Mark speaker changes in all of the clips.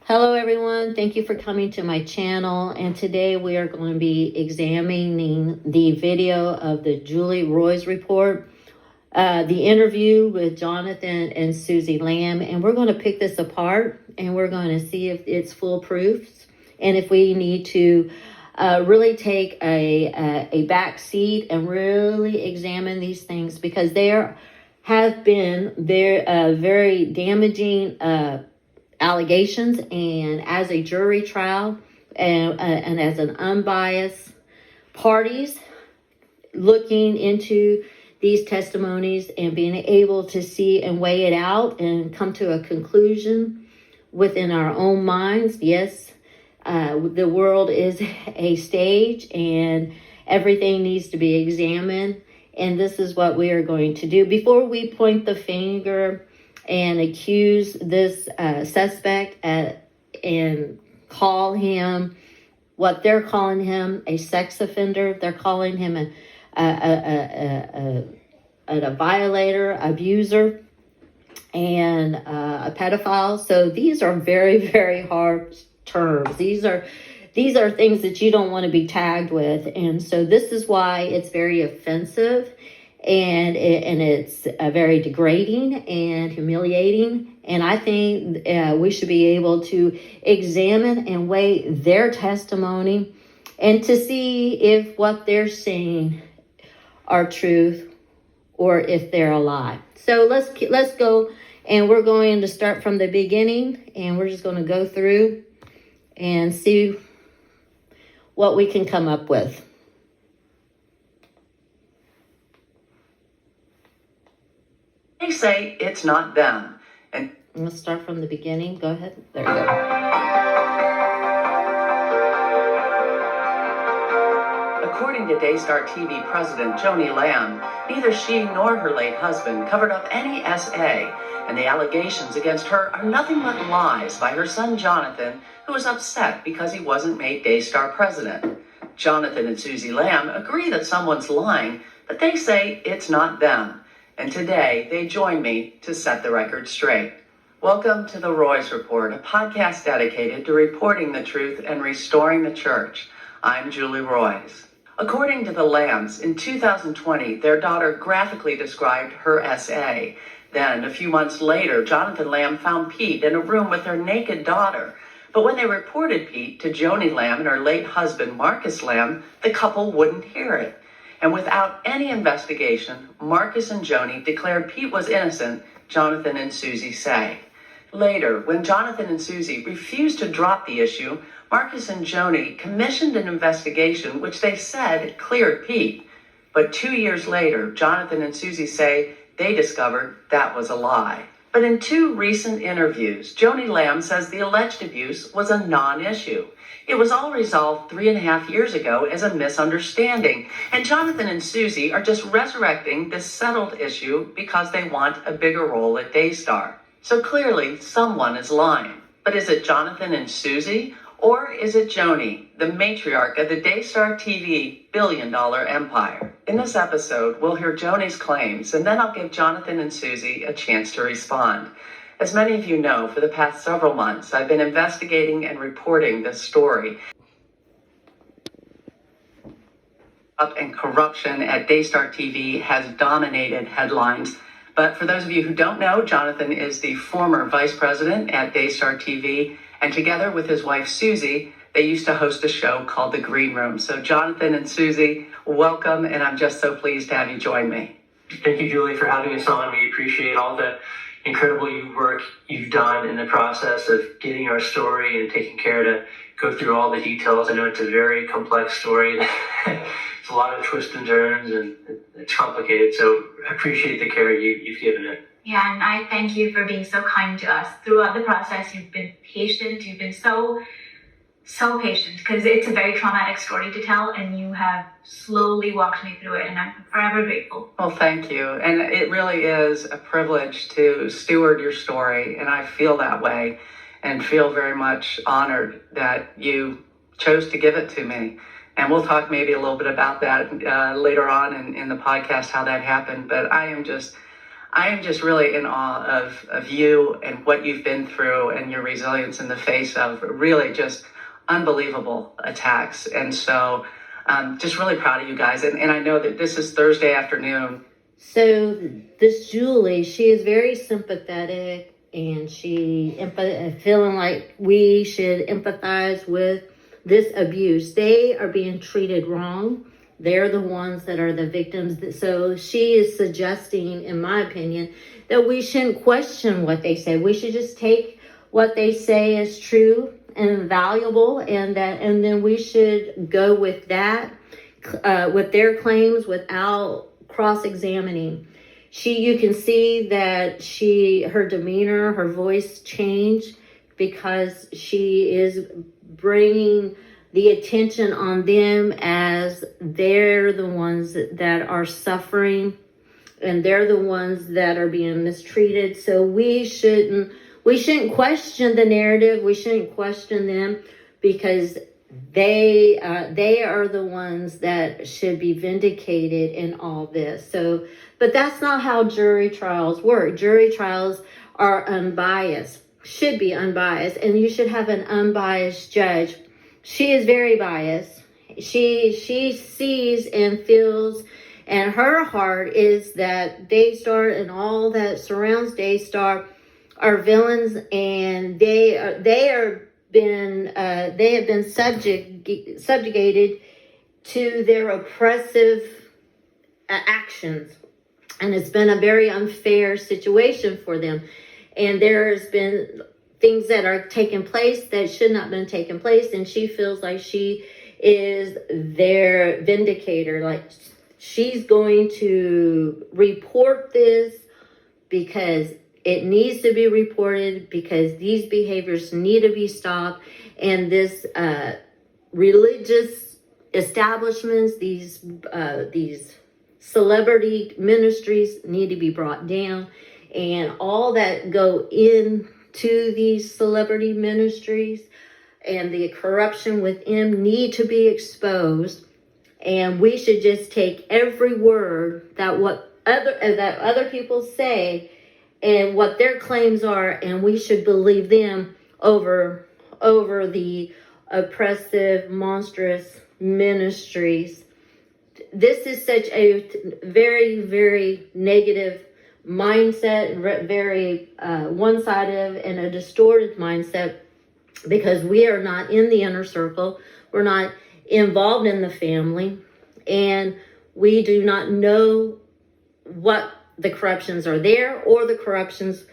Speaker 1: Hello everyone, thank you for coming to my channel, and today we are going to be examining the video of the Julie Roys report, the interview with Jonathan and Suzy Lamb, and we're going to pick this apart and we're going to see if it's foolproof and if we need to really take a back seat and really examine these things, because there have been very damaging allegations, and as a jury trial and as an unbiased parties looking into these testimonies and being able to see and weigh it out and come to a conclusion within our own minds. Yes, the world is a stage and everything needs to be examined, and this is what we are going to do. Before we point the finger and accuse this suspect and call him what they're calling him, a sex offender. They're calling him a violator, abuser, and a pedophile. So these are very, very hard terms. These are things that you don't want to be tagged with, and so this is why it's very offensive. And it's very degrading and humiliating. And I think we should be able to examine and weigh their testimony and to see if what they're saying are truth or if they're a lie. So let's go, and we're going to start from the beginning, and we're just going to go through and see what we can come up with.
Speaker 2: They say it's not them. And
Speaker 1: let's start from the beginning. Go ahead. There you go.
Speaker 2: According to Daystar TV president Joni Lamb, neither she nor her late husband covered up any SA, and the allegations against her are nothing but lies by her son Jonathan, who is upset because he wasn't made Daystar president. Jonathan and Suzy Lamb agree that someone's lying, but they say it's not them. And today, they join me to set the record straight. Welcome to the Roys Report, a podcast dedicated to reporting the truth and restoring the church. I'm Julie Roys. According to the Lambs, in 2020, their daughter graphically described her SA. Then, a few months later, Jonathan Lamb found Pete in a room with her naked daughter. But when they reported Pete to Joni Lamb and her late husband, Marcus Lamb, the couple wouldn't hear it. And without any investigation, Marcus and Joni declared Pete was innocent, Jonathan and Suzy say. Later, when Jonathan and Suzy refused to drop the issue, Marcus and Joni commissioned an investigation which they said cleared Pete. But 2 years later, Jonathan and Suzy say they discovered that was a lie. But in 2 recent interviews, Joni Lamb says the alleged abuse was a non-issue. It was all resolved 3.5 years ago as a misunderstanding, and Jonathan and Suzy are just resurrecting this settled issue because they want a bigger role at Daystar. So clearly, someone is lying. But is it Jonathan and Suzy, or is it Joni, the matriarch of the Daystar TV billion-dollar empire? In this episode, we'll hear Joni's claims, and then I'll give Jonathan and Suzy a chance to respond. As many of you know, for the past several months, I've been investigating and reporting this story. And corruption at Daystar TV has dominated headlines. But for those of you who don't know, Jonathan is the former vice president at Daystar TV, and together with his wife Suzy, they used to host a show called The Green Room. So Jonathan and Suzy, welcome, and I'm just so pleased to have you join me.
Speaker 3: Thank you, Julie, for having us on. We appreciate all the incredible work you've done in the process of getting our story and taking care to go through all the details. I know it's a very complex story. It's a lot of twists and turns, and it's complicated. So I appreciate the care you've given it.
Speaker 4: Yeah, and I thank you for being so kind to us. Throughout the process, you've been patient. You've been so patient, because it's a very traumatic story to tell, and you have slowly walked me through it, and I'm forever grateful.
Speaker 2: Well, thank you. And it really is a privilege to steward your story, and I feel that way and feel very much honored that you chose to give it to me. And we'll talk maybe a little bit about that later on in the podcast, how that happened. But I am just really in awe of you and what you've been through and your resilience in the face of really just unbelievable attacks. And so just really proud of you guys. And I know that this is Thursday afternoon.
Speaker 1: So this Julie, she is very sympathetic, and she feeling like we should empathize with this abuse. They are being treated wrong. They're the ones that are the victims. So she is suggesting, in my opinion, that we shouldn't question what they say. We should just take what they say as true and valuable, and then we should go with that, with their claims, without cross-examining. You can see that her demeanor, her voice changed, because she is bringing the attention on them as they're the ones that are suffering, and they're the ones that are being mistreated. So we shouldn't question the narrative. We shouldn't question them, because they are the ones that should be vindicated in all this. So, but that's not how jury trials work. Jury trials are unbiased, should be unbiased, and you should have an unbiased judge. She is very biased. She sees and feels, and her heart is that Daystar and all that surrounds Daystar are villains, and they have been subjugated to their oppressive actions, and it's been a very unfair situation for them. And there's been things that are taking place that should not have been taking place, and she feels like she is their vindicator. Like, she's going to report this because it needs to be reported, because these behaviors need to be stopped, and this religious establishments, these celebrity ministries need to be brought down, and all that go into these celebrity ministries and the corruption within need to be exposed. And we should just take every word that other people say and what their claims are, and we should believe them over the oppressive, monstrous ministries. This is such a very, very negative mindset, very one-sided and a distorted mindset, because we are not in the inner circle. We're not involved in the family, and we do not know what the corruptions are there, or the corruptions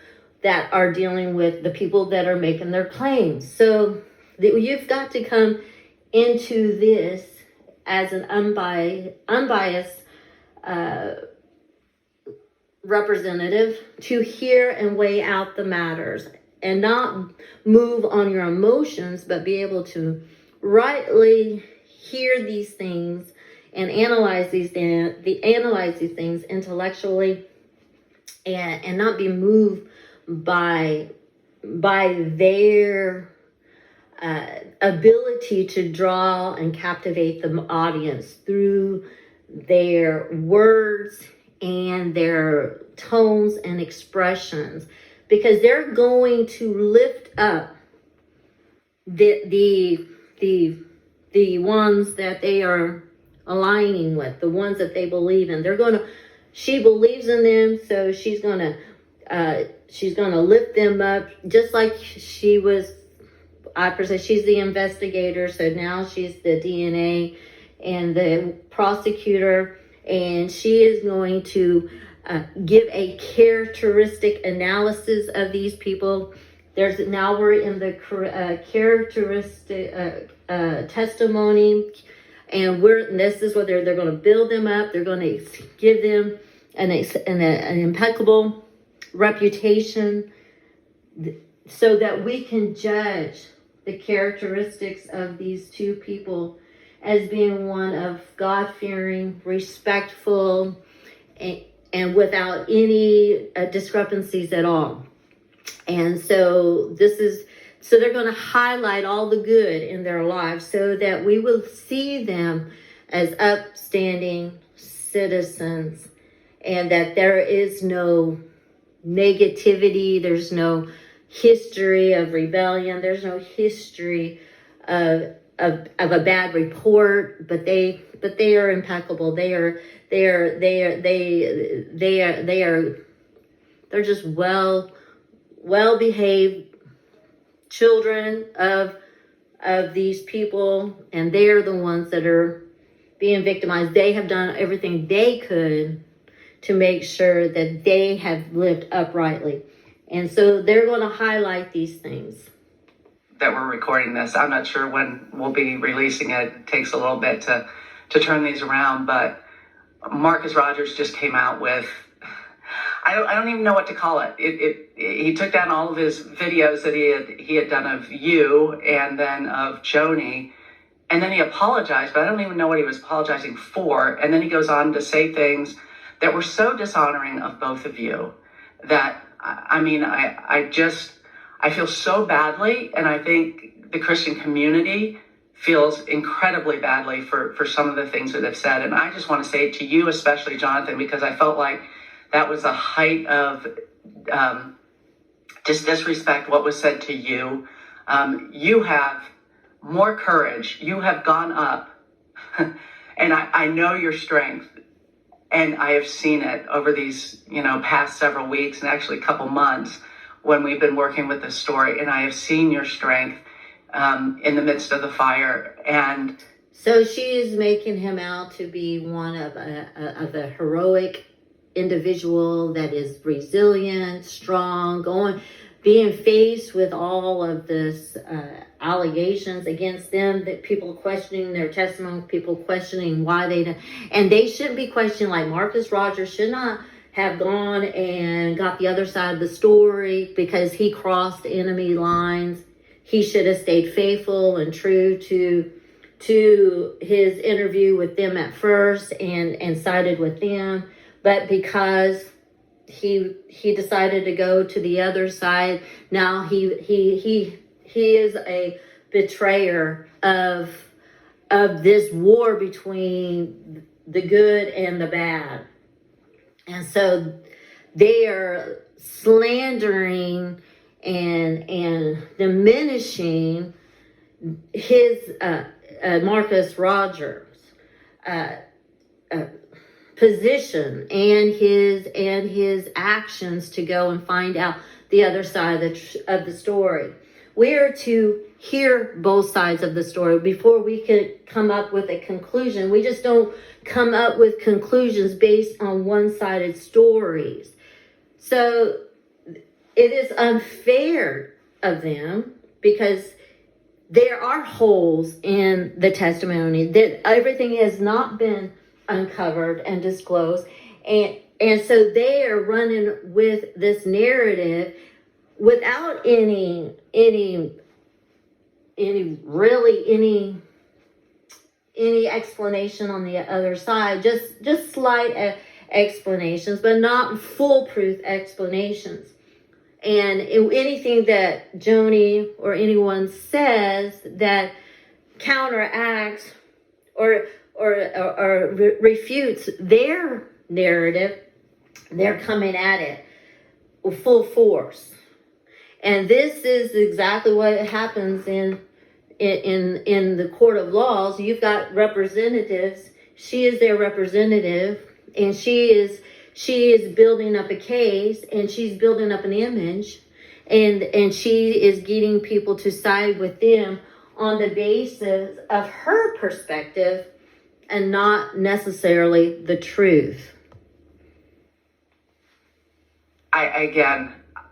Speaker 1: that are dealing with the people that are making their claims. So you've got to come into this as an unbiased representative to hear and weigh out the matters, and not move on your emotions, but be able to rightly hear these things and analyze these things intellectually, and not be moved by their ability to draw and captivate the audience through their words and their tones and expressions, because they're going to lift up the ones that they are aligning with, the ones that they believe in. She believes in them, so she's gonna lift them up, just like she was. I present, she's the investigator, so now she's the DNA and the prosecutor, and she is going to give a characteristic analysis of these people. Now we're in the characteristic testimony, and this is what they're going to build them up. They're going to give them an impeccable reputation, so that we can judge the characteristics of these two people as being one of God-fearing, respectful, and without any discrepancies at all. And so they're going to highlight all the good in their lives, so that we will see them as upstanding citizens, and that there is no negativity. There's no history of rebellion. There's no history of a bad report. But they are impeccable. They're just well behaved children of these people, and they're the ones that are being victimized. They have done everything they could to make sure that they have lived uprightly. And so they're going to highlight these things.
Speaker 2: That we're recording this. I'm not sure when we'll be releasing it. It takes a little bit to turn these around, but Marcus Rogers just came out with, I don't even know what to call it. He took down all of his videos that he had done of you and then of Joni, and then he apologized, but I don't even know what he was apologizing for. And then he goes on to say things that were so dishonoring of both of you that, I mean, I feel so badly, and I think the Christian community feels incredibly badly for some of the things that they've said. And I just want to say it to you, especially Jonathan, because I felt like that was the height of just disrespect, what was said to you. You have more courage. You have gone up. And I know your strength. And I have seen it over these, past several weeks and actually a couple months when we've been working with this story. And I have seen your strength in the midst of the fire. And
Speaker 1: so she is making him out to be one of a heroic individual that is resilient, strong, being faced with all of this allegations against them, that people questioning their testimony, people questioning why and they shouldn't be questioning. Like Marcus Rogers should not have gone and got the other side of the story because he crossed enemy lines. He should have stayed faithful and true to his interview with them at first and sided with them. But because he decided to go to the other side, now he is a betrayer of this war between the good and the bad. And so they are slandering and diminishing his Marcus Rogers position and his actions to go and find out the other side of the story. We are to hear both sides of the story before we could come up with a conclusion. We just don't come up with conclusions based on one-sided stories. So it is unfair of them because there are holes in the testimony, that everything has not been uncovered and disclosed, and so they are running with this narrative without any explanation on the other side, just slight explanations, but not foolproof explanations. And anything that Joni or anyone says that counteracts or refutes their narrative, they're coming at it with full force. And this is exactly what happens in the court of laws. You've got representatives. She is their representative, and she is building up a case, and she's building up an image, and she is getting people to side with them on the basis of her perspective and not necessarily the truth.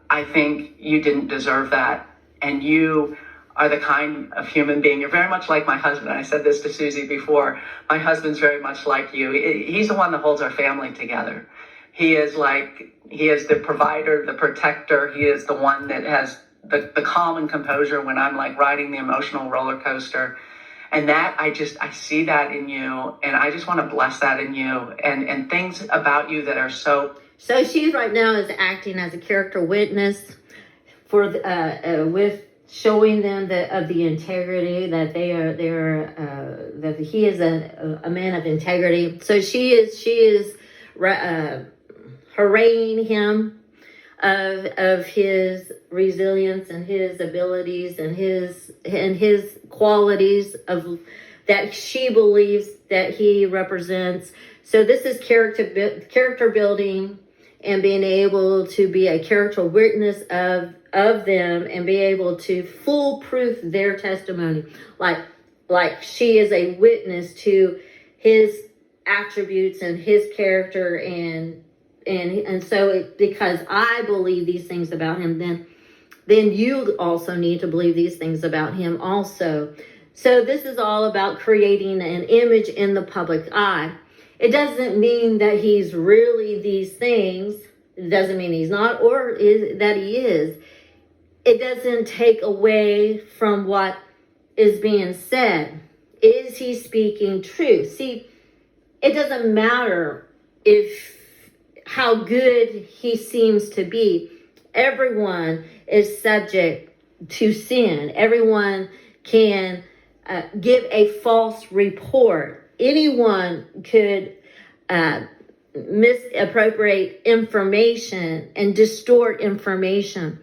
Speaker 2: I think you didn't deserve that. And you are the kind of human being. You're very much like my husband. I said this to Suzy before. My husband's very much like you. He's the one that holds our family together. He is the provider, the protector. He is the one that has the calm and composure when I'm like riding the emotional roller coaster. And that, I see that in you, and I just want to bless that in you, and things about you that are so...
Speaker 1: So she right now is acting as a character witness for with showing them of the integrity that that he is a man of integrity. So she is haranguing him of his resilience and his abilities and his qualities of that she believes that he represents. So this is character building and being able to be a character witness of them and be able to foolproof their testimony, like she is a witness to his attributes and his character, and so because I believe these things about him, then you also need to believe these things about him also. So this is all about creating an image in the public eye. It doesn't mean that he's really these things. It doesn't mean he's not, or that he is. It doesn't take away from what is being said. Is he speaking truth? See, it doesn't matter how good he seems to be. Everyone is subject to sin. Everyone can give a false report. Anyone could misappropriate information and distort information.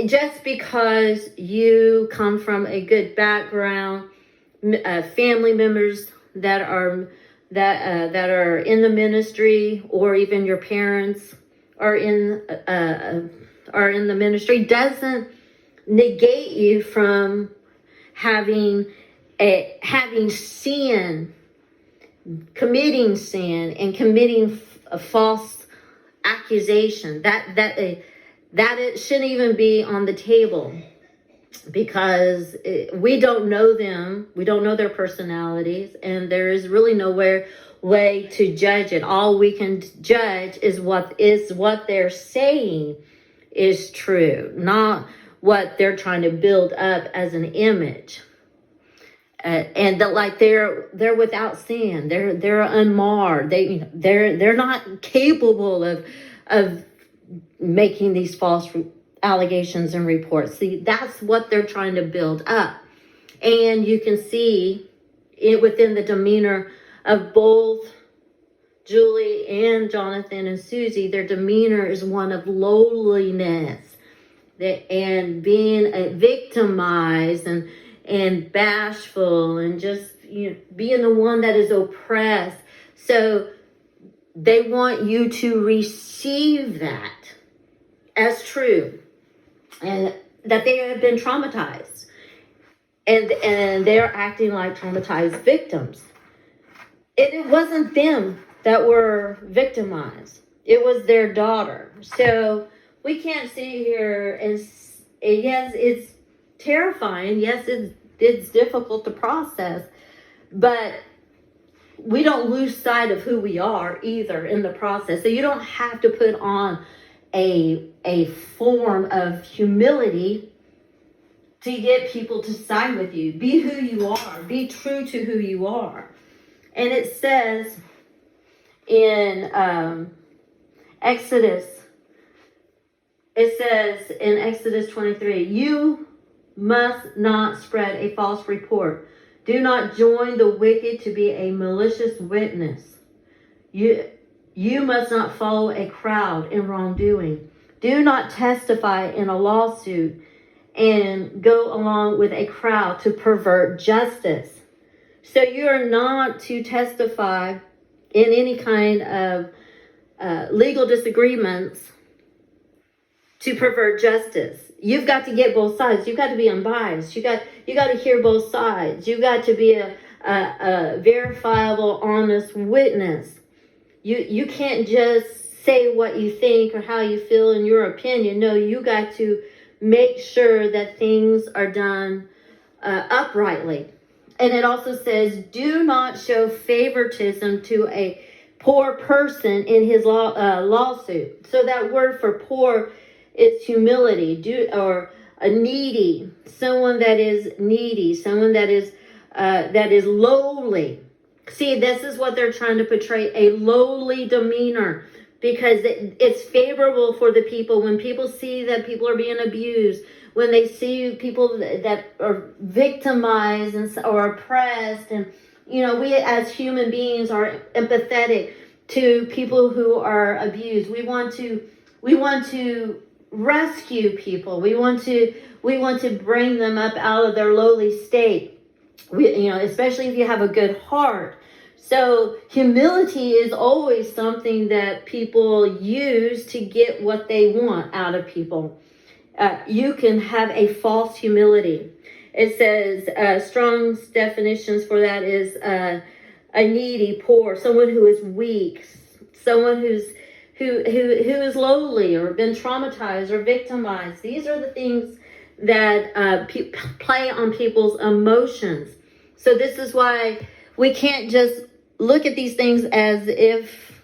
Speaker 1: Just because you come from a good background, family members that are in the ministry, or even your parents are in the ministry, doesn't negate you from having sin, committing sin, and committing a false accusation. That it shouldn't even be on the table, because we don't know them, we don't know their personalities, and there is really no way to judge it. All we can judge is what they're saying is true, not what they're trying to build up as an image. And that, like, they're without sin, they're unmarred, they're not capable of making these false allegations and reports. See, that's what they're trying to build up. And you can see it within the demeanor of both Julie and Jonathan and Suzy. Their demeanor is one of lowliness and being victimized and bashful, and just being the one that is oppressed. So they want you to receive that as true, and that they have been traumatized, and they're acting like traumatized victims. It wasn't them that were victimized, it was their daughter. So we can't sit here and yes, it's terrifying, yes, it's difficult to process, but we don't lose sight of who we are either in the process. So you don't have to put on a form of humility to get people to side with you. Be who you are. Be true to who you are. And it says in Exodus 23, you must not spread a false report. Do not join the wicked to be a malicious witness. You must not follow a crowd in wrongdoing. Do not testify in a lawsuit and go along with a crowd to pervert justice. So you are not to testify in any kind of legal disagreements to pervert justice. You've got to get both sides. You've got to be unbiased. You got to hear both sides. You've got to be a verifiable, honest witness. You can't just say what you think or how you feel in your opinion. No, you got to make sure that things are done uprightly. And it also says, do not show favoritism to a poor person in his lawsuit. So that word for poor is humility, or a needy, someone that is needy, someone that is lowly. See, this is what they're trying to portray, a lowly demeanor, because it's favorable for the people. When people see that people are being abused, when they see people that are victimized or oppressed, and we as human beings are empathetic to people who are abused. We want to we want to rescue people. We want to bring them up out of their lowly state. Especially if you have a good heart. So humility is always something that people use to get what they want out of people. You can have a false humility. It says Strong's definitions for that is a needy, poor, someone who is weak, someone who is lowly or been traumatized or victimized. These are the things that play on people's emotions. So this is why we can't just look at these things as if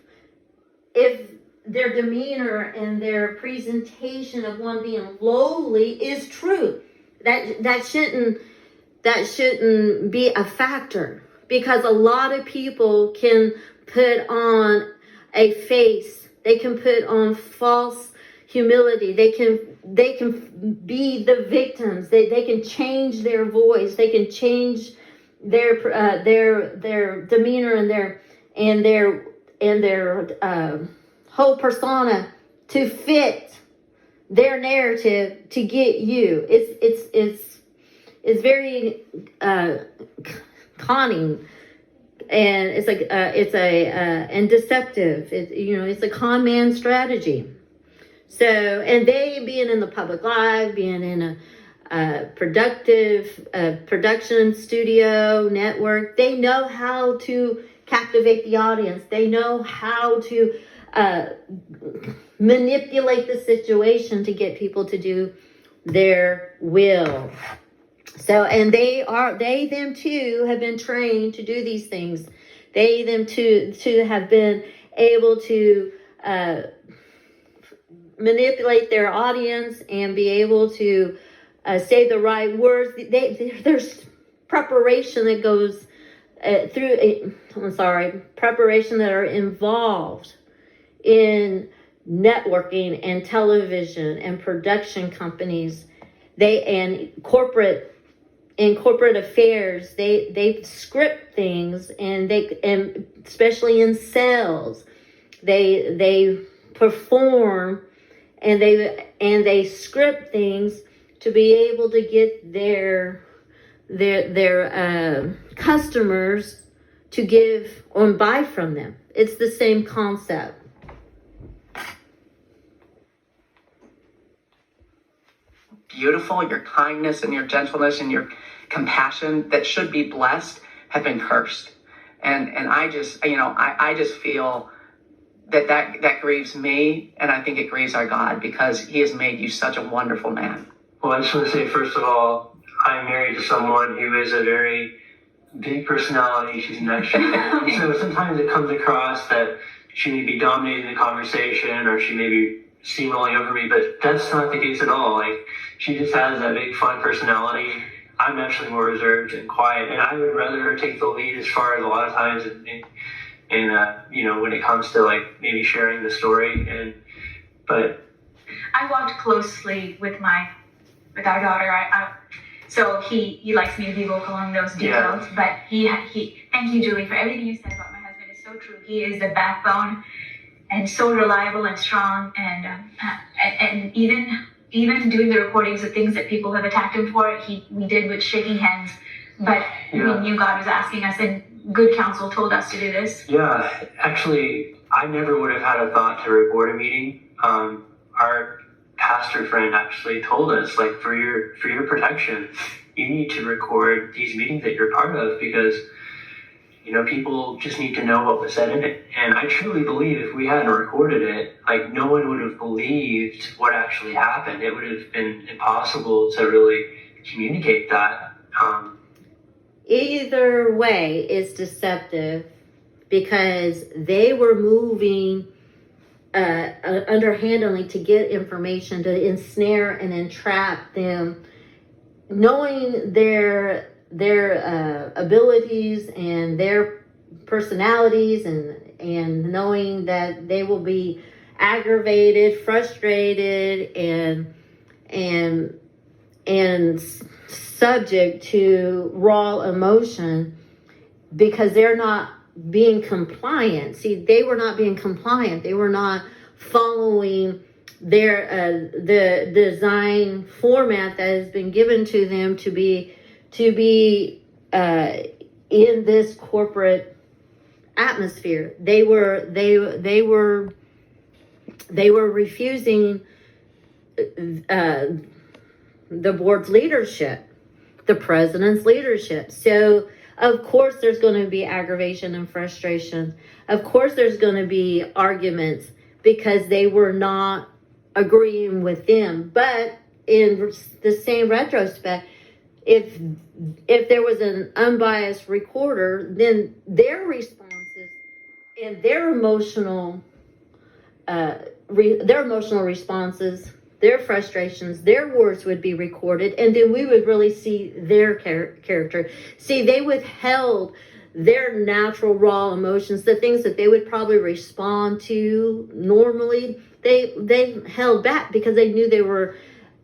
Speaker 1: their demeanor and their presentation of one being lowly is true. That shouldn't be a factor, because a lot of people can put on a face. They can put on false humility. They can be the victims. They can change their voice. They can change their demeanor and their whole persona to fit their narrative to get you. It's very conning, and and deceptive. It's a con man strategy. So, and they being in the public life, being in a productive production studio network, they know how to captivate the audience. They know how to manipulate the situation to get people to do their will. So, and them too have been trained to do these things. Them too have been able to manipulate their audience and be able to say the right words. There's preparation that goes preparation that are involved in networking and television and production companies. In corporate affairs, they script things, and especially in sales, they perform and they script things to be able to get their customers to give or buy from them. It's the same concept.
Speaker 2: Beautiful, your kindness and your gentleness and your compassion that should be blessed have been cursed. And I just feel that grieves me, and I think it grieves our God, because he has made you such a wonderful man.
Speaker 3: Well, I just want to say, first of all, I'm married to someone who is a very big personality. She's an extrovert. So sometimes it comes across that she may be dominating the conversation, or she may be steamrolling over me, but that's not the case at all. Like, she just has that big fun personality. I'm actually more reserved and quiet, and I would rather her take the lead as far as a lot of times when it comes to like maybe sharing the story. But
Speaker 4: I worked closely with our daughter. So he likes me to be vocal on those details. Yeah. But thank you, Julie, for everything you said about my husband. It's so true. He is the backbone, and so reliable and strong, and even doing the recordings of things that people have attacked him for, we did with shaking hands. But we knew God was asking us, and good counsel told us to do this.
Speaker 3: Yeah, actually, I never would have had a thought to record a meeting. Our pastor friend actually told us, like, for your protection, you need to record these meetings that you're part of, because people just need to know what was said in it. And I truly believe if we hadn't recorded it, like, no one would have believed what actually happened. It would have been impossible to really communicate that.
Speaker 1: Either way is deceptive, because they were moving underhandedly to get information, to ensnare and entrap them, knowing their abilities and their personalities, and knowing that they will be aggravated, frustrated, and subject to raw emotion, because they're not being compliant. See, they were not being compliant. They were not following the design format that has been given to them to be in this corporate atmosphere. They were refusing the board's leadership, the president's leadership. So of course there's going to be aggravation and frustration. Of course there's going to be arguments because they were not agreeing with them. But in the same retrospect, if there was an unbiased recorder, then their responses and their emotional responses, their frustrations, their words would be recorded, and then we would really see their character. See, they withheld their natural raw emotions, the things that they would probably respond to normally. They held back because they knew they were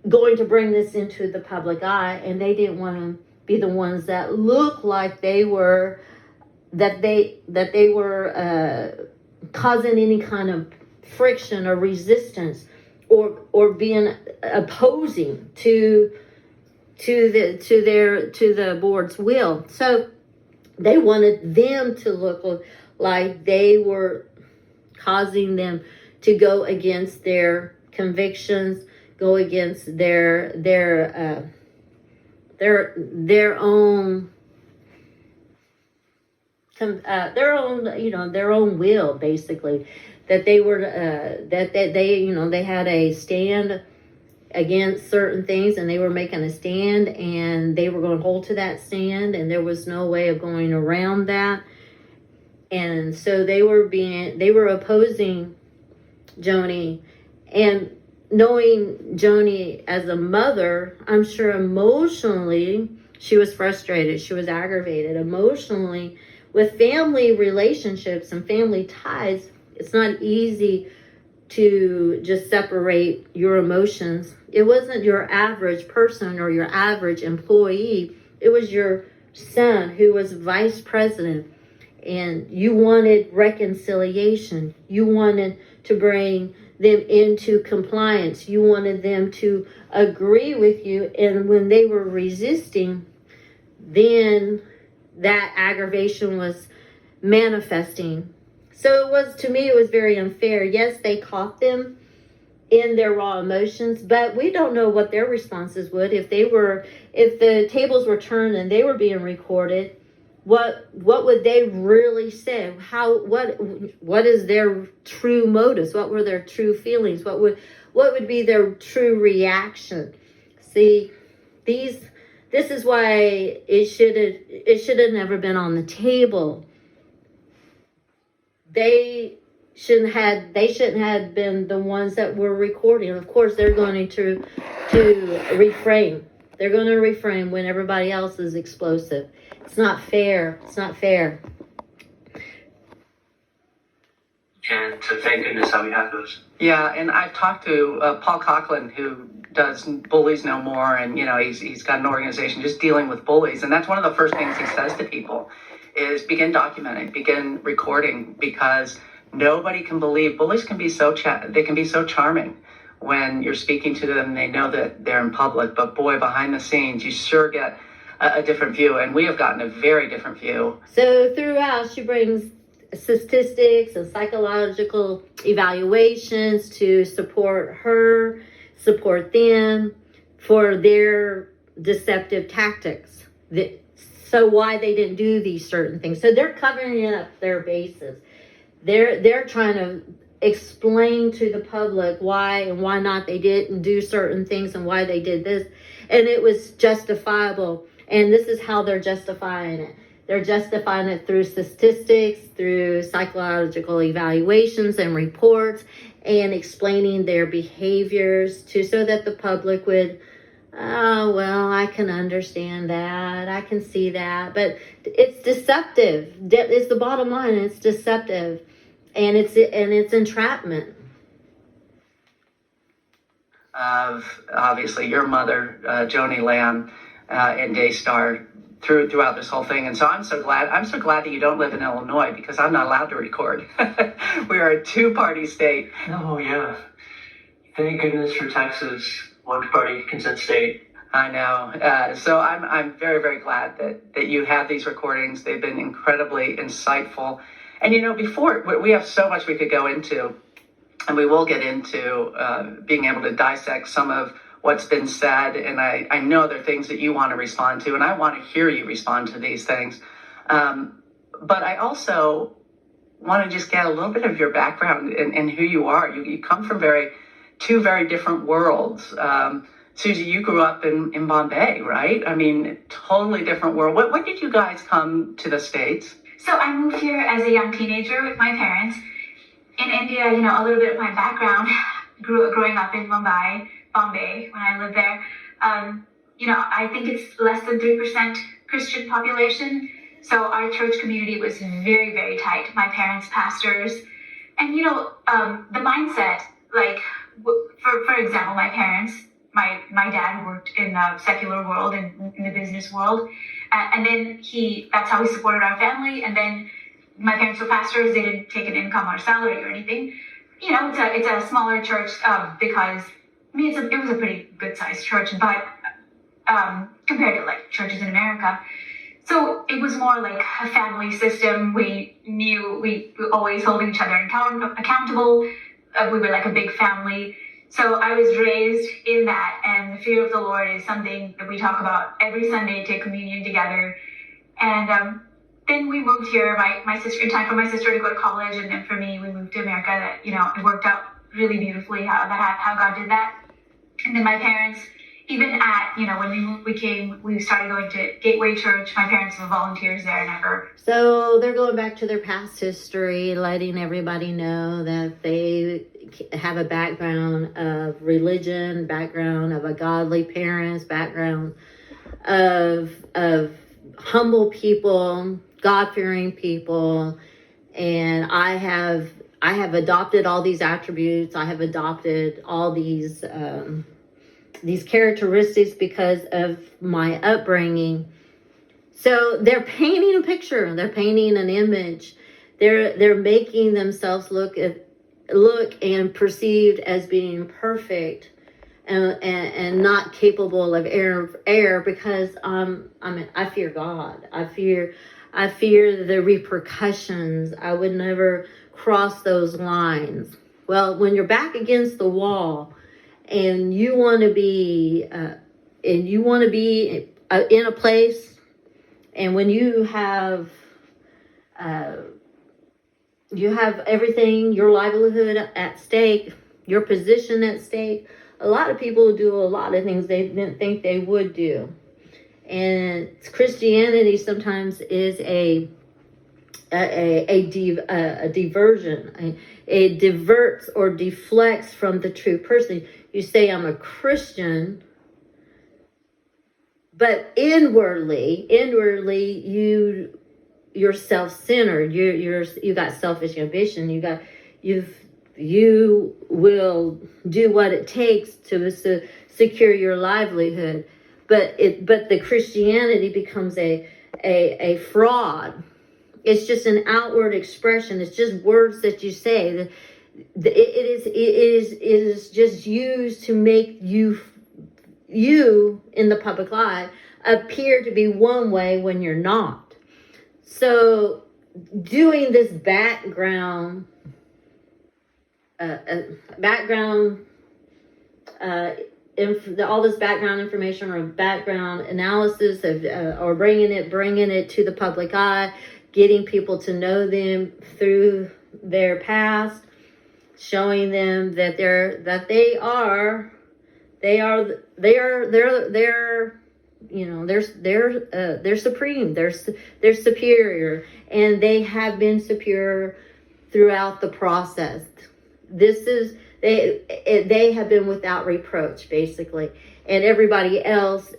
Speaker 1: going to bring this into the public eye, and they didn't want to be the ones that looked like they were causing any kind of friction or resistance or being opposing to the board's will. So they wanted them to look like they were causing them to go against their convictions, go against their own their own will, basically. That they were they had a stand against certain things, and they were making a stand, and they were going to hold to that stand, and there was no way of going around that. And so they were opposing Joni, and knowing Joni as a mother, I'm sure emotionally she was frustrated, she was aggravated emotionally. With family relationships and family ties, it's not easy to just separate your emotions. It wasn't your average person or your average employee. It was your son who was vice president, and you wanted reconciliation. You wanted to bring them into compliance. You wanted them to agree with you. And when they were resisting, then that aggravation was manifesting. So to me, it was very unfair. Yes, they caught them in their raw emotions, but we don't know what their responses would if the tables were turned and they were being recorded. What would they really say? What is their true motives? What were their true feelings? What would be their true reaction? See, this is why it should have never been on the table. They shouldn't have been the ones that were recording. Of course, they're going to refrain. They're going to refrain when everybody else is explosive. It's not fair. It's not fair.
Speaker 3: And so thank goodness that we have those.
Speaker 2: Yeah, and I've talked to Paul Coughlin, who does Bullies No More, and he's got an organization just dealing with bullies, and that's one of the first things he says to people is begin documenting, begin recording, because nobody can believe bullies can be so charming when you're speaking to them. They know that they're in public, but boy, behind the scenes, you sure get a different view, and we have gotten a very different view.
Speaker 1: So throughout, she brings statistics and psychological evaluations to support them for their deceptive tactics. So why they didn't do these certain things. So they're covering up their bases. They're trying to explain to the public why and why not they didn't do certain things and why they did this. And it was justifiable. And this is how they're justifying it. They're justifying it through statistics, through psychological evaluations and reports, and explaining their behaviors so that the public would, oh, well, I can understand that. I can see that. But it's deceptive. It's the bottom line. It's deceptive. And it's entrapment.
Speaker 2: Obviously, your mother, Joni Lamb, and Daystar throughout this whole thing. And so I'm so glad that you don't live in Illinois, because I'm not allowed to record. We are a two-party state.
Speaker 3: Oh, yeah. Thank goodness for Texas, one-party consent state.
Speaker 2: I know. So I'm very, very glad that you have these recordings. They've been incredibly insightful. And, before, we have so much we could go into, and we will get into being able to dissect some of what's been said. And I know there are things that you want to respond to, and I want to hear you respond to these things. But I also want to just get a little bit of your background and who you are. You come from two very different worlds. Suzy, you grew up in Bombay, right? I mean, totally different world. When did you guys come to the States?
Speaker 4: So I moved here as a young teenager with my parents. In India, a little bit of my background, growing up in Bombay when I lived there. I think it's less than 3% Christian population. So our church community was very, very tight. My parents, pastors, and the mindset, like for example, my parents, my dad worked in the secular world and in the business world, and then that's how he supported our family. And then my parents were pastors; they didn't take an income or salary or anything. It's a smaller church because it was a pretty good sized church, but compared to like churches in America. So it was more like a family system. We knew we were always holding each other accountable. We were like a big family. So I was raised in that, and the fear of the Lord is something that we talk about every Sunday, take communion together. And then we moved here, my sister, in time for my sister to go to college, and then for me, we moved to America. That, it worked out really beautifully how God did that. And then my parents, even at, when we started going to Gateway Church, my parents were volunteers there never.
Speaker 1: So they're going back to their past history, letting everybody know that they have a background of religion, background of a godly parents, background of humble people, God-fearing people. And I have adopted all these attributes. I have adopted all these characteristics because of my upbringing. So they're painting a picture. They're painting an image. They're making themselves look and perceived as being perfect and not capable of error because I fear God. I fear the repercussions. I would never cross those lines. Well, when you're back against the wall and you want to be in a place, and when you have everything, your livelihood at stake, your position at stake, a lot of people do a lot of things they didn't think they would do. And Christianity sometimes is a diversion. It diverts or deflects from the true person. You say, I'm a Christian, but inwardly, you're self-centered. You got selfish ambition. You will do what it takes to secure your livelihood. But the Christianity becomes a fraud. It's just an outward expression. It's just words that you say. It is just used to make you in the public eye appear to be one way when you're not. So doing this background all this background information or background analysis or bringing it to the public eye, getting people to know them through their past, showing them that they're supreme, they're superior, and they have been superior throughout the process. They have been without reproach, basically, and everybody else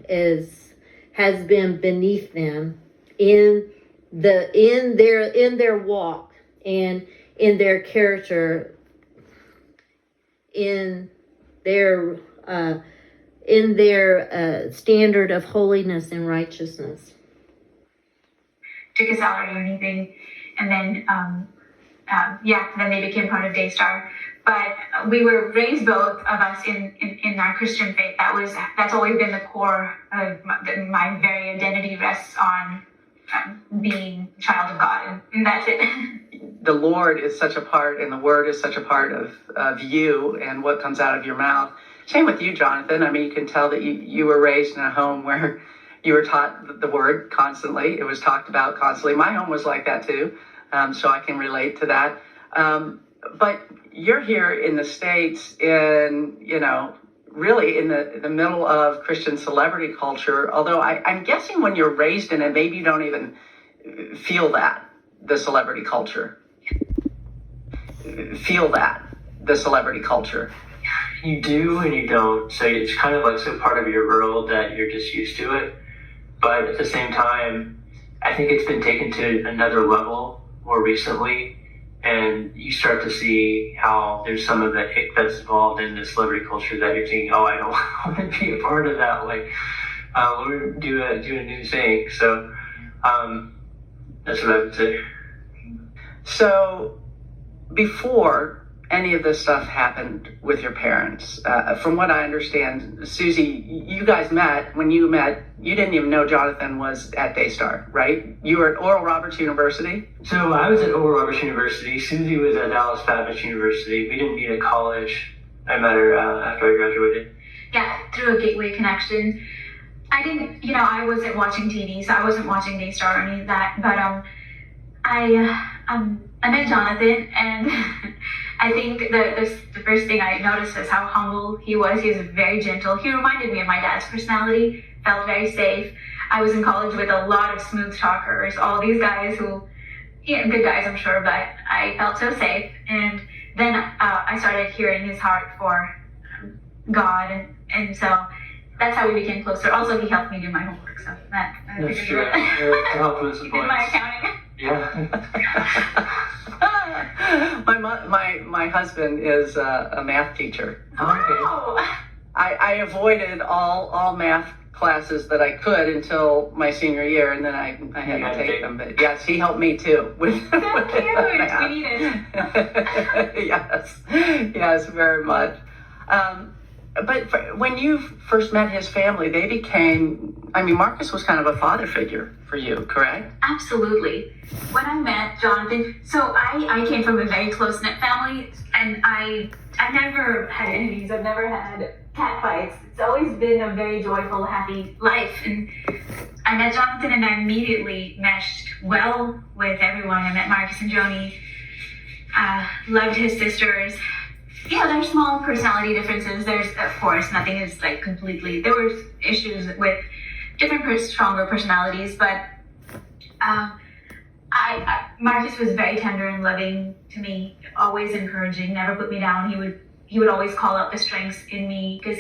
Speaker 1: has been beneath them in their walk and in their character, in their standard of holiness and righteousness.
Speaker 4: Took a salary or anything, and then then they became part of Daystar. but we were raised, both of us, in our Christian faith. That's always been the core of my very identity rests on being a child of God, and that's it.
Speaker 2: The Lord is such a part, and the Word is such a part of you and what comes out of your mouth. Same with you, Jonathan. I mean, you can tell that you were raised in a home where you were taught the Word constantly. It was talked about constantly. My home was like that too, so I can relate to that. But you're here in the States, in, really in the middle of Christian celebrity culture. Although I'm guessing when you're raised in it, maybe you don't even feel the celebrity culture. The celebrity culture.
Speaker 3: You do and you don't. So it's kind of like so part of your world that you're just used to it. But at the same time, I think it's been taken to another level more recently. And you start to see how there's some of the hick that's involved in the celebrity culture that you're thinking, oh, I don't want to be a part of that. Like, we're do a new thing. So that's what I would say.
Speaker 2: So before any of this stuff happened with your parents, from what I understand, Suzy, you guys met. When you met, you didn't even know Jonathan was at Daystar, right? You were at Oral Roberts University.
Speaker 3: So I was at Oral Roberts University. Suzy was at Dallas Baptist University. We didn't meet at college. I met her after I graduated.
Speaker 4: Yeah, through a gateway connection. I didn't, I wasn't watching TV, so I wasn't watching Daystar or any of that. But I met Jonathan, and I think the first thing I noticed is how humble he was. He was very gentle. He reminded me of my dad's personality. Felt very safe. I was in college with a lot of smooth talkers, all these guys who, good guys, I'm sure, but I felt so safe. And then I started hearing his heart for God, and so that's how we became closer. Also, he helped me do my homework, so
Speaker 3: that's true. Help with
Speaker 4: he did my accounting.
Speaker 3: Yeah.
Speaker 2: My husband is a math teacher.
Speaker 4: Wow.
Speaker 2: I avoided all math classes that I could until my senior year, and then I had to take them. But yes, he helped me too with
Speaker 4: So cute.
Speaker 2: math.
Speaker 4: We need it.
Speaker 2: yes, very much. But when you first met his family, they became, Marcus was kind of a father figure for you, correct?
Speaker 4: Absolutely. When I met Jonathan, so I came from a very close-knit family, and I never had enemies. I've never had cat fights. It's always been a very joyful, happy life. And I met Jonathan, and I immediately meshed well with everyone. I met Marcus and Joni. Loved his sisters. There's small personality differences. There's, of course, nothing is like completely. There were issues with different, stronger personalities, but Marcus was very tender and loving to me, always encouraging, never put me down. He would always call out the strengths in me, because,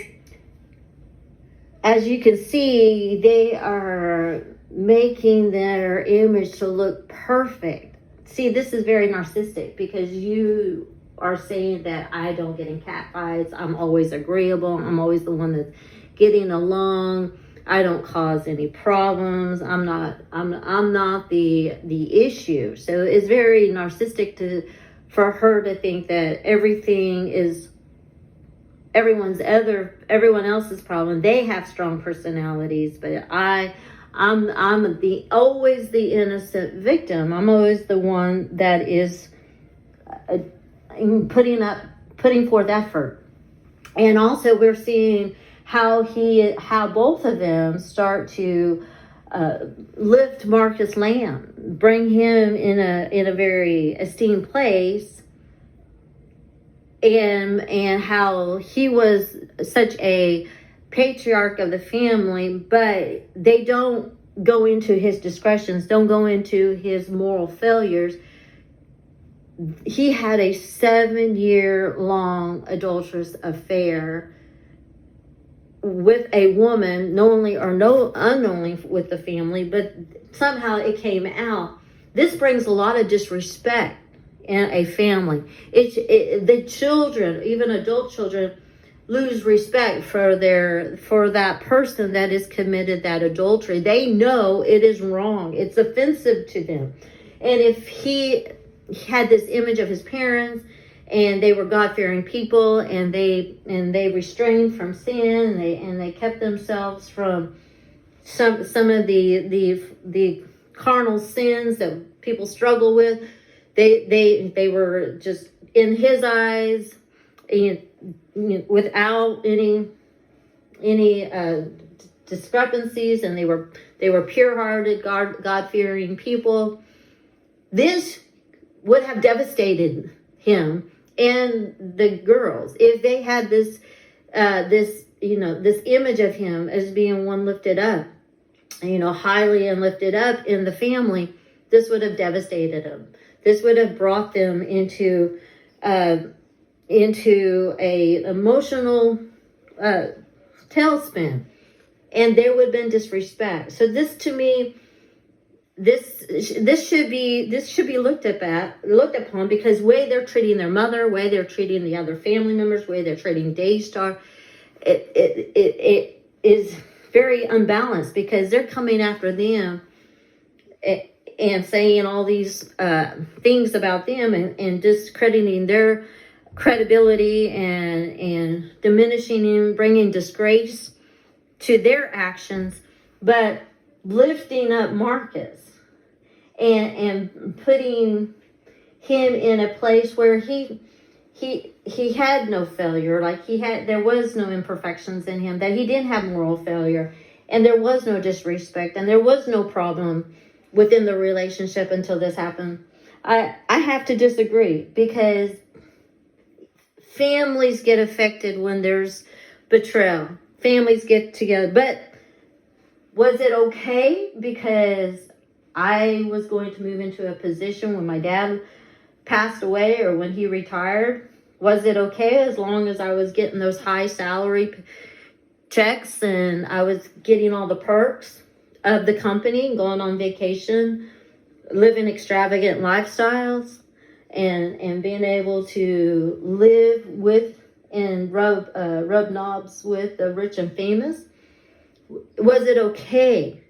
Speaker 1: as you can see, they are making their image to look perfect. See, this is very narcissistic, because you are saying that I don't get in cat fights. I'm always agreeable. I'm always the one that's getting along. I don't cause any problems. I'm not the issue. So it's very narcissistic for her to think that everything is everyone else's problem. They have strong personalities, but I'm always the innocent victim. I'm always the one that is putting forth effort. And also we're seeing how both of them start to lift Marcus Lamb, bring him in a very esteemed place, and how he was such a patriarch of the family, but they don't go into his discretions, don't go into his moral failures. He had a 7-year-long adulterous affair with a woman, unknowingly with the family, but somehow it came out. This brings a lot of disrespect in a family. The children, even adult children, lose respect for that person that has committed that adultery. They know it is wrong. It's offensive to them. And if he had this image of his parents and they were God-fearing people, and they restrained from sin, and they kept themselves from some of the carnal sins that people struggle with. They were just, in his eyes, without any discrepancies, and they were pure-hearted, God-fearing people. This would have devastated him and the girls if they had this image of him as being one lifted up, highly and lifted up in the family. This would have devastated them. This would have brought them into a emotional tailspin, and there would have been disrespect. So this, to me, this should be looked upon, because way they're treating their mother, way they're treating the other family members, way they're treating Daystar, it is very unbalanced, because they're coming after them and saying all these things about them, and discrediting their credibility, and diminishing and bringing disgrace to their actions, but lifting up Marcus and putting him in a place where he had no failure, like there was no imperfections in him, that he didn't have moral failure, and there was no disrespect, and there was no problem within the relationship until this happened. I have to disagree, because families get affected when there's betrayal. Families get together. But was it okay because I was going to move into a position when my dad passed away, or when he retired? Was it okay as long as I was getting those high salary checks, and I was getting all the perks of the company, going on vacation, living extravagant lifestyles, and being able to live with and rub knobs with the rich and famous? Was it okay?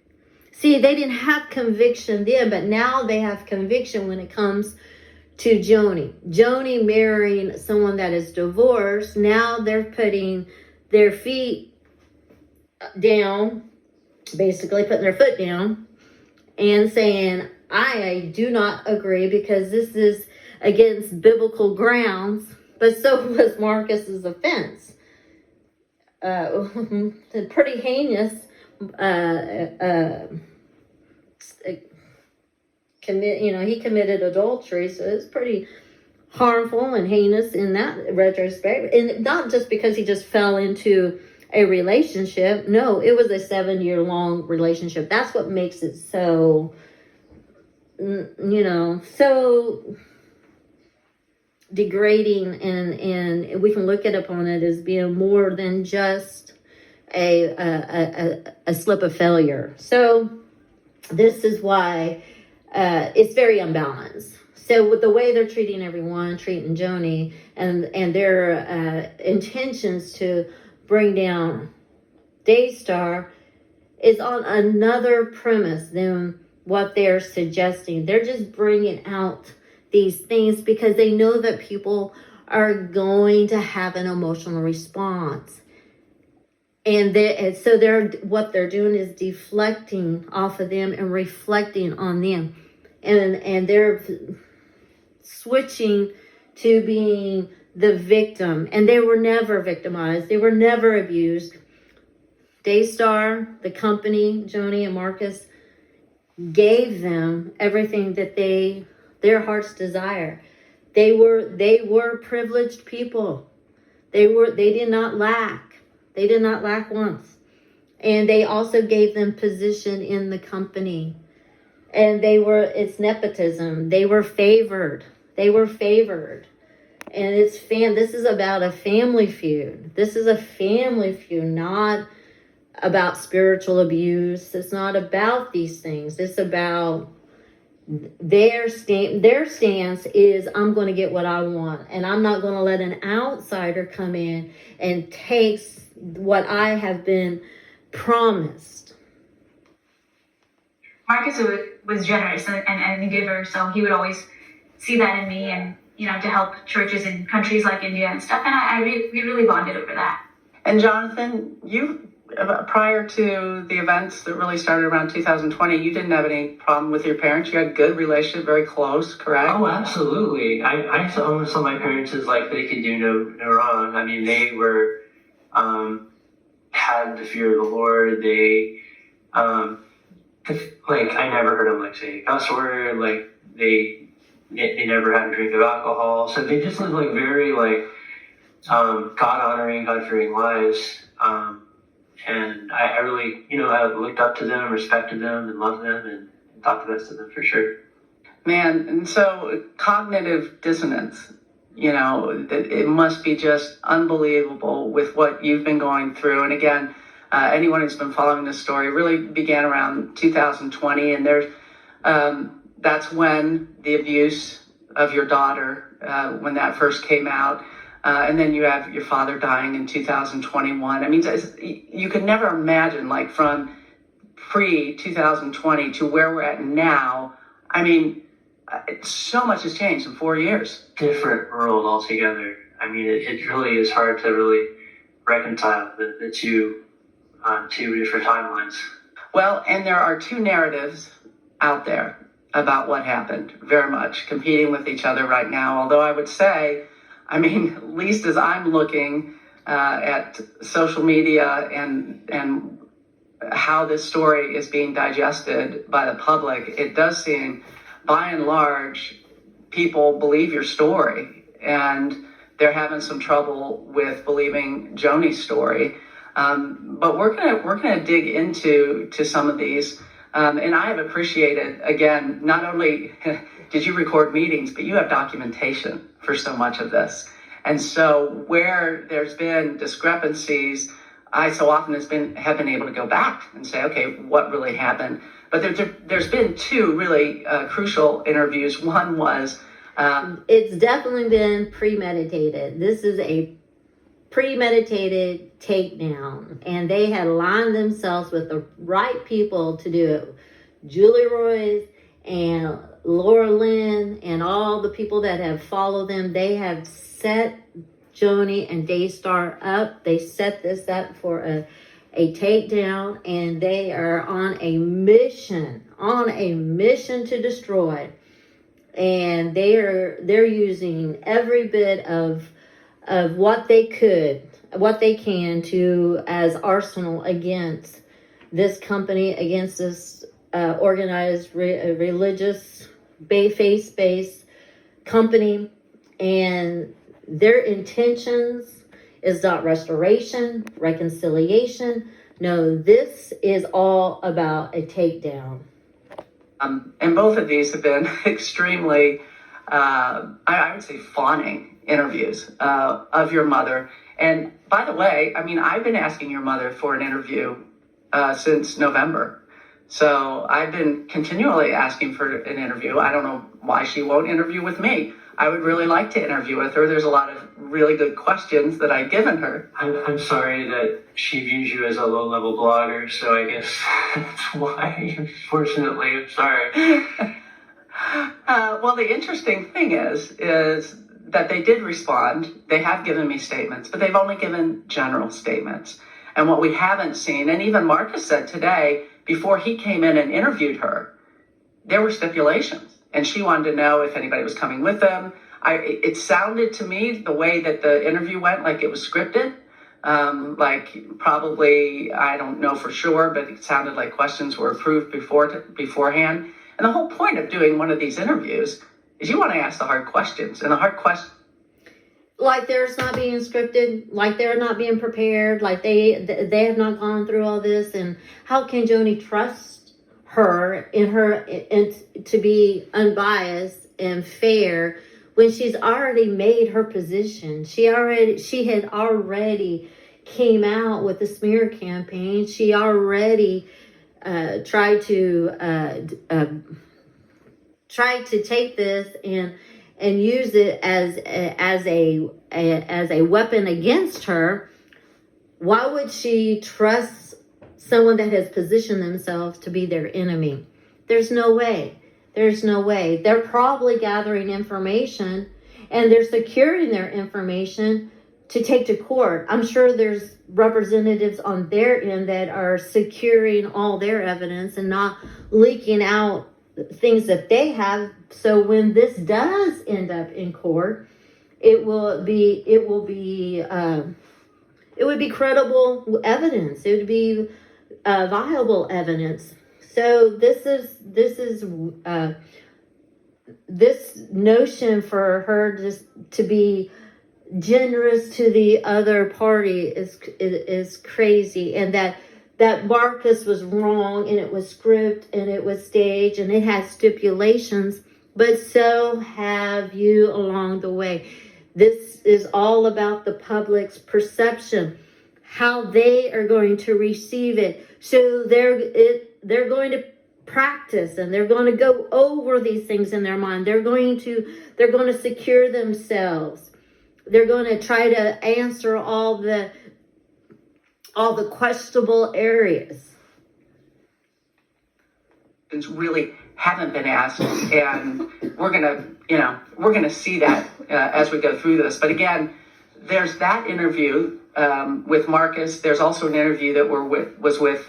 Speaker 1: See, they didn't have conviction then, but now they have conviction when it comes to Joni marrying someone that is divorced. Now they're putting their feet down, basically putting their foot down, and saying, I do not agree, because this is against biblical grounds. But so was Marcus's offense. Pretty heinous. He committed adultery, so it's pretty harmful and heinous in that retrospect. And not just because he just fell into a relationship. No, it was a 7-year-long relationship. That's what makes it so, so degrading, and we can look at upon it as being more than just a slip of failure. So this is why it's very unbalanced. So with the way they're treating everyone, treating Joni, and their intentions to bring down Daystar is on another premise than what they're suggesting. They're just bringing out these things because they know that people are going to have an emotional response. And so what they're doing is deflecting off of them and reflecting on them. And they're switching to being the victim. And they were never victimized. They were never abused. Daystar, the company, Joni and Marcus, gave them everything that their heart's desire. They were privileged people. They did not lack. They did not lack once. And they also gave them position in the company. And it's nepotism. They were favored. And this is about a family feud. This is a family feud, not about spiritual abuse. It's not about these things. It's about their stance is, I'm going to get what I want, and I'm not going to let an outsider come in and take what I have been promised.
Speaker 4: Marcus was generous and a giver, so he would always see that in me, and to help churches in countries like India and stuff. And we really bonded over that.
Speaker 2: And Jonathan, you, prior to the events that really started around 2020, you didn't have any problem with your parents. You had a good relationship, very close, correct?
Speaker 3: Oh, absolutely. I almost saw my parents as like they could do no wrong. I mean, they were had the fear of the Lord. They like I never heard them like say a cuss word. Like they never had a drink of alcohol. So they just lived like very like God honoring, God fearing lives. And I really, I looked up to them, respected them, and loved them, and thought the best of them for sure.
Speaker 2: Man, and so cognitive dissonance, it must be just unbelievable with what you've been going through. And again, anyone who's been following this story really began around 2020, and that's when the abuse of your daughter, when that first came out. And then you have your father dying in 2021. I mean, you could never imagine, like, from pre-2020 to where we're at now. I mean, so much has changed in 4 years.
Speaker 3: Different world altogether. I mean, it really is hard to really reconcile the two different timelines.
Speaker 2: Well, and there are two narratives out there about what happened, very much competing with each other right now. Although I would say, I mean, at least as I'm looking at social media and how this story is being digested by the public, it does seem, by and large, people believe your story, and they're having some trouble with believing Joni's story. But we're gonna dig into some of these, and I have appreciated, again, not only did you record meetings, but you have documentation for so much of this. And so where there's been discrepancies, I so often have been able to go back and say, okay, what really happened? But there's been two really crucial interviews. One was...
Speaker 1: it's definitely been premeditated. This is a premeditated takedown, and they had aligned themselves with the right people to do it. Julie Roys and Laura Lynn and all the people that have followed them, they have set Joni and Daystar up. They set this up for a takedown, and they are on a mission to destroy. And they're using every bit of what they can to as arsenal against this company, against this organized religious faith-based company. And their intentions is not restoration, reconciliation. No, this is all about a takedown.
Speaker 2: And both of these have been extremely, I would say, fawning interviews of your mother. And by the way, I mean, I've been asking your mother for an interview since November. So I've been continually asking for an interview. I don't know why she won't interview with me. I would really like to interview with her. There's a lot of really good questions that I've given her.
Speaker 3: I'm sorry that she views you as a low-level blogger, so I guess that's why, unfortunately, I'm sorry.
Speaker 2: Well, the interesting thing is that they did respond. They have given me statements, but they've only given general statements. And what we haven't seen, and even Marcus said today, before he came in and interviewed her, there were stipulations. And she wanted to know if anybody was coming with them. It sounded to me, the way that the interview went, like it was scripted. Like probably, I don't know for sure, but it sounded like questions were approved beforehand. And the whole point of doing one of these interviews is you want to ask the hard questions. And the hard question...
Speaker 1: Like there's not being scripted, like they're not being prepared, like they have not gone through all this. And how can Joni trust her to be unbiased and fair when she's already made her position? She had already came out with the smear campaign. She already tried to take this and use it as a weapon against her. Why would she trust someone that has positioned themselves to be their enemy? There's no way. They're probably gathering information and they're securing their information to take to court. I'm sure there's representatives on their end that are securing all their evidence and not leaking out things that they have. So when this does end up in court, it would be credible evidence. It would be viable evidence. So this notion for her just to be generous to the other party is crazy, and that Marcus was wrong, and it was scripted, and it was staged, and it has stipulations, but so have you along the way. This is all about the public's perception, how they are going to receive it. So they're going to practice, and they're going to go over these things in their mind. They're going to secure themselves. They're going to try to answer all the questionable areas.
Speaker 2: Really haven't been asked, and we're gonna see that as we go through this. But again, there's that interview with Marcus. There's also an interview that was with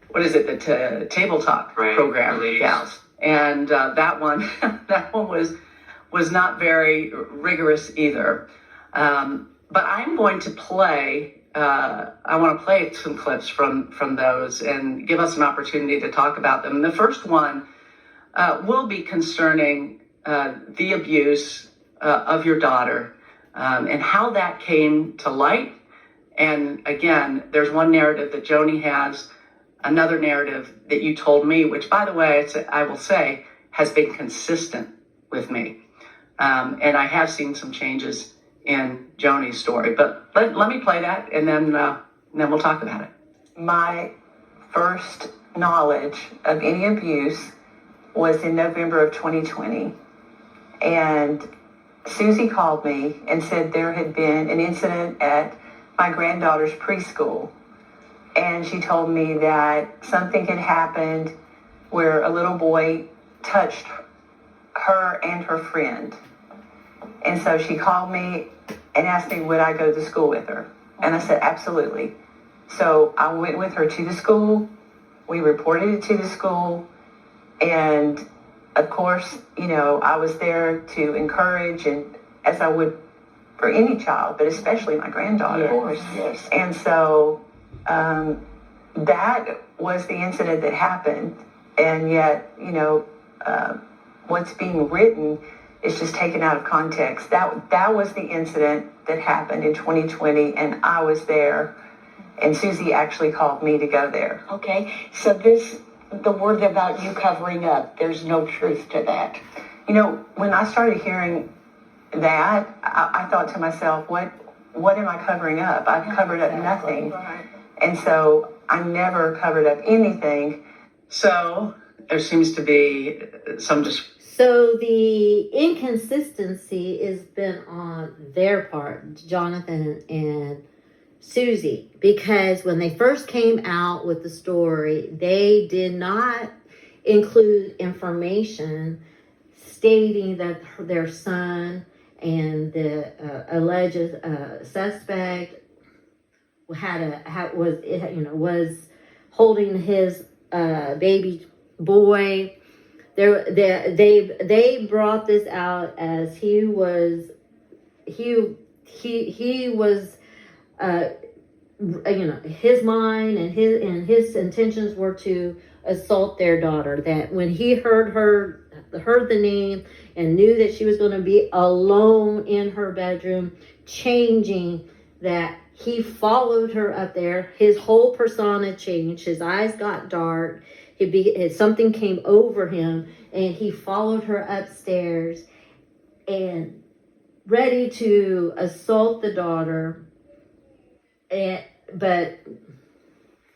Speaker 2: what is it, the Table Talk program gals, and that one was not very rigorous either. But I'm going to play. I want to play some clips from those and give us an opportunity to talk about them. And the first one will be concerning the abuse of your daughter and how that came to light. And again, there's one narrative that Joni has, another narrative that you told me, which, by the way, I will say, has been consistent with me. And I have seen some changes in Joni's story, but let me play that, and then we'll talk about it.
Speaker 5: My first knowledge of any abuse was in November of 2020, and Suzy called me and said there had been an incident at my granddaughter's preschool, and she told me that something had happened where a little boy touched her and her friend. And so she called me and asked me would I go to school with her. And I said, absolutely. So I went with her to the school. We reported it to the school. And of course, I was there to encourage, and as I would for any child, but especially my granddaughter.
Speaker 2: Of course, yes.
Speaker 5: And so that was the incident that happened. And yet, what's being written is just taken out of context. That was the incident that happened in 2020, and I was there, and Suzy actually called me to go there.
Speaker 6: Okay, so the word about you covering up, there's no truth to that.
Speaker 5: When I started hearing that, I thought to myself, what am I covering up? I've covered up nothing. And so I never covered up anything.
Speaker 2: So there seems to be some
Speaker 1: So the inconsistency has been on their part, Jonathan and Suzy, because when they first came out with the story, they did not include information stating that their son and the alleged suspect was holding his baby boy. They brought this out as he was his mind and his intentions were to assault their daughter. That when he heard the name and knew that she was going to be alone in her bedroom, changing, that he followed her up there. His whole persona changed. His eyes got dark. Something came over him, and he followed her upstairs and ready to assault the daughter. But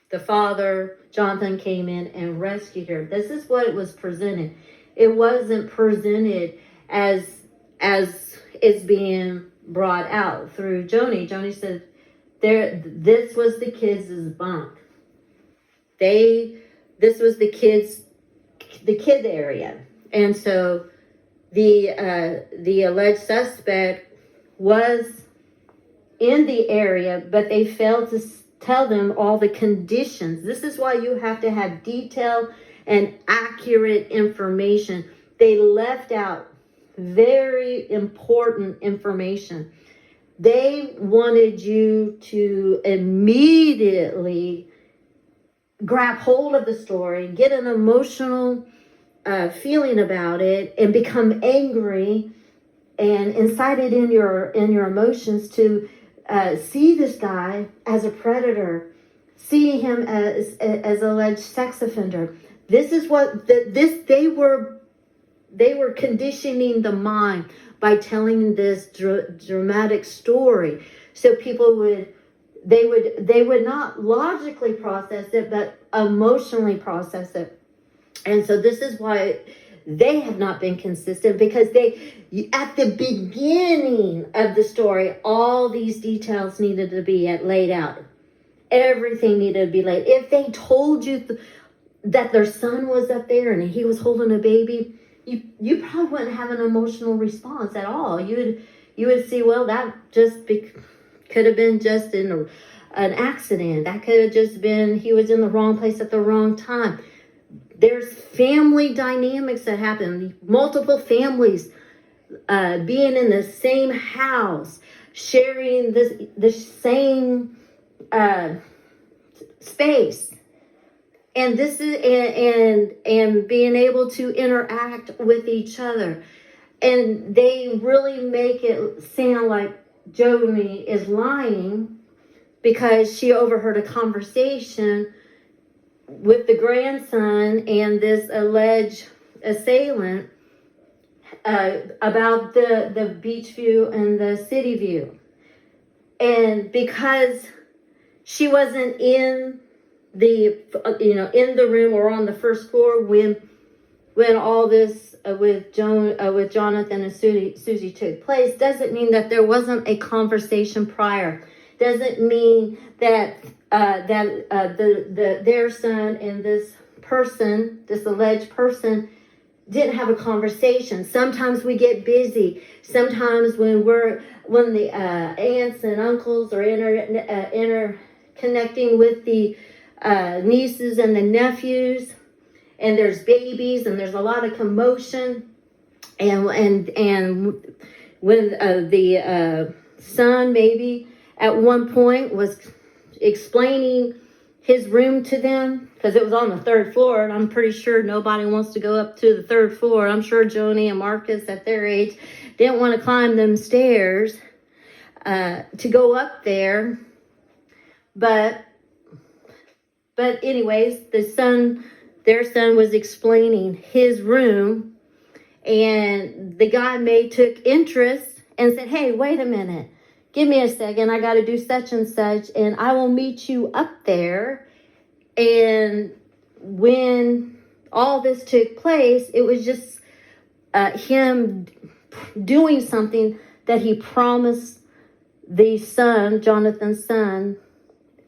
Speaker 1: the father, Jonathan, came in and rescued her. This is what it was presented. It wasn't presented as it's being brought out through Joni. Joni said, this was the kids' bunk. This was the kid area. And so the alleged suspect was in the area, but they failed to tell them all the conditions. This is why you have to have detailed and accurate information. They left out very important information. They wanted you to immediately grab hold of the story, get an emotional feeling about it, and become angry and incited in your emotions to see this guy as a predator, see him as alleged sex offender. This is what they were conditioning the mind by telling this dramatic story, so people would not logically process it, but emotionally process it. And so this is why they have not been consistent, because at the beginning of the story, all these details needed to be laid out. Everything needed to be laid. If they told you that their son was up there and he was holding a baby, you probably wouldn't have an emotional response at all. You would see, well, that just could have been just an accident. That could have just been he was in the wrong place at the wrong time. There's family dynamics that happen. Multiple families being in the same house, sharing the same space. And this is and being able to interact with each other. And they really make it sound like Joni is lying because she overheard a conversation with the grandson and this alleged assailant about the beach view and the city view. And because she wasn't in the room or on the first floor when all this with Jonathan and Suzy took place, doesn't mean that there wasn't a conversation prior. Doesn't mean that their son and this alleged person, didn't have a conversation. Sometimes we get busy. Sometimes when the aunts and uncles are interconnecting with the nieces and the nephews, and there's babies and there's a lot of commotion, and when the son maybe at one point was explaining his room to them, because it was on the third floor, and I'm pretty sure nobody wants to go up to the third floor. I'm sure Joni and Marcus at their age didn't want to climb them stairs to go up there, but anyways, their son was explaining his room, and the guy took interest and said, "Hey, wait a minute. Give me a second. I got to do such and such, and I will meet you up there." And when all this took place, it was just him doing something that he promised the son, Jonathan's son,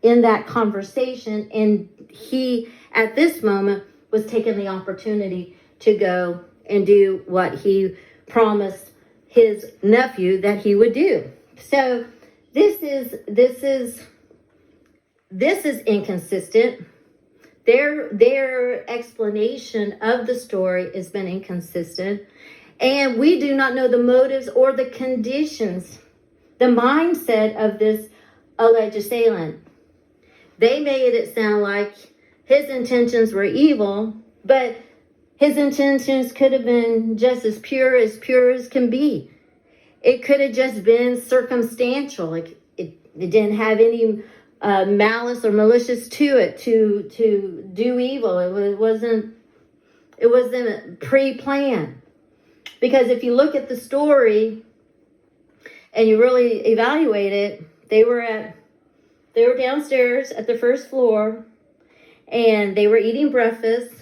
Speaker 1: in that conversation. And he, at this moment, was taking the opportunity to go and do what he promised his nephew that he would do. So this is inconsistent. Their explanation of the story has been inconsistent, and we do not know the motives or the conditions, the mindset of this alleged assailant. They made it sound like his intentions were evil, but his intentions could have been just as pure as can be. It could have just been circumstantial. Like it didn't have any malice or malicious to it to do evil. It wasn't pre-planned. Because if you look at the story and you really evaluate it, they were downstairs at the first floor, and they were eating breakfast,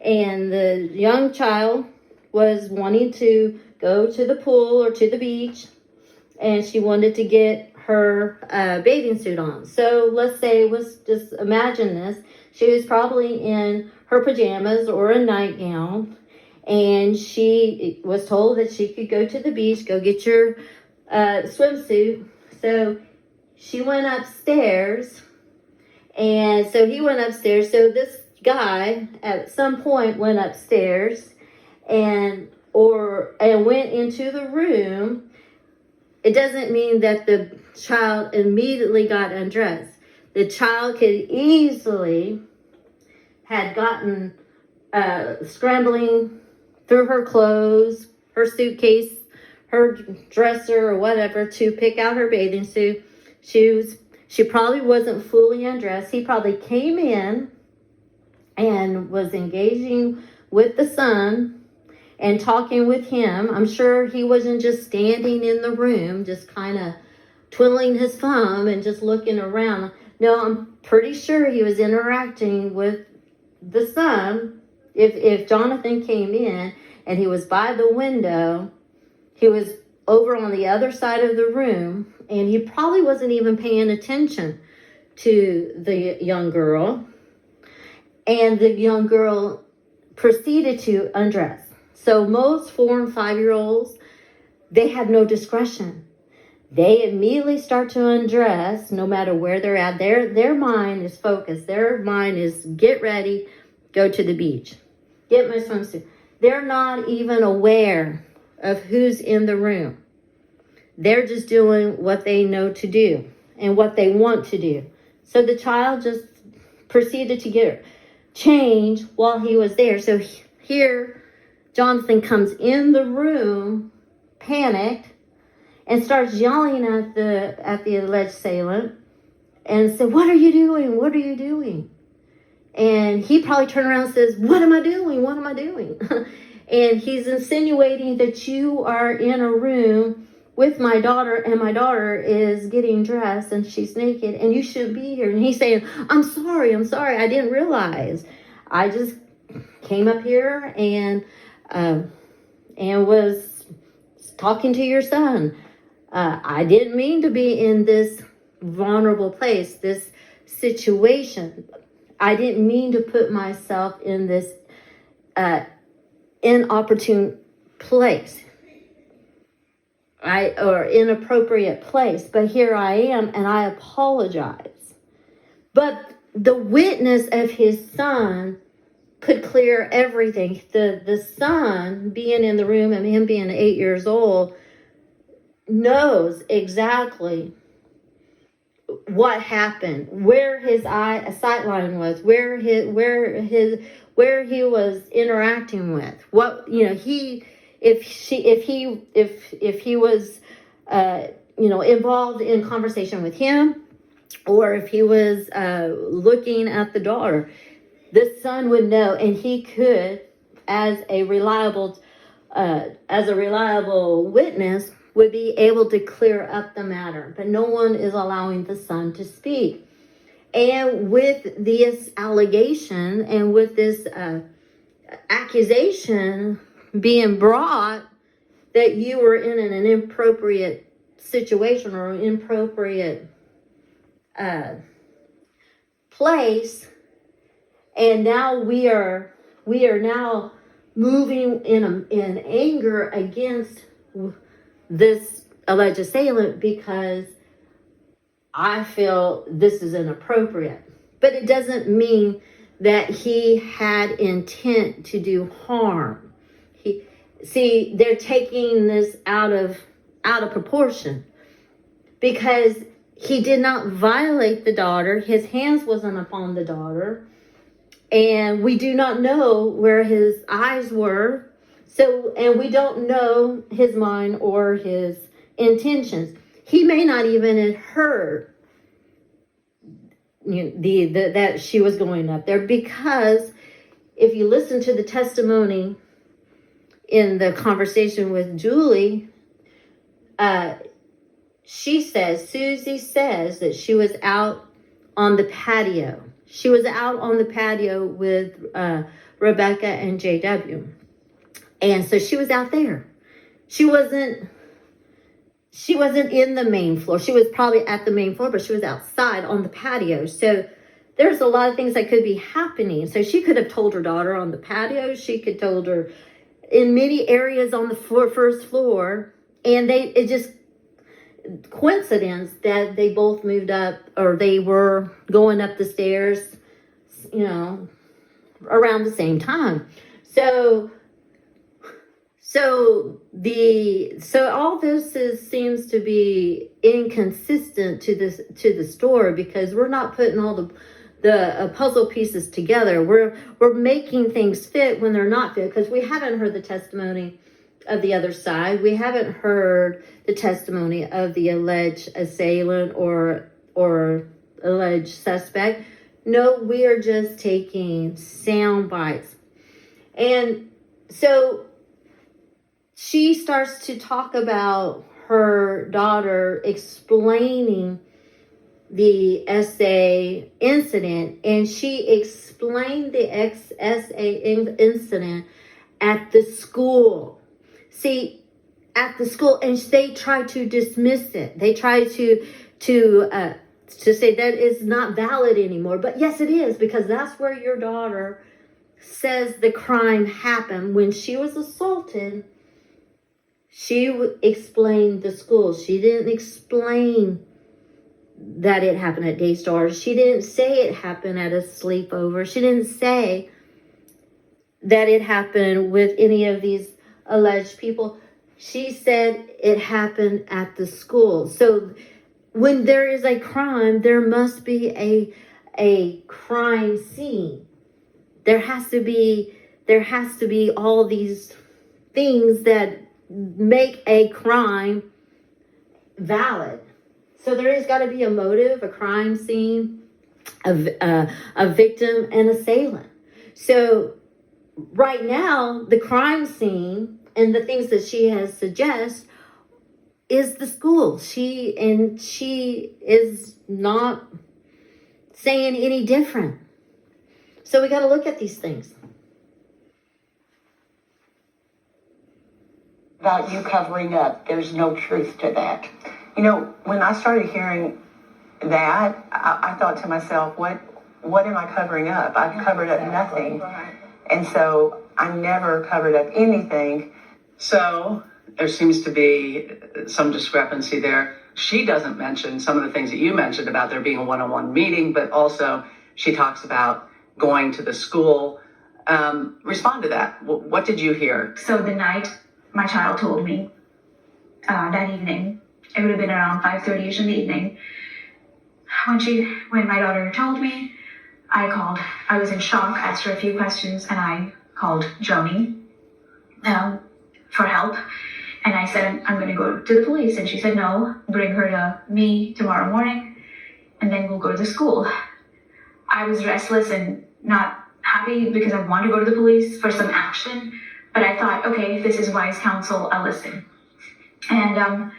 Speaker 1: and the young child was wanting to go to the pool or to the beach, and she wanted to get her bathing suit on. So let's say just imagine this. She was probably in her pajamas or a nightgown, and she was told that she could go to the beach, go get your swimsuit. So she went upstairs, and so he went upstairs. So this guy at some point went upstairs and went into the room. It doesn't mean that the child immediately got undressed. The child could easily had gotten scrambling through her clothes, her suitcase, her dresser, or whatever, to pick out her bathing suit. She probably wasn't fully undressed. He probably came in and was engaging with the son and talking with him. I'm sure he wasn't just standing in the room, just kind of twiddling his thumb and just looking around. No, I'm pretty sure he was interacting with the son. If Jonathan came in and he was by the window, he was over on the other side of the room, and he probably wasn't even paying attention to the young girl. And the young girl proceeded to undress. So most 4 and 5-year-olds, they have no discretion. They immediately start to undress no matter where they're at. Their mind is focused. Their mind is get ready, go to the beach, get my swimsuit. They're not even aware of who's in the room. They're just doing what they know to do and what they want to do. So the child just proceeded to get change while he was there. So here, Jonathan comes in the room, panicked, and starts yelling at the alleged assailant and said, "What are you doing? What are you doing?" And he probably turned around and says, "What am I doing? What am I doing?" And he's insinuating that you are in a room with my daughter, and my daughter is getting dressed and she's naked and you shouldn't be here. And he's saying, I'm sorry, I didn't realize. I just came up here and was talking to your son. I didn't mean to be in this vulnerable place, this situation. I didn't mean to put myself in this inopportune place. Or inappropriate place, but here I am and I apologize. But the witness of his son could clear everything. The son being in the room and him being 8 years old knows exactly what happened, where his sight line was, where he was interacting with, what, if he was involved in conversation with him, or if he was looking at the daughter, the son would know, and he could, as a reliable witness, would be able to clear up the matter. But no one is allowing the son to speak. And with this allegation and with this accusation being brought that you were in an inappropriate situation or an inappropriate place, and now we are now moving in anger against this alleged assailant because I feel this is inappropriate. But it doesn't mean that he had intent to do harm. They're taking this out of proportion, because he did not violate the daughter. His hands wasn't upon the daughter, and we do not know where his eyes were. And we don't know his mind or his intentions. He may not even have heard that she was going up there, because if you listen to the testimony in the conversation with Julie, Suzy says that she was out on the patio. She was out on the patio with Rebecca and JW. And so she was out there. She wasn't in the main floor. She was probably at the main floor, but she was outside on the patio. So there's a lot of things that could be happening. So she could have told her daughter on the patio. She could told her in many areas on the first floor, and it just coincidence that they both moved up, or they were going up the stairs, around the same time. So all this seems to be inconsistent to the story, because we're not putting all the puzzle pieces together. We're making things fit when they're not fit, because we haven't heard the testimony of the other side. We haven't heard the testimony of the alleged assailant or alleged suspect. No, we are just taking sound bites. And so she starts to talk about her daughter explaining the SA incident, and she explained the SA incident at the school. See, at the school, and they try to dismiss it. They try to say that is not valid anymore. But yes, it is, because that's where your daughter says the crime happened. When she was assaulted, she explained the school. She didn't explain that it happened at Daystar. She didn't say it happened at a sleepover. She didn't say that it happened with any of these alleged people. She said it happened at the school. So when there is a crime, there must be a crime scene. There has to be all these things that make a crime valid. So there has got to be a motive, a crime scene, a victim, and assailant. So right now, the crime scene and the things that she has suggested is the school. She is not saying any different. So we got to look at these things.
Speaker 6: About you covering up, there's no truth to that.
Speaker 5: When I started hearing that, I thought to myself, what am I covering up? I've covered up nothing. And so I never covered up anything.
Speaker 2: So there seems to be some discrepancy there. She doesn't mention some of the things that you mentioned about there being a one-on-one meeting, but also she talks about going to the school. Respond to that. What did you hear?
Speaker 4: So the night my child told me, that evening, it would have been around 5:30ish in the evening, when my daughter told me, I called. I was in shock, asked her a few questions, and I called Joni for help. And I said, I'm going to go to the police. And she said, no, bring her to me tomorrow morning, and then we'll go to the school. I was restless and not happy, because I wanted to go to the police for some action. But I thought, okay, if this is wise counsel, I'll listen. And,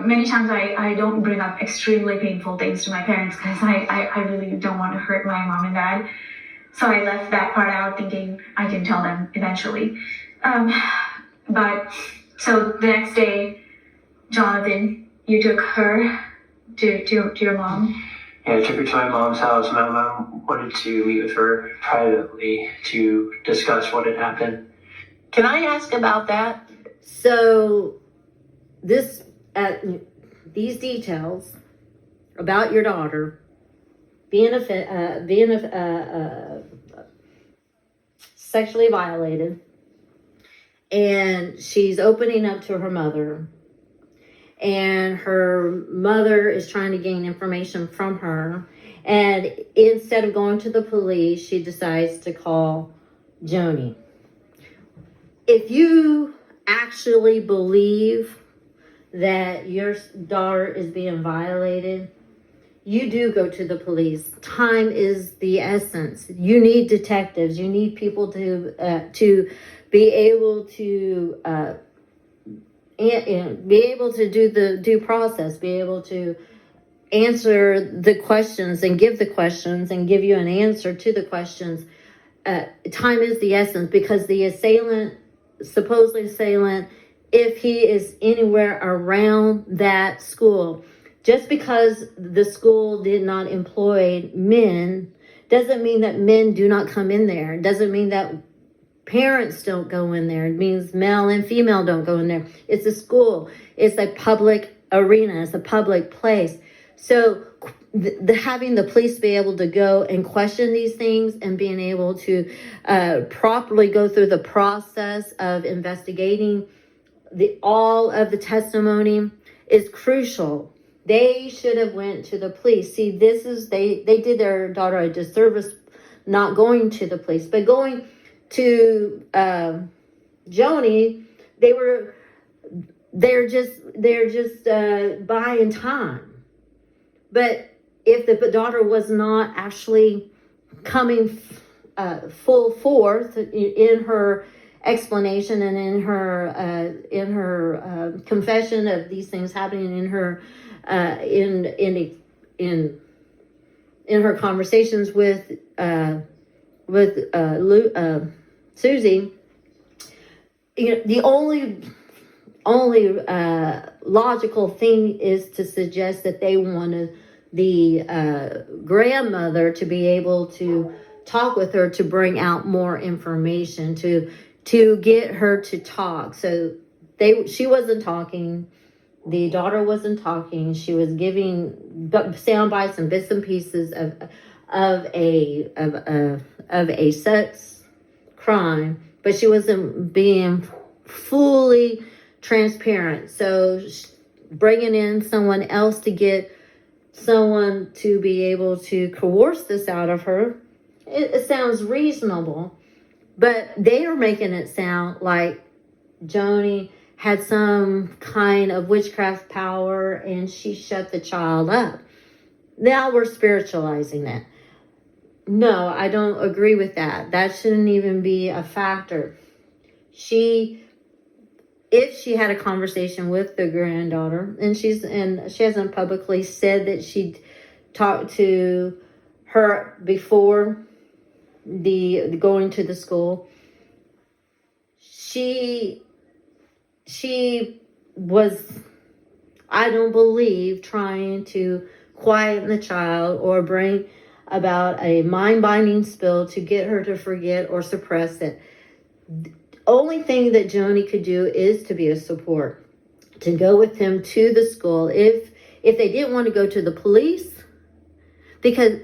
Speaker 4: many times I don't bring up extremely painful things to my parents, because I really don't want to hurt my mom and dad. So I left that part out, thinking I can tell them eventually. But so the next day, Jonathan, you took her to your mom.
Speaker 3: Yeah, I took her to my mom's house. My mom wanted to meet with her privately to discuss what had happened.
Speaker 2: Can I ask about that?
Speaker 1: So these details about your daughter being sexually violated, and she's opening up to her mother, and her mother is trying to gain information from her, and instead of going to the police, she decides to call Joni. If you actually believe that your daughter is being violated, you do go to the police. Time is the essence. You need detectives. You need people to be able to do the due process, be able to answer the questions and give the questions and give you an answer to the questions. Time is the essence, because the supposedly assailant, if he is anywhere around that school, just because the school did not employ men doesn't mean that men do not come in there. Doesn't mean that parents don't go in there. It means male and female don't go in there. It's a school. It's a public arena. It's a public place. So having the police be able to go and question these things and being able to properly go through the process of investigating all of the testimony is crucial. They should have went to the police. See, they did their daughter a disservice not going to the police, but going to Joni. They're just buying time. But if the daughter was not actually coming full forth in her explanation and in her confession of these things happening in her in her conversations with Suzy, the only logical thing is to suggest that they wanted the grandmother to be able to talk with her to bring out more information, to get her to talk. So she wasn't talking. The daughter wasn't talking. She was giving sound bites and bits and pieces of a sex crime, but she wasn't being fully transparent. So bringing in someone else to get someone to be able to coerce this out of her, it sounds reasonable. But they are making it sound like Joni had some kind of witchcraft power and she shut the child up. Now we're spiritualizing that. No, I don't agree with that. That shouldn't even be a factor. If she had a conversation with the granddaughter, and she hasn't publicly said that she talked to her before the going to the school, she was, I don't believe, trying to quieten the child or bring about a mind-binding spell to get her to forget or suppress it. The only thing that Joni could do is to be a support, to go with him to the school. If they didn't want to go to the police, because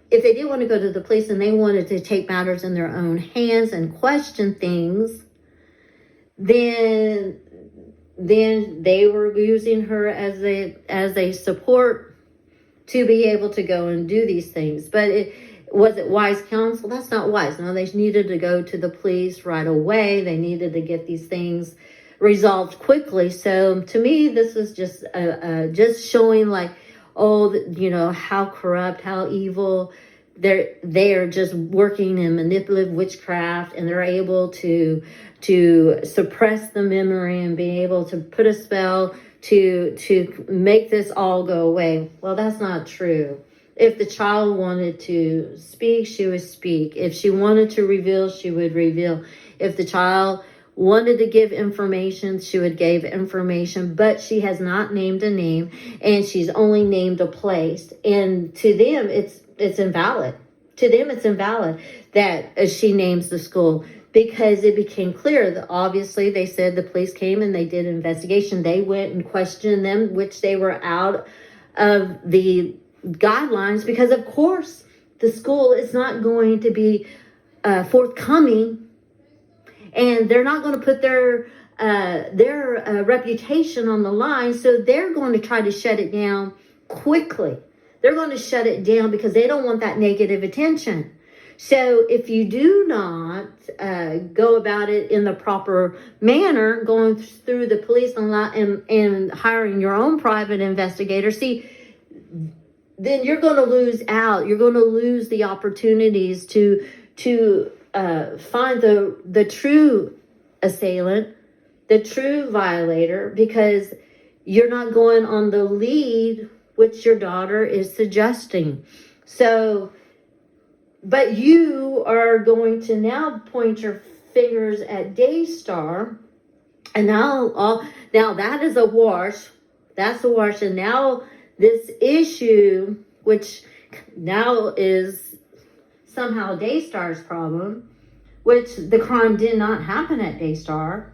Speaker 1: if they didn't want to go to the police and they wanted to take matters in their own hands and question things, then they were using her as a support to be able to go and do these things. But was it wise counsel? That's not wise. No, they needed to go to the police right away. They needed to get these things resolved quickly. So to me, this is just showing like, how corrupt, how evil. They are just working in manipulative witchcraft, and they're able to suppress the memory and be able to put a spell to make this all go away. Well, that's not true. If the child wanted to speak, she would speak. If she wanted to reveal, she would reveal. If the child wanted to give information, she would give information, but she has not named a name, and she's only named a place. And to them, it's invalid. To them, it's invalid that she names the school, because it became clear that obviously they said the police came and they did an investigation. They went and questioned them, which they were out of the guidelines, because of course the school is not going to be forthcoming, and they're not going to put their reputation on the line. So they're going to try to shut it down quickly. They're going to shut it down because they don't want that negative attention. So if you do not go about it in the proper manner, going through the police and hiring your own private investigator, then you're going to lose out. You're going to lose the opportunities to find the true assailant, the true violator, because you're not going on the lead which your daughter is suggesting. So, but you are going to now point your fingers at Daystar, and now that is a wash. That's a wash, and now this issue, which now is somehow Daystar's problem, which the crime did not happen at Daystar,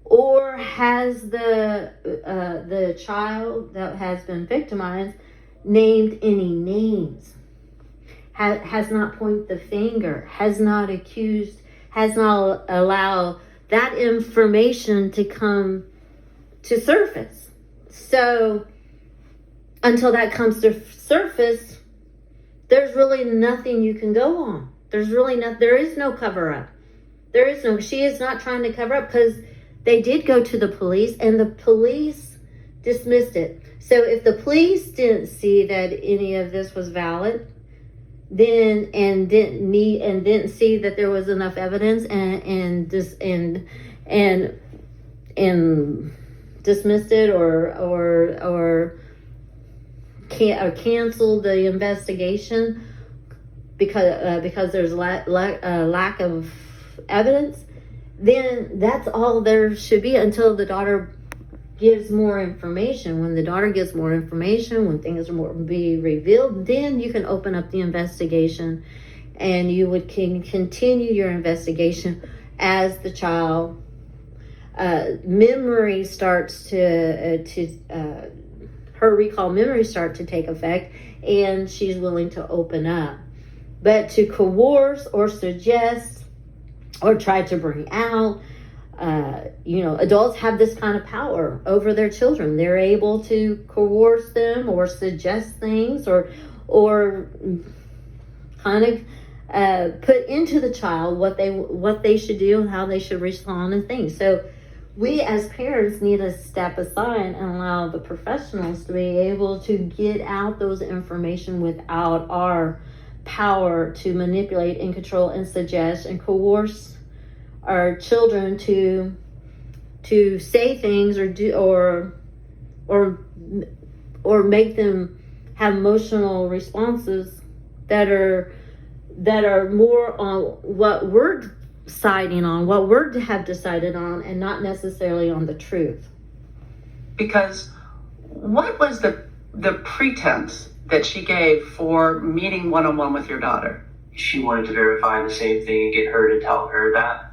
Speaker 1: or has the child that has been victimized named any names, has not pointed the finger, has not accused, has not allowed that information to come to surface. So until that comes to surface, there's really nothing you can go on. There is no cover up. She is not trying to cover up, because they did go to the police and the police dismissed it. So if the police didn't see that any of this was valid, then didn't see that there was enough evidence and dismissed it or canceled the investigation because there's lack of evidence, then that's all there should be until the daughter gives more information. When the daughter gives more information, when things are be revealed, then you can open up the investigation, and you can continue your investigation as the child memory starts to her recall memories start to take effect, and she's willing to open up. But to coerce or suggest or try to bring out, adults have this kind of power over their children. They're able to coerce them or suggest things or kind of put into the child what they should do and how they should respond and things. So we as parents need to step aside and allow the professionals to be able to get out those information without our power to manipulate and control and suggest and coerce our children to say things or do or make them have emotional responses that are more on what we're siding on, what we have decided on, and not necessarily on the truth.
Speaker 2: Because what was the pretense that she gave for meeting one-on-one with your daughter?
Speaker 3: She wanted to verify the same thing and get her to tell her that.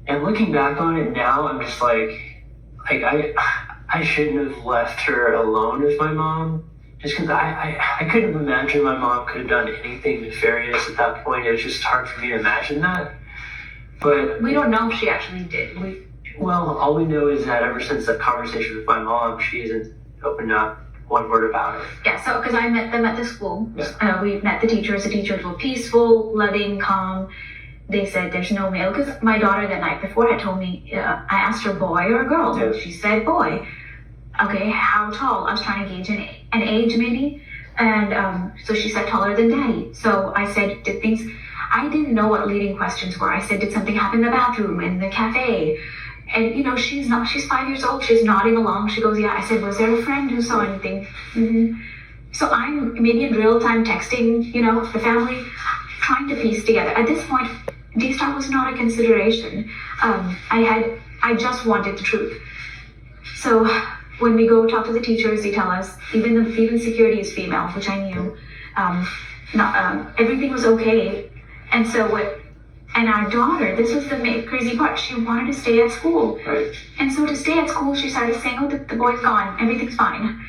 Speaker 3: And looking back on it now, I'm just like I shouldn't have left her alone with my mom. Just because I couldn't imagine my mom could have done anything nefarious at that point. It was just hard for me to imagine that. But
Speaker 4: we don't know if she actually did.
Speaker 3: Well, all we know is that ever since that conversation with my mom, she hasn't opened up one word about it.
Speaker 4: Yeah, so because I met them at the school.
Speaker 3: Yeah.
Speaker 4: We met the teachers. The teachers were peaceful, loving, calm. They said there's no male. Because my daughter the night before had told me, I asked her boy or girl.
Speaker 3: Yeah.
Speaker 4: She said boy. Okay, how tall? I was trying to gauge an age maybe. And so she said taller than daddy. So I said, I didn't know what leading questions were. I said, did something happen in the bathroom, in the cafe? And she's 5 years old. She's nodding along. She goes, yeah. I said, was there a friend who saw anything? Mm-hmm. So I'm maybe in real time texting, the family, trying to piece together. At this point, D-Star was not a consideration. I just wanted the truth. So when we go talk to the teachers, they tell us, even security is female, which I knew. Everything was okay. And our daughter, this was the crazy part, she wanted to stay at school.
Speaker 3: Right.
Speaker 4: And so to stay at school, she started saying, oh, the boy's gone, everything's fine.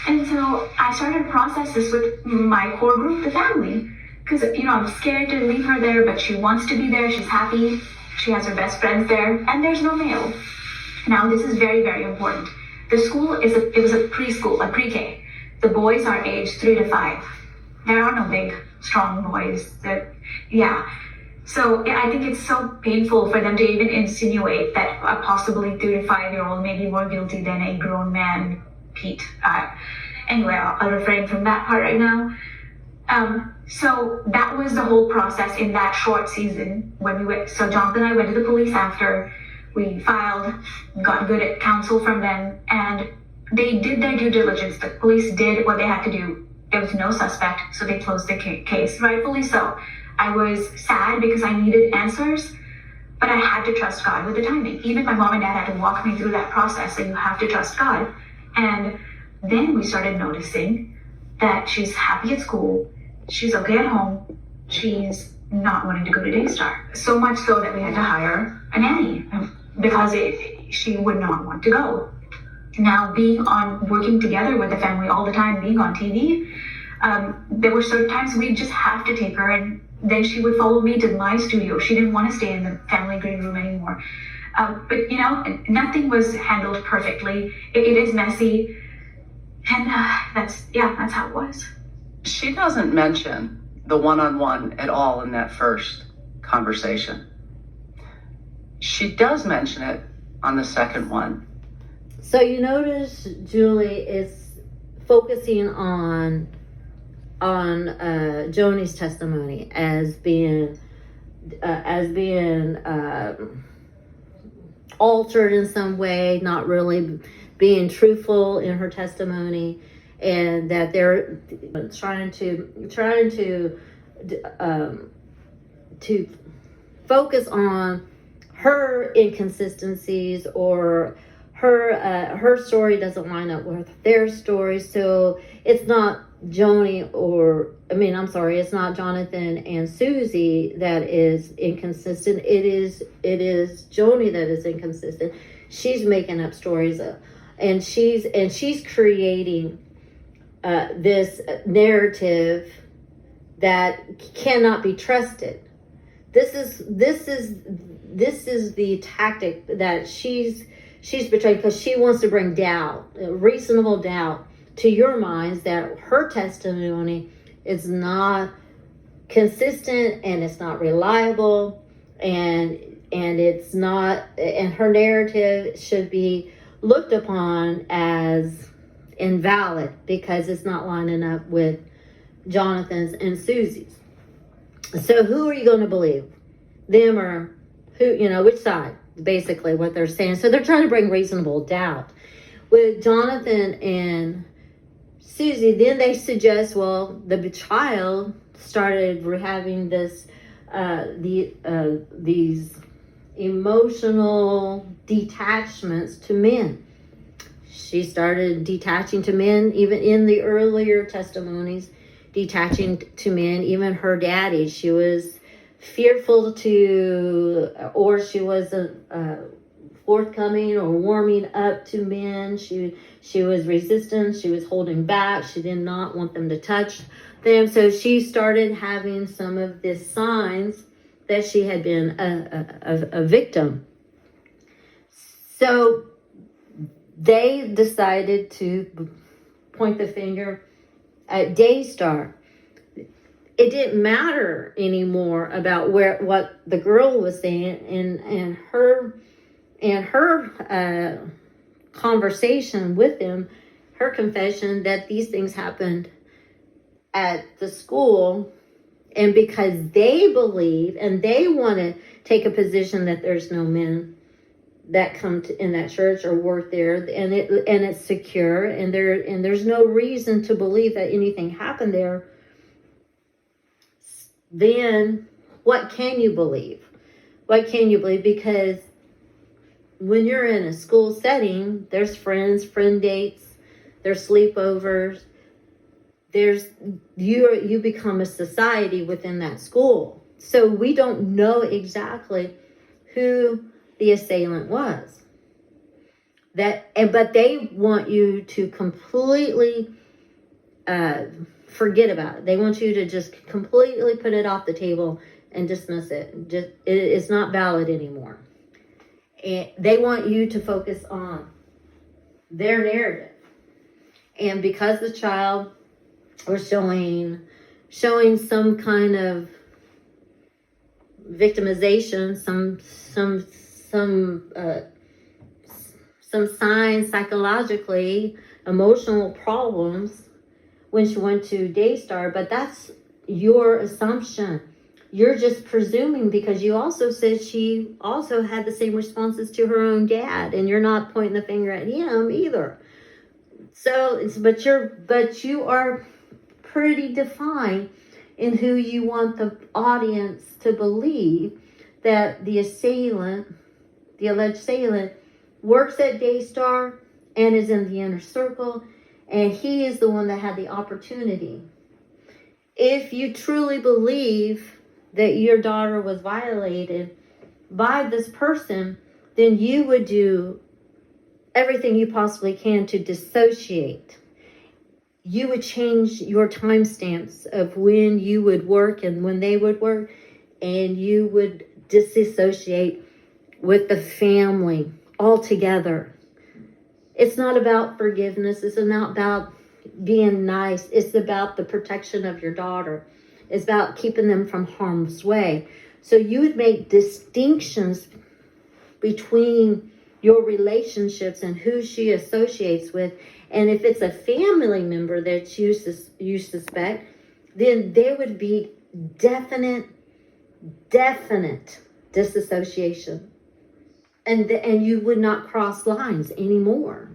Speaker 4: And so I started to process this with my core group, the family. Because, I'm scared to leave her there, but she wants to be there, she's happy, she has her best friends there, and there's no male. Now, this is very, very important. The school it was a preschool, a pre-K. The boys are aged 3 to 5. There are no big, strong boys. So I think it's so painful for them to even insinuate that a possibly 3 to 5-year-old may be more guilty than a grown man, Pete. Anyway, I'll refrain from that part right now. So that was the whole process in that short season when we went. So Jonathan and I went to the police after. We filed, got good counsel from them, and they did their due diligence. The police did what they had to do. There was no suspect, so they closed the case, rightfully so. I was sad because I needed answers, but I had to trust God with the timing. Even my mom and dad had to walk me through that process, so you have to trust God. And then we started noticing that she's happy at school, she's okay at home, she's not wanting to go to Daystar. So much so that we had to hire a nanny because she would not want to go. Now, working together with the family all the time, being on TV, there were certain times we'd just have to take her, and then she would follow me to my studio. She didn't want to stay in the family green room anymore. But nothing was handled perfectly. It is messy, and that's how it was.
Speaker 2: She doesn't mention the one-on-one at all in that first conversation. She does mention it on the second one.
Speaker 1: So you notice Julie is focusing on Joni's testimony as being altered in some way, not really being truthful in her testimony, and that they're trying to focus on her inconsistencies, or her story doesn't line up with their story. So it's not it's not Jonathan and Suzy that is inconsistent. It is Joni that is inconsistent. She's making up stories, and she's creating this narrative that cannot be trusted. This is the tactic that she's betrayed, because she wants to bring doubt, reasonable doubt, to your minds that her testimony is not consistent and it's not reliable, and it's not, and her narrative should be looked upon as invalid because it's not lining up with Jonathan's and Suzy's. So who are you going to believe? Them or who, which side? Basically what they're saying. So they're trying to bring reasonable doubt. With Jonathan and Suzy, then they suggest, well, the child started having these emotional detachments to men. She started detaching to men, even in the earlier testimonies, detaching to men, even her daddy. She was fearful or she wasn't forthcoming or warming up to men. She was resistant. She was holding back. She did not want them to touch them. So she started having some of these signs that she had been a victim. So they decided to point the finger at Daystar. It didn't matter anymore about what the girl was saying, and her conversation with him, her confession that these things happened at the school, and because they believe and they want to take a position that there's no men that come in that church or work there, and it's secure, and there's no reason to believe that anything happened there. Then what can you believe? What can you believe? Because when you're in a school setting, there's friend dates, there's sleepovers, you become a society within that school. So we don't know exactly who the assailant was. But they want you to completely forget about it. They want you to just completely put it off the table and dismiss it. It's not valid anymore. And they want you to focus on their narrative. And because the child was showing some kind of victimization, some signs psychologically, emotional problems when she went to Daystar, but that's your assumption. You're just presuming, because you also said she also had the same responses to her own dad, and you're not pointing the finger at him either. So, but you are pretty defined in who you want the audience to believe that the alleged assailant, works at Daystar and is in the inner circle, and he is the one that had the opportunity. If you truly believe that your daughter was violated by this person, then you would do everything you possibly can to dissociate. You would change your timestamps of when you would work and when they would work, and you would disassociate with the family altogether. It's not about forgiveness. It's not about being nice. It's about the protection of your daughter. It's about keeping them from harm's way. So you would make distinctions between your relationships and who she associates with. And if it's a family member that you suspect, then there would be definite disassociation. And you would not cross lines anymore.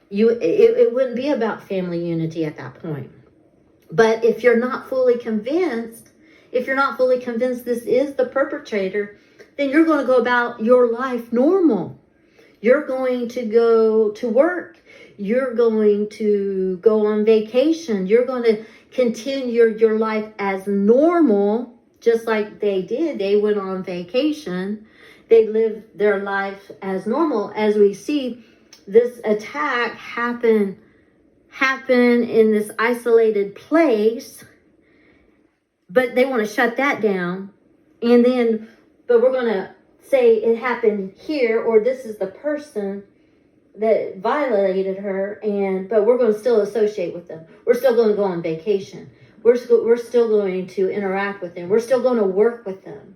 Speaker 1: It wouldn't be about family unity at that point. But if you're not fully convinced this is the perpetrator, then you're going to go about your life normal. You're going to go to work. You're going to go on vacation. You're going to continue your life as normal, just like they did. They went on vacation. They lived their life as normal. As we see, this attack happen in this isolated place, but they want to shut that down. And then, but we're going to say it happened here, or this is the person that violated her, but we're going to still associate with them. We're still going to go on vacation. We're still going to interact with them. We're still going to work with them.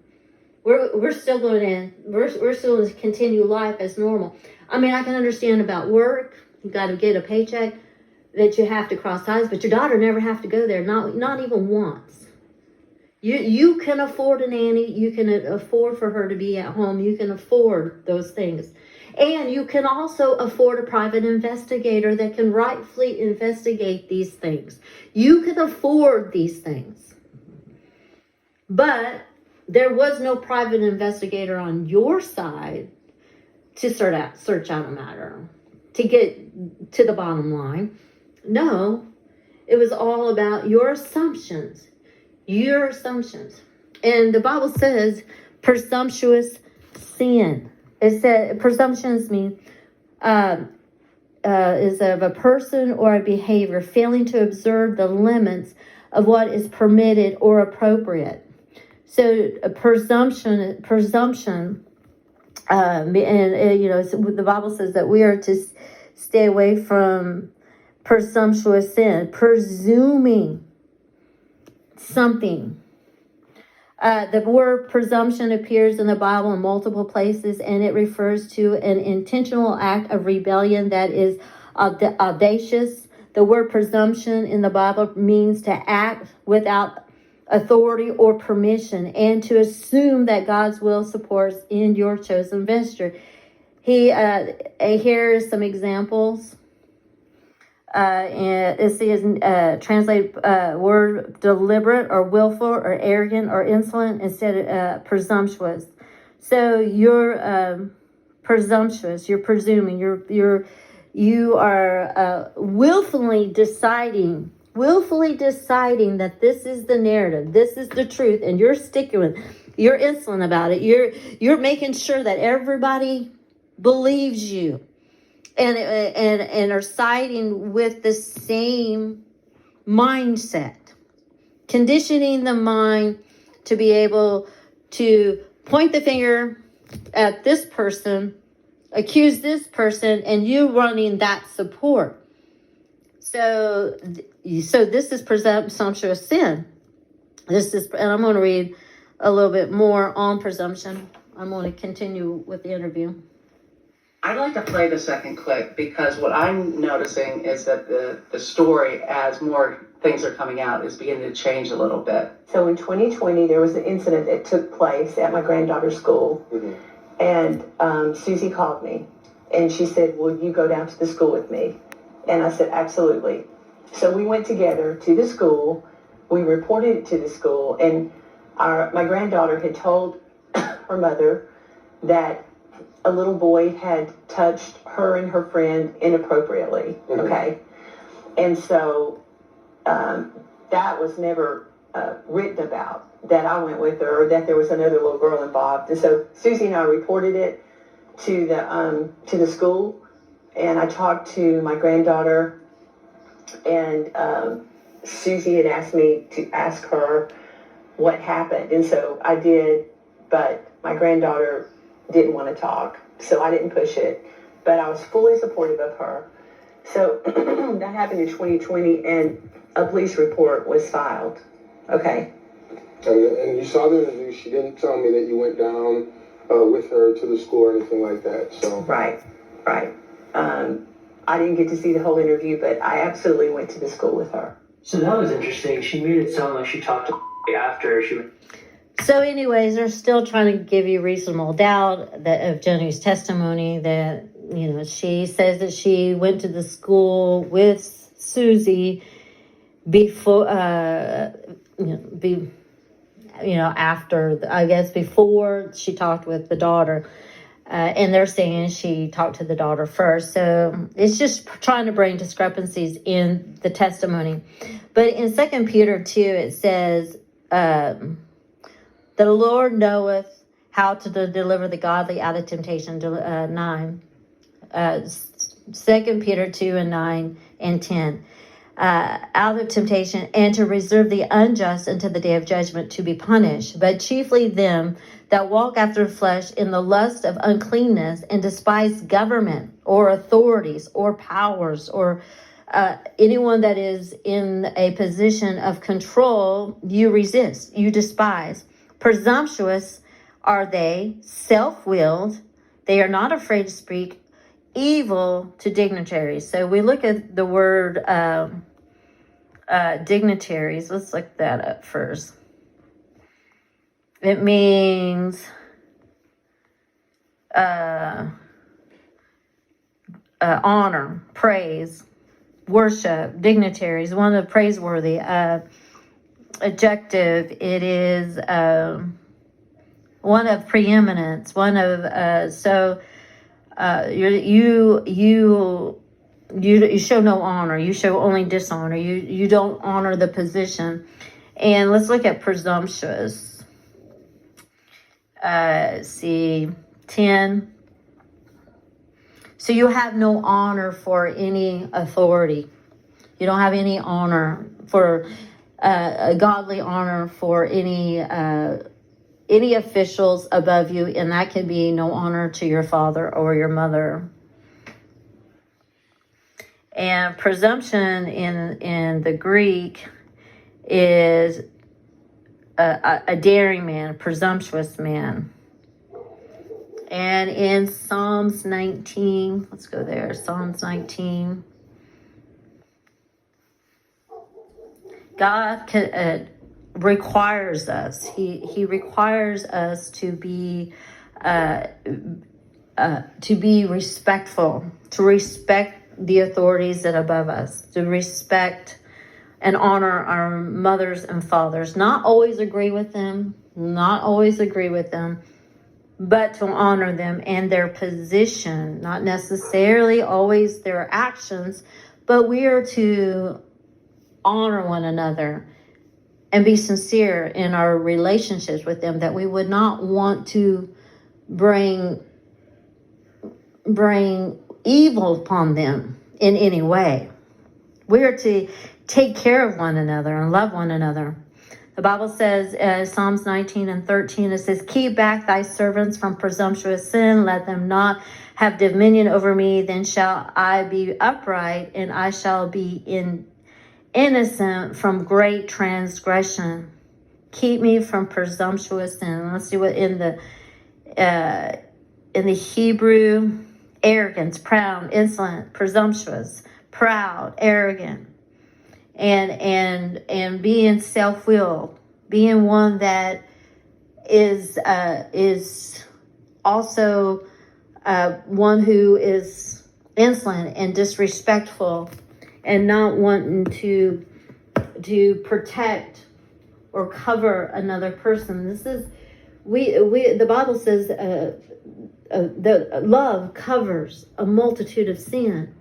Speaker 1: We're still going to continue life as normal. I mean, I can understand about work. You got to get a paycheck, that you have to cross ties, but your daughter never have to go there, not even once. You can afford a nanny. You can afford for her to be at home. You can afford those things. And you can also afford a private investigator that can rightfully investigate these things. You can afford these things. But there was no private investigator on your side to search out a matter, to get to the bottom line. No, it was all about your assumptions. Your assumptions. And the Bible says presumptuous sin. It said presumptions mean is of a person or a behavior failing to observe the limits of what is permitted or appropriate. So a presumption, and the Bible says that we are to stay away from presumptuous sin, presuming something. The word presumption appears in the Bible in multiple places, and it refers to an intentional act of rebellion that is audacious. The word presumption in the Bible means to act without authority or permission, and to assume that God's will supports in your chosen venture. Here is some examples. And it says translate word deliberate or willful or arrogant or insolent instead of presumptuous. So you're presumptuous. You're presuming. You are willfully deciding that this is the narrative, this is the truth, and you're sticking with it. You're insolent about it. You're making sure that everybody believes you. And are siding with the same mindset, conditioning the mind to be able to point the finger at this person, accuse this person, and you running that support. So this is presumptuous sin. And I'm going to read a little bit more on presumption. I'm going to continue with the interview.
Speaker 2: I'd like to play the second clip because what I'm noticing is that the story, as more things are coming out, is beginning to change a little bit.
Speaker 5: So in 2020, there was an incident that took place at my granddaughter's school. Mm-hmm. And Suzy called me and she said, will you go down to the school with me? And I said, absolutely. So we went together to the school. We reported it to the school, and my granddaughter had told her mother that a little boy had touched her and her friend inappropriately. Mm-hmm. Okay. And so that was never written about that I went with her, or that there was another little girl involved. And so Susie and I reported it to the school, and I talked to my granddaughter, and Susie had asked me to ask her what happened, and so I did, but my granddaughter didn't want to talk, so I didn't push it, but I was fully supportive of her. So that happened in 2020, and a police report was filed. Okay.
Speaker 7: And you saw the interview. She didn't tell me that you went down with her to the school or anything like that. So
Speaker 5: Right. I didn't get to see the whole interview, but I absolutely went to the school with her.
Speaker 3: So that was interesting. She made it sound like she talked to after she went.
Speaker 1: So anyways, they're still trying to give you reasonable doubt that of Jenny's testimony that, she says that she went to the school with Suzy before, after, I guess before she talked with the daughter. And they're saying she talked to the daughter first. So it's just trying to bring discrepancies in the testimony. But in 2 Peter 2, it says, the Lord knoweth how to deliver the godly out of temptation. 9. 2 Peter 2 and 9 and 10. Out of temptation, and to reserve the unjust unto the day of judgment to be punished, but chiefly them that walk after the flesh in the lust of uncleanness, and despise government or authorities or powers, or anyone that is in a position of control. You resist, you despise. Presumptuous are they, self-willed, they are not afraid to speak evil to dignitaries. So we look at the word dignitaries. Let's look that up first. It means honor, praise, worship, dignitaries, one of the praiseworthy. Adjective, it is one of preeminence, one of you show no honor, you show only dishonor, you don't honor the position. And let's look at presumptuous. See 10. So you have no honor for any authority. You don't have any honor for a godly honor for any officials above you, and that can be no honor to your father or your mother. And presumption in the Greek is a daring man, a presumptuous man. And in Psalms 19, let's go there, Psalms 19. God requires us. He requires us to be respectful, to respect the authorities that are above us, to respect and honor our mothers and fathers. Not always agree with them, but to honor them and their position, not necessarily always their actions, but we are to honor one another and be sincere in our relationships with them, that we would not want to bring evil upon them in any way. We are to take care of one another and love one another. The Bible says, Psalms 19 and 13, it says, keep back thy servants from presumptuous sin. Let them not have dominion over me. Then shall I be upright, and I shall be innocent from great transgression. Keep me from presumptuous sin. Let's see what in the Hebrew, arrogance, proud, insolent, presumptuous, proud, arrogant, and being self-willed, being one that is also one who is insolent and disrespectful, and not wanting to protect or cover another person. This is the Bible says the love covers a multitude of sin.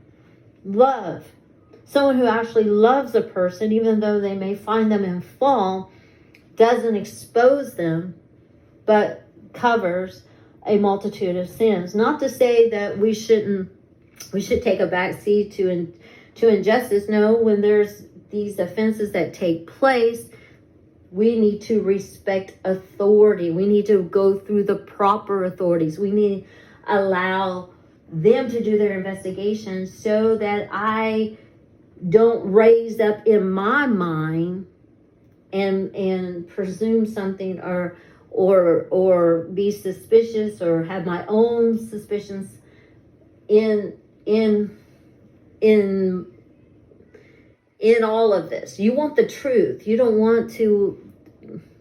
Speaker 1: Love, someone who actually loves a person, even though they may find them in fault, doesn't expose them, but covers a multitude of sins. Not to say that we should take a back seat to injustice. No, when there's these offenses that take place, we need to respect authority. We need to go through the proper authorities. We need to allow them to do their investigation so that I don't raise up in my mind and presume something or be suspicious or have my own suspicions in all of this. You want the truth. You don't want to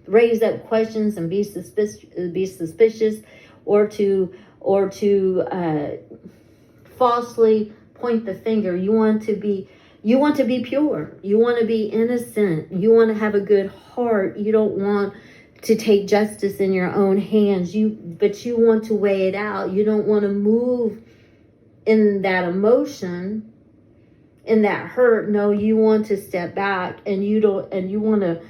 Speaker 1: raise up questions and be suspicious or to falsely point the finger. You want to be pure. You want to be innocent. You want to have a good heart. You don't want to take justice in your own hands. But you want to weigh it out. You don't want to move in that emotion, in that hurt. No, you want to step back and you want to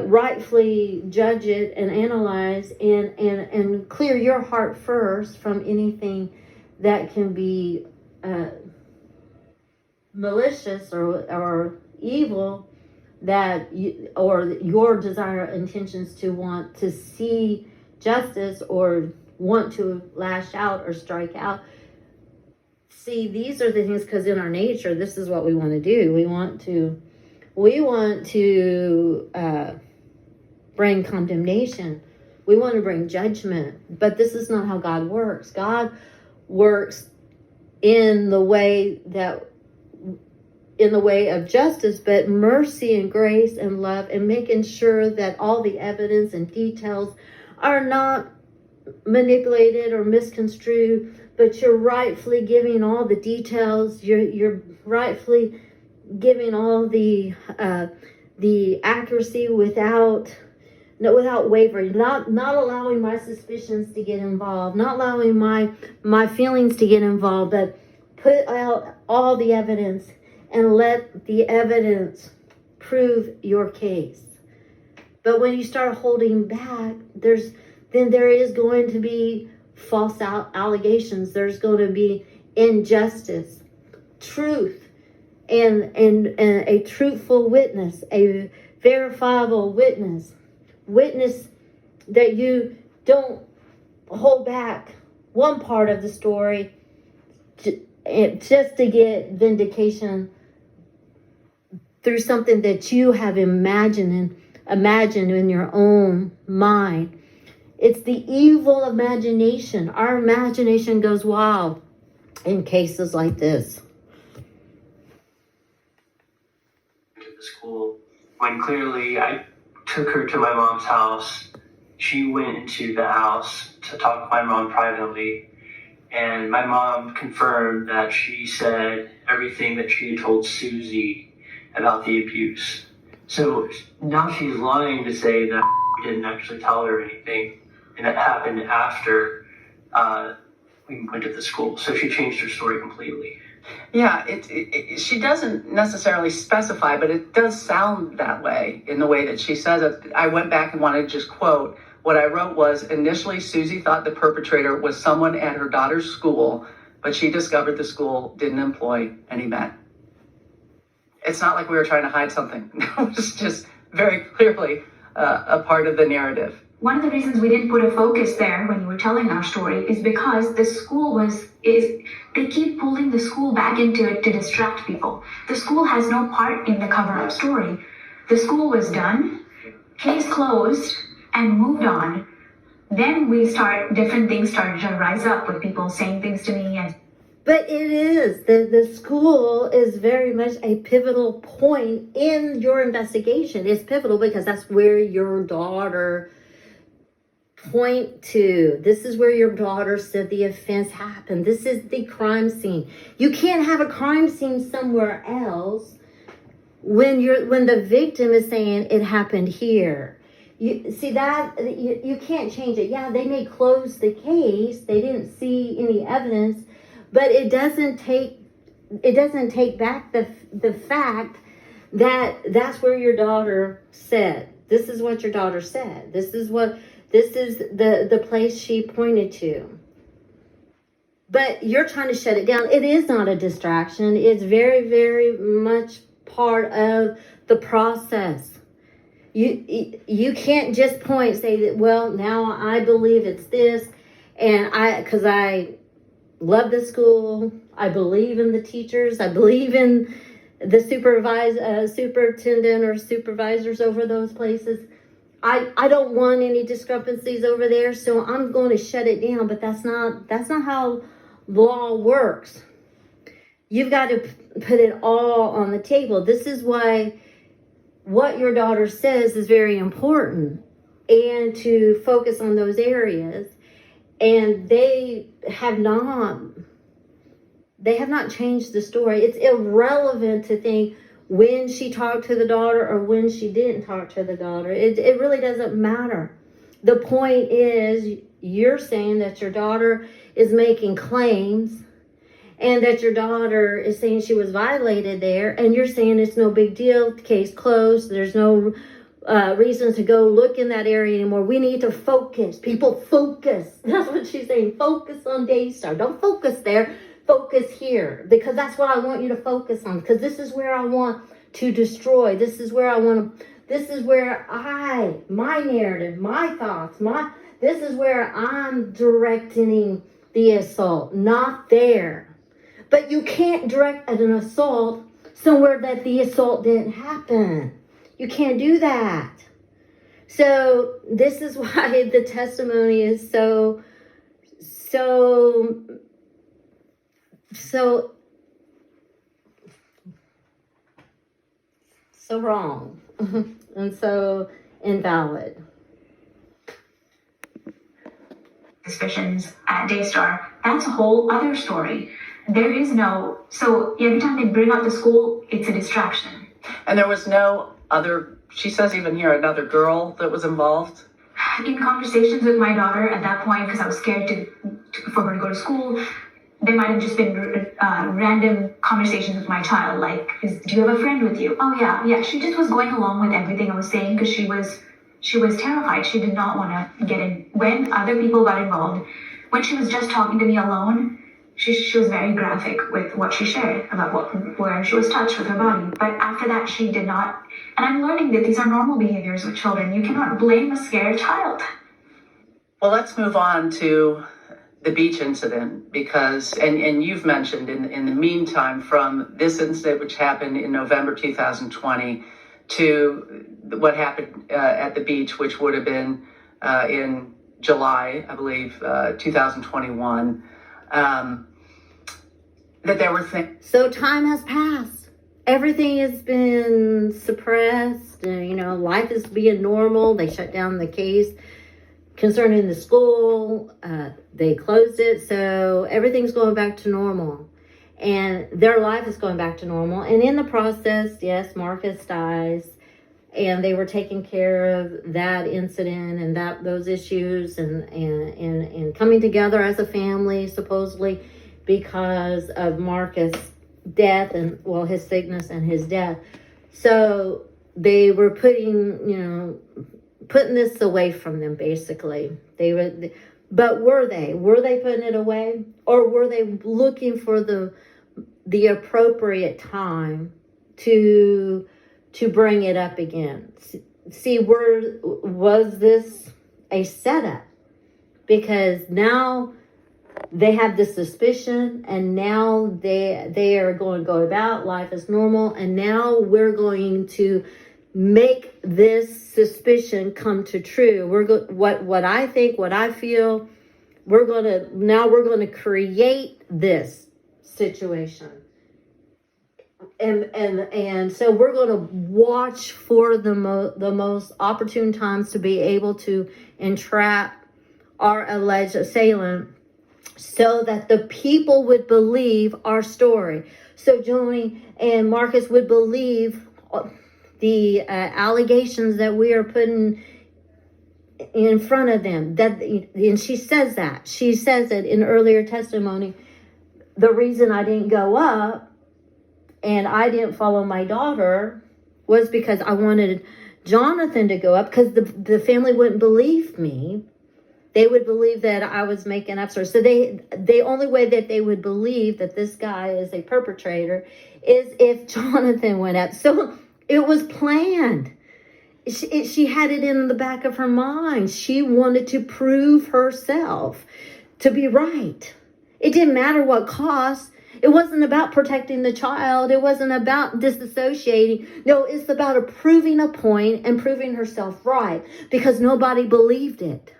Speaker 1: rightfully judge it and analyze and clear your heart first from anything that can be malicious or evil, or your desire intentions to want to see justice or want to lash out or strike out. See, these are the things, because in our nature, this is what we want to do. We want to bring condemnation. We want to bring judgment. But this is not how God works. God works in the way of justice, but mercy and grace and love, and making sure that all the evidence and details are not manipulated or misconstrued, but you're rightfully giving all the details. You're rightfully giving all the accuracy without wavering, not allowing my suspicions to get involved, not allowing my feelings to get involved, but put out all the evidence and let the evidence prove your case. But when you start holding back, there is going to be false allegations. There's going to be injustice. Truth and a truthful witness, a verifiable witness that you don't hold back one part of the story just to get vindication through something that you have imagined in your own mind. It's the evil imagination. Our imagination goes wild in cases like this.
Speaker 3: To the school, when clearly I took her to my mom's house, she went into the house to talk to my mom privately, and my mom confirmed that she said everything that she had told Suzy about the abuse. So now she's lying to say that didn't actually tell her anything, and that happened after we went to the school. So she changed her story completely.
Speaker 2: Yeah, she doesn't necessarily specify, but it does sound that way in the way that she says it. I went back and wanted to just quote. What I wrote was, initially Suzy thought the perpetrator was someone at her daughter's school, but she discovered the school didn't employ any men. It's not like we were trying to hide something. It was just very clearly a part of the narrative.
Speaker 4: One of the reasons we didn't put a focus there when you were telling our story is because the school they keep pulling the school back into it to distract people. The school has no part in the cover-up story. The school was done, case closed, and moved on. Then different things started to rise up with people saying things to me.
Speaker 1: But it is, the school is very much a pivotal point in your investigation. It's pivotal because that's where your daughter point to. This is where your daughter said the offense happened. This is the crime scene. You can't have a crime scene somewhere else when the victim is saying it happened here. You see that you can't change it. Yeah, they may close the case. They didn't see any evidence, but it doesn't take back the fact that that's where your daughter said. This is what your daughter said. This is the place she pointed to. But you're trying to shut it down. It is not a distraction. It's very, very much part of the process. You can't just point and say that, well, now I believe it's this, and because I love the school, I believe in the teachers, I believe in the superintendent or supervisors over those places. I don't want any discrepancies over there, so I'm going to shut it down. But that's not how law works. You've got to put it all on the table. This is why what your daughter says is very important, and to focus on those areas. And they have not changed the story. It's irrelevant to think when she talked to the daughter or when she didn't talk to the daughter. It really doesn't matter. The point is, you're saying that your daughter is making claims, and that your daughter is saying she was violated there, and you're saying it's no big deal, case closed, there's no reason to go look in that area anymore. We need to focus. People, focus. That's what she's saying. Focus on Daystar. Don't focus there. Focus here, because that's what I want you to focus on, because this is where I want to destroy. This is where my narrative, my thoughts, this is where I'm directing the assault, not there. But you can't direct an assault somewhere that the assault didn't happen. You can't do that. So this is why the testimony is so wrong and so invalid.
Speaker 4: Suspicions at Daystar, that's a whole other story. There is no, so every time they bring up the school, it's a distraction.
Speaker 2: And there was no other, she says even here, another girl that was involved?
Speaker 4: In conversations with my daughter at that point, because I was scared for her to go to school, there might have just been random conversations with my child, like, do you have a friend with you? Oh yeah. She just was going along with everything I was saying, because she was terrified. She did not want to get in. When other people got involved, when she was just talking to me alone, she was very graphic with what she shared about where she was touched with her body. But after that, she did not. And I'm learning that these are normal behaviors with children. You cannot blame a scared child.
Speaker 2: Well, let's move on to the beach incident, because, and you've mentioned in the meantime, from this incident, which happened in November 2020, to what happened at the beach, which would have been in July, I believe, 2021, that there were things.
Speaker 1: So time has passed. Everything has been suppressed. Life is being normal. They shut down the case concerning the school. They closed it. So everything's going back to normal. And their life is going back to normal. And in the process, yes, Marcus dies. And they were taking care of that incident and those issues and coming together as a family, supposedly, because of Marcus' death and, well, his sickness and his death. So they were putting this away from them, basically. But were they putting it away, or were they looking for the appropriate time to bring it up again? See, was this a setup? Because now they have this suspicion, and now they are going to go about life as normal, and now we're going to make this suspicion come to true. What I think, what I feel, we're going to create this situation. And so we're going to watch for the most opportune times to be able to entrap our alleged assailant, so that the people would believe our story. So Joni and Marcus would believe the allegations that we are putting in front of them. And she says that. She says it in earlier testimony. The reason I didn't go up and I didn't follow my daughter was because I wanted Jonathan to go up because the family wouldn't believe me. They would believe that I was making up stories. So the only way that they would believe that this guy is a perpetrator is if Jonathan went up. So it was planned. She had it in the back of her mind. She wanted to prove herself to be right. It didn't matter what cost. It wasn't about protecting the child. It wasn't about disassociating. No, it's about proving a point and proving herself right because nobody believed it.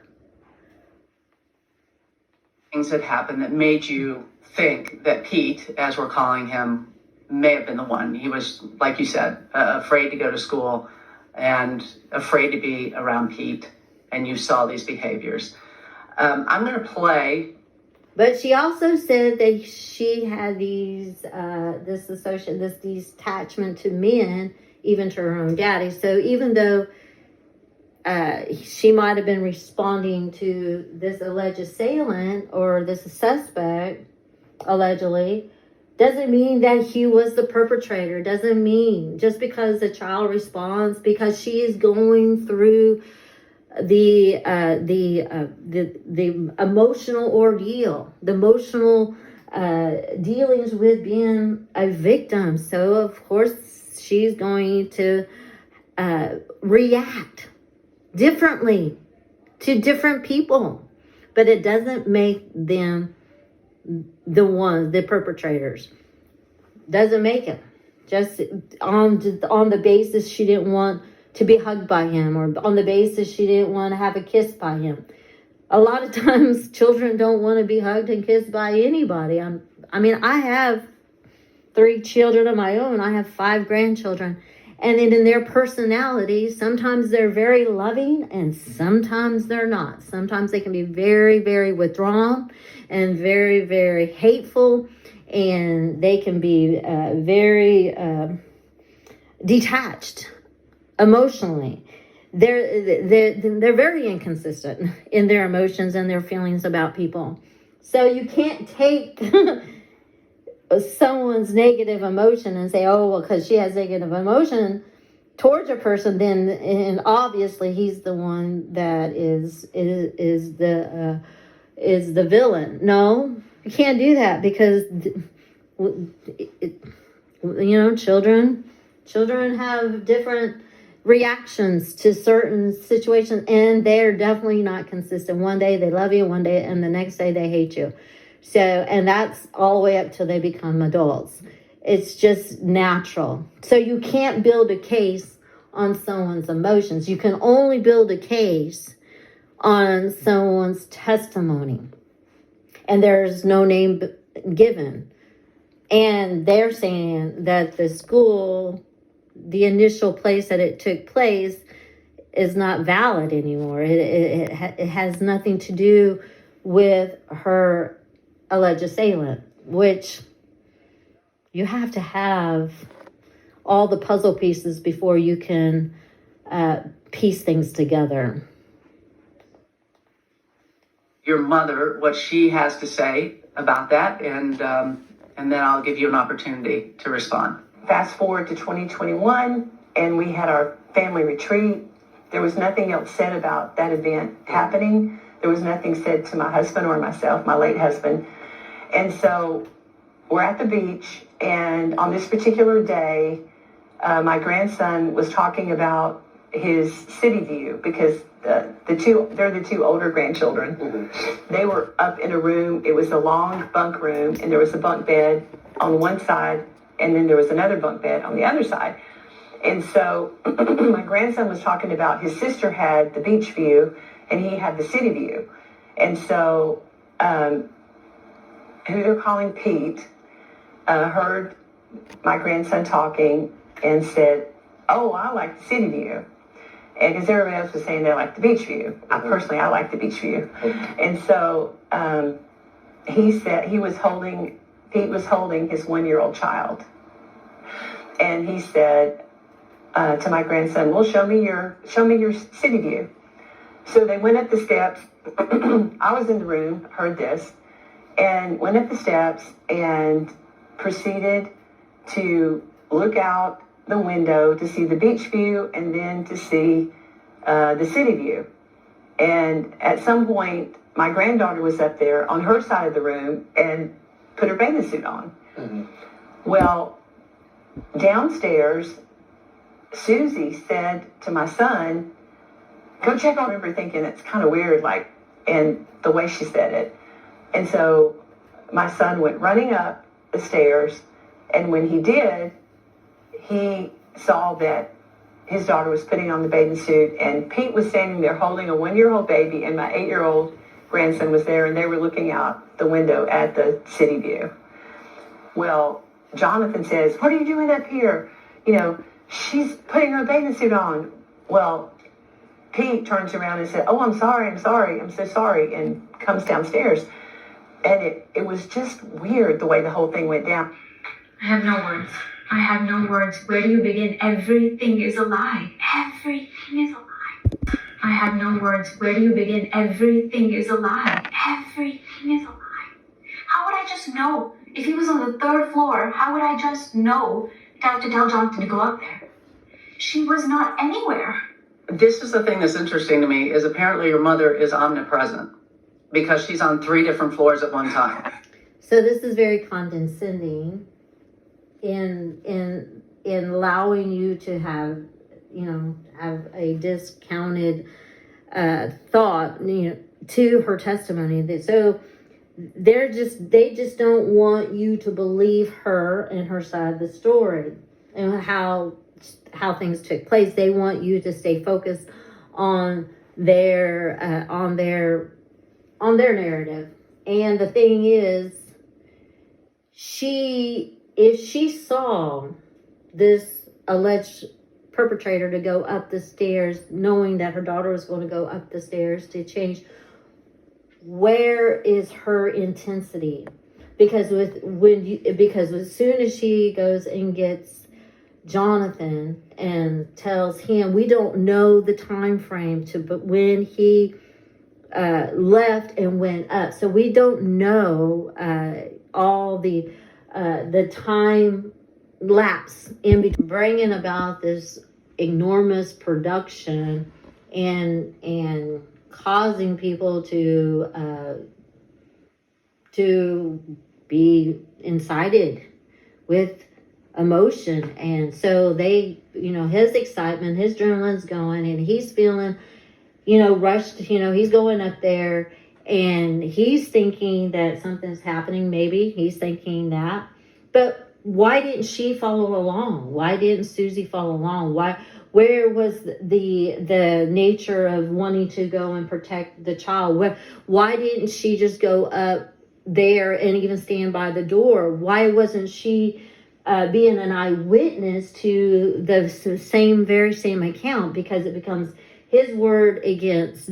Speaker 2: Things had happened that made you think that Pete, as we're calling him, may have been the one. He was, like you said, afraid to go to school and afraid to be around Pete, and you saw these behaviors. I'm going to play.
Speaker 1: But she also said that she had these attachment to men, even to her own daddy. So even though she might have been responding to this alleged assailant or this suspect, allegedly, doesn't mean that he was the perpetrator. Doesn't mean just because the child responds, because she is going through the emotional ordeal, the emotional dealings with being a victim. So of course she's going to react differently to different people, but it doesn't make them the perpetrators. Doesn't make it. Just on the basis she didn't want to be hugged by him, or on the basis she didn't want to have a kiss by him. A lot of times children don't want to be hugged and kissed by anybody. I have 3 children of my own. I have 5 grandchildren. And in their personality, sometimes they're very loving and sometimes they're not. Sometimes they can be very, very withdrawn and very, very hateful. And they can be very detached emotionally. They're very inconsistent in their emotions and their feelings about people. So you can't take someone's negative emotion and say, oh, well, because she has negative emotion towards a person, then and obviously he's the one that is the villain. No, you can't do that because children have different reactions to certain situations, and they're definitely not consistent. One day they love you, one day, and the next day they hate you. So, and that's all the way up till they become adults. It's just natural. So you can't build a case on someone's emotions. You can only build a case on someone's testimony. And there's no name given. And they're saying that the school, the initial place that it took place, is not valid anymore. It has nothing to do with her alleged assailant, which you have to have all the puzzle pieces before you can piece things together.
Speaker 2: Your mother, what she has to say about that, and then I'll give you an opportunity to respond.
Speaker 5: Fast forward to 2021, and we had our family retreat. There was nothing else said about that event happening. There was nothing said to my husband or myself, my late husband. And so we're at the beach, and on this particular day, my grandson was talking about his city view because they're the 2 older grandchildren. Mm-hmm. They were up in a room. It was a long bunk room, and there was a bunk bed on one side, and then there was another bunk bed on the other side. And so my grandson was talking about his sister had the beach view, and he had the city view. And so who they're calling Pete heard my grandson talking and said, oh, I like the city view. And because everybody else was saying they like the beach view. I like the beach view. And so he said Pete was holding his 1-year-old child. And he said to my grandson, well, show me your city view. So they went up the steps. I was in the room, heard this, and went up the steps and proceeded to look out the window to see the beach view and then to see the city view. And at some point, my granddaughter was up there on her side of the room and put her bathing suit on. Mm-hmm. Well, downstairs, Suzy said to my son, go check on. I remember thinking it's kind of weird, like, and the way she said it. And so my son went running up the stairs, and when he did, he saw that his daughter was putting on the bathing suit, and Pete was standing there holding a 1-year-old baby, and my 8-year-old grandson was there, and they were looking out the window at the city view. Well, Jonathan says, what are you doing up here? You know, she's putting her bathing suit on. Well, Pete turns around and said, oh, I'm so sorry, and comes downstairs. And it was just weird the way the whole thing went down.
Speaker 4: I have no words. I have no words. Where do you begin? Everything is a lie. Everything is a lie. I have no words. Where do you begin? Everything is a lie. Everything is a lie. How would I just know? If he was on the 3rd floor, how would I just know to tell Jonathan to go up there? She was not anywhere.
Speaker 2: This is the thing that's interesting to me, is apparently your mother is omnipresent because she's on 3 different floors at one time.
Speaker 1: So this is very condescending in allowing you to have a discounted thought, to her testimony. So they just don't want you to believe her and her side of the story and how things took place. They want you to stay focused on their narrative. And the thing is, if she saw this alleged perpetrator to go up the stairs, knowing that her daughter was going to go up the stairs to change, where is her intensity? Because as soon as she goes and gets Jonathan and tells him, we don't know the time frame but when he left and went up, so we don't know all the time lapse in between, bringing about this enormous production and causing people to be incited with emotion. And so they, his excitement, his adrenaline's going, and he's feeling, rushed. He's going up there and he's thinking that something's happening. Maybe he's thinking that, but why didn't she follow along? Why didn't Suzy follow along? Where was the nature of wanting to go and protect the child? Why didn't she just go up there and even stand by the door? Why wasn't she being an eyewitness to the very same account? Because it becomes his word against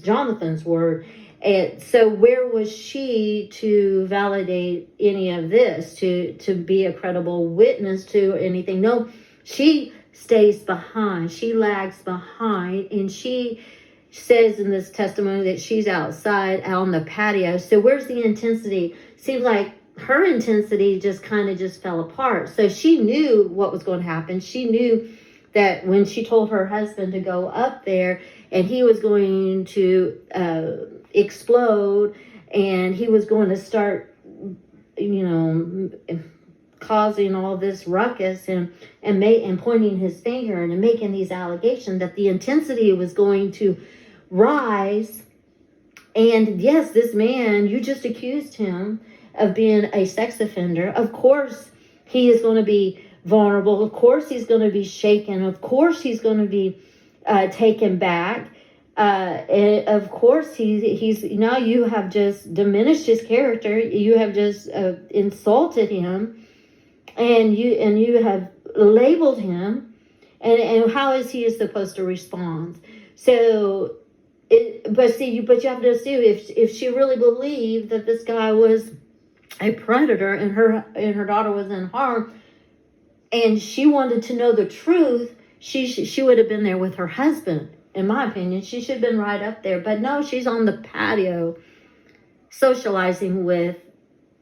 Speaker 1: Jonathan's word. And so where was she to validate any of this, to be a credible witness to anything? No, she stays behind. She lags behind, and she says in this testimony that she's outside out on the patio. So where's the intensity? Seems like her intensity just fell apart. So she knew what was going to happen. She knew that when she told her husband to go up there and he was going to explode and he was going to start, causing all this ruckus and pointing his finger and making these allegations, that the intensity was going to rise. And yes, this man, you just accused him of being a sex offender. Of course, he is going to be vulnerable. Of course, he's going to be shaken. Of course, he's going to be taken back. And of course, he's now you have just diminished his character. You have just insulted him, and you have labeled him. And how is he supposed to respond? So, but you have to assume if she really believed that this guy was a predator and her daughter was in harm, and she wanted to know the truth, she would have been there with her husband. In my opinion, she should have been right up there. But no, she's on the patio socializing with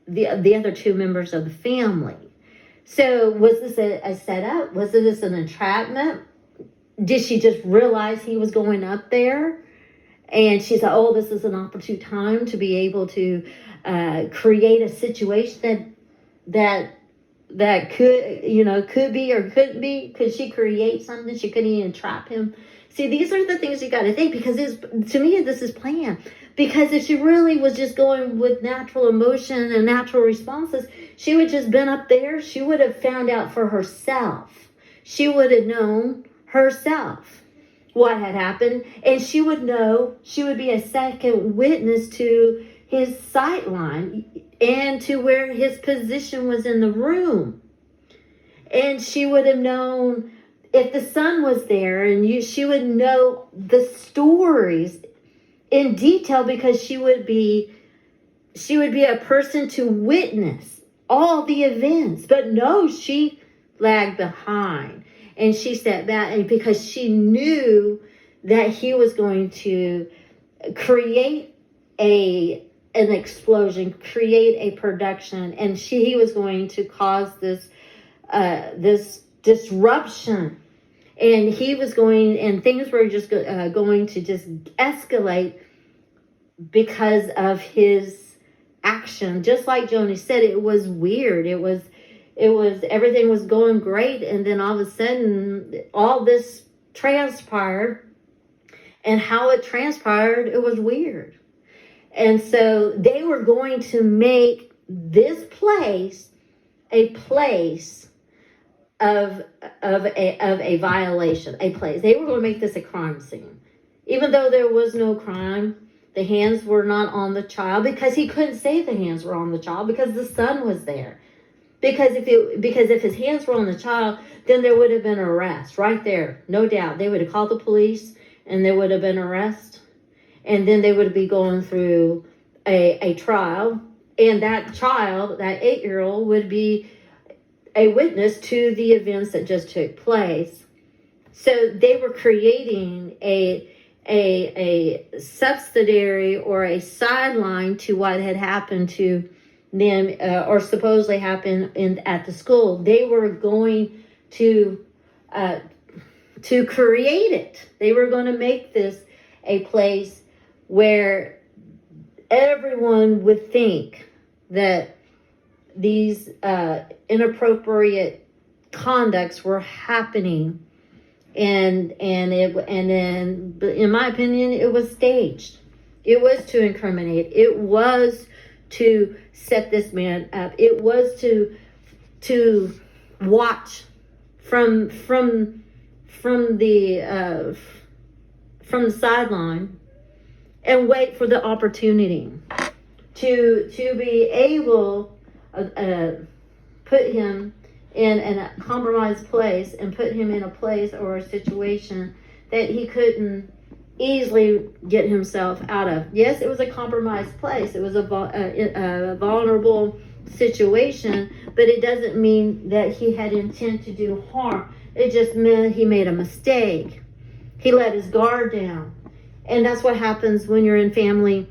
Speaker 1: the other 2 members of the family. So was this a setup? Was this an entrapment? Did she just realize he was going up there? And she said, oh, this is an opportune time to be able to create a situation that could be or couldn't be. Could she create something? She couldn't even trap him. See, these are the things you got to think, because to me, this is planned. Because if she really was just going with natural emotion and natural responses, she would just been up there. She would have found out for herself. She would have known herself what had happened, and she would know. She would be a second witness to his sight line and to where his position was in the room. And she would have known if the son was there, and she would know the stories in detail, because she would be a person to witness all the events. But no, she lagged behind, and she sat back, and because she knew that he was going to create an explosion, create a production, and he was going to cause this disruption, and things were just going to just escalate because of his action. Just like Joni said, it was weird. It was everything was going great, and then all of a sudden all this transpired, and how it transpired, it was weird. And so they were going to make this place a place of a violation, a place. They were going to make this a crime scene. Even though there was no crime, the hands were not on the child, because he couldn't say the hands were on the child because the son was there. Because if his hands were on the child, then there would have been an arrest right there, no doubt. They would have called the police, and there would have been an arrest, and then they would be going through a trial, and that child, that 8-year-old, would be a witness to the events that just took place. So they were creating a subsidiary or a sideline to what had happened to them, or supposedly happened at the school. They were going to create it. They were going to make this a place where everyone would think that these inappropriate conducts were happening, and then, in my opinion, it was staged. It was to incriminate. It was to set this man up. It was to watch from the sideline and wait for the opportunity to be able put him in a compromised place, and put him in a place or a situation that he couldn't easily get himself out of. Yes, it was a compromised place. It was a vulnerable situation, but it doesn't mean that he had intent to do harm. It just meant he made a mistake. He let his guard down. And that's what happens when you're in family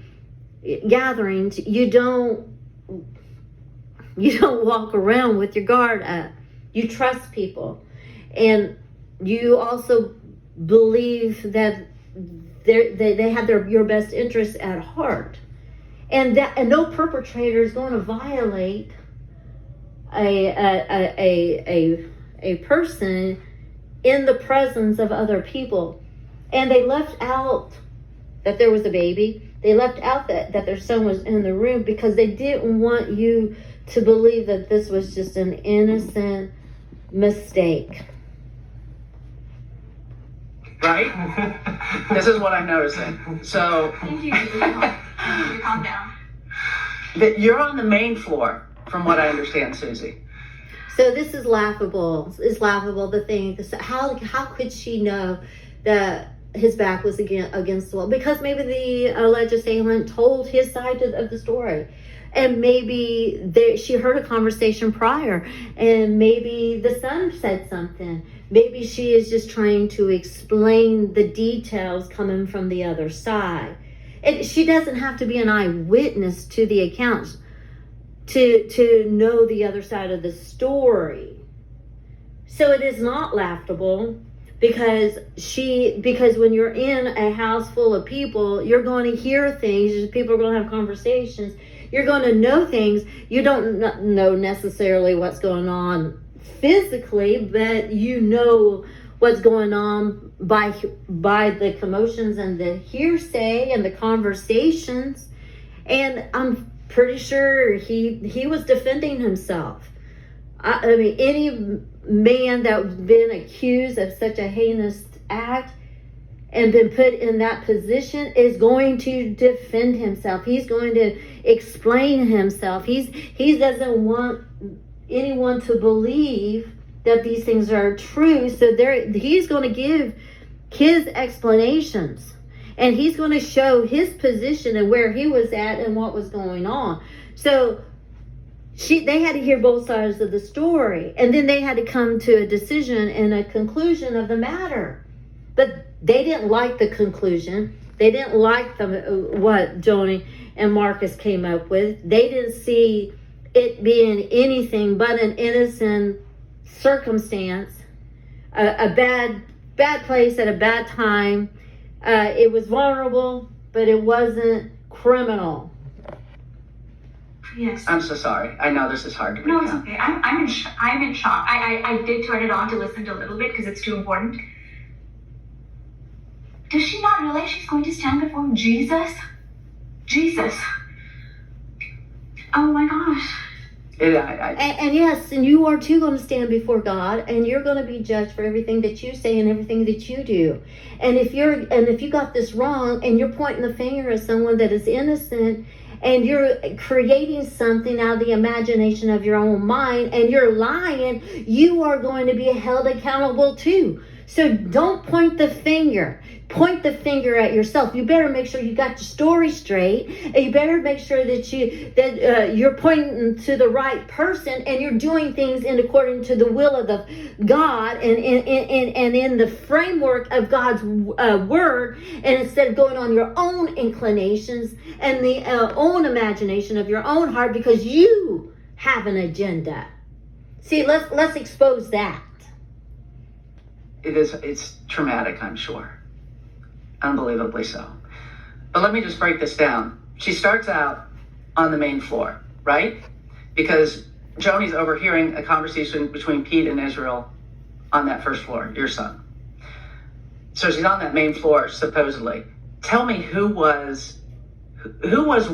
Speaker 1: gatherings. You don't walk around with your guard up. You trust people, and you also believe that they have your best interests at heart, and no perpetrator is going to violate a person in the presence of other people. And they left out that there was a baby. They left out that their son was in the room, because they didn't want you to believe that this was just an innocent mistake.
Speaker 2: Right? This is what I'm noticing. So
Speaker 4: Thank you. Calm down.
Speaker 2: that you're on the main floor, from what I understand, Suzy.
Speaker 1: So this is laughable. It's laughable to think. How could she know that his back was against the wall? Because maybe the alleged assailant told his side of the story. And maybe she heard a conversation prior, and maybe the son said something. Maybe she is just trying to explain the details coming from the other side. And she doesn't have to be an eyewitness to the accounts. to know the other side of the story. So it is not laughable, because when you're in a house full of people, you're going to hear things, people are going to have conversations, you're going to know things. You don't know necessarily what's going on physically, but you know what's going on by the commotions and the hearsay and the conversations. And I'm pretty sure he was defending himself. I mean, any man that's been accused of such a heinous act and been put in that position is going to defend himself. He's going to explain himself. He doesn't want anyone to believe that these things are true. So he's going to give his explanations, and he's going to show his position and where he was at and what was going on. So they had to hear both sides of the story, and then they had to come to a decision and a conclusion of the matter. But they didn't like the conclusion. They didn't like what Joni and Marcus came up with. They didn't see it being anything but an innocent circumstance, a bad place at a bad time. It was vulnerable, but it wasn't criminal.
Speaker 4: Yes.
Speaker 2: I'm so sorry. I know this is hard to
Speaker 4: No, it's
Speaker 2: recount.
Speaker 4: okay. I'm in shock. I did turn it on to listen to a little bit because it's too important. Does she not realize she's going to stand before Jesus? Jesus. Oh my gosh.
Speaker 1: And yes, and you are too going to stand before God, and you're going to be judged for everything that you say and everything that you do. And if you got this wrong and you're pointing the finger at someone that is innocent, and you're creating something out of the imagination of your own mind, and you're lying, you are going to be held accountable too. So don't point the finger. Point the finger at yourself. You better make sure you got your story straight, and you better make sure that you're pointing to the right person, and you're doing things in according to the will of the God, and in the framework of God's word, and instead of going on your own inclinations and the own imagination of your own heart, because you have an agenda. See, let's expose that.
Speaker 2: It's traumatic, I'm sure. Unbelievably so. But let me just break this down. She starts out on the main floor, right? Because Joni's overhearing a conversation between Pete and Israel on that first floor, your son. So she's on that main floor, supposedly. Tell me who was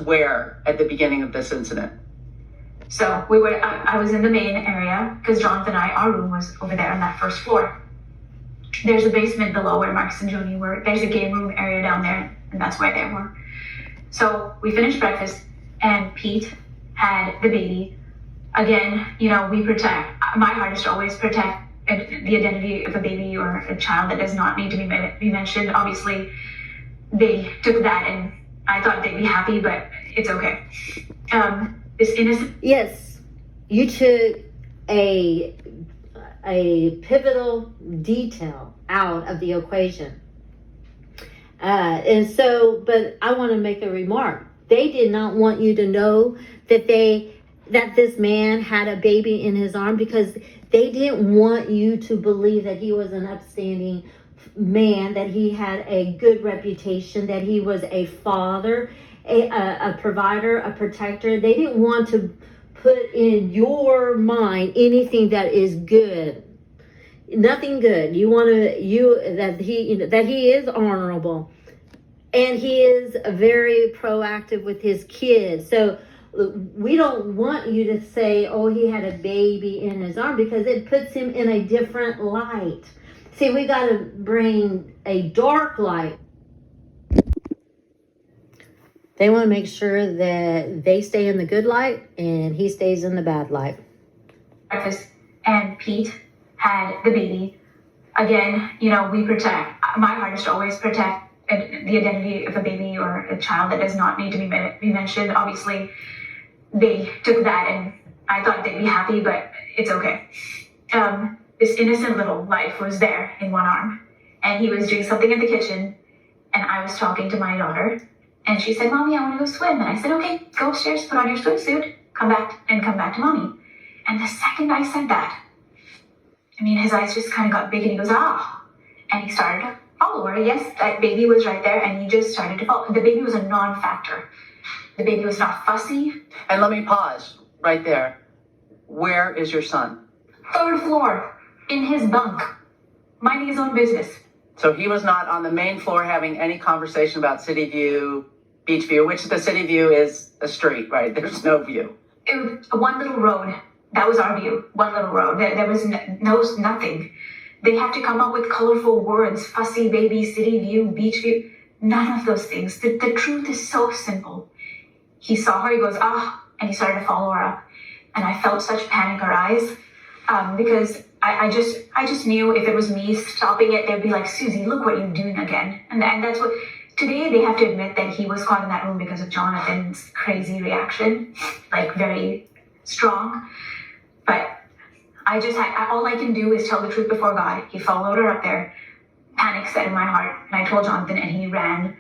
Speaker 2: where at the beginning of this incident?
Speaker 4: So I was in the main area because Jonathan and our room was over there on that first floor. There's a basement below where Marcus and Joni were. There's a game room area down there, and that's where they were. So we finished breakfast, and Pete had the baby. Again, we protect. My heart is to always protect the identity of a baby or a child that does not need to be mentioned. Obviously, they took that, and I thought they'd be happy, but it's okay. This innocent.
Speaker 1: Yes, you took a pivotal detail out of the equation. But I want to make a remark. They did not want you to know that this man had a baby in his arm, because they didn't want you to believe that he was an upstanding man, that he had a good reputation, that he was a father, a provider, a protector. They didn't want to put in your mind anything that is good. Nothing good. That he is honorable, and he is very proactive with his kids. So we don't want you to say, oh, he had a baby in his arm, because it puts him in a different light. See, we got to bring a dark light. They want to make sure that they stay in the good light and he stays in the bad light.
Speaker 4: Breakfast, and Pete had the baby. Again, we protect. My heart is to always protect the identity of a baby or a child that does not need to be mentioned. Obviously, they took that, and I thought they'd be happy, but it's okay. This innocent little life was there in one arm, and he was doing something in the kitchen, and I was talking to my daughter. And she said, Mommy, I want to go swim. And I said, okay, go upstairs, put on your swimsuit, come back to mommy. And the second I said that, I mean, his eyes just kind of got big and he goes, ah. And he started to follow her. Yes, that baby was right there and he just started to follow. The baby was a non-factor. The baby was not fussy.
Speaker 2: And let me pause right there. Where is your son?
Speaker 4: 3rd floor, in his bunk, minding his own business.
Speaker 2: So he was not on the main floor having any conversation about City View, Beach View, which the City View is a street, right? There's no view.
Speaker 4: It was one little road. That was our view. One little road. There was nothing. They have to come up with colorful words. Fussy baby, city view, beach view. None of those things. The truth is so simple. He saw her, he goes, ah, and he started to follow her up. And I felt such panic in her eyes because I just knew if it was me stopping it, they'd be like, Suzy, look what you're doing again. And that's what, today they have to admit that he was caught in that room because of Jonathan's crazy reaction, like very strong. But all I can do is tell the truth before God. He followed her up there. Panic set in my heart. And I told Jonathan and he ran.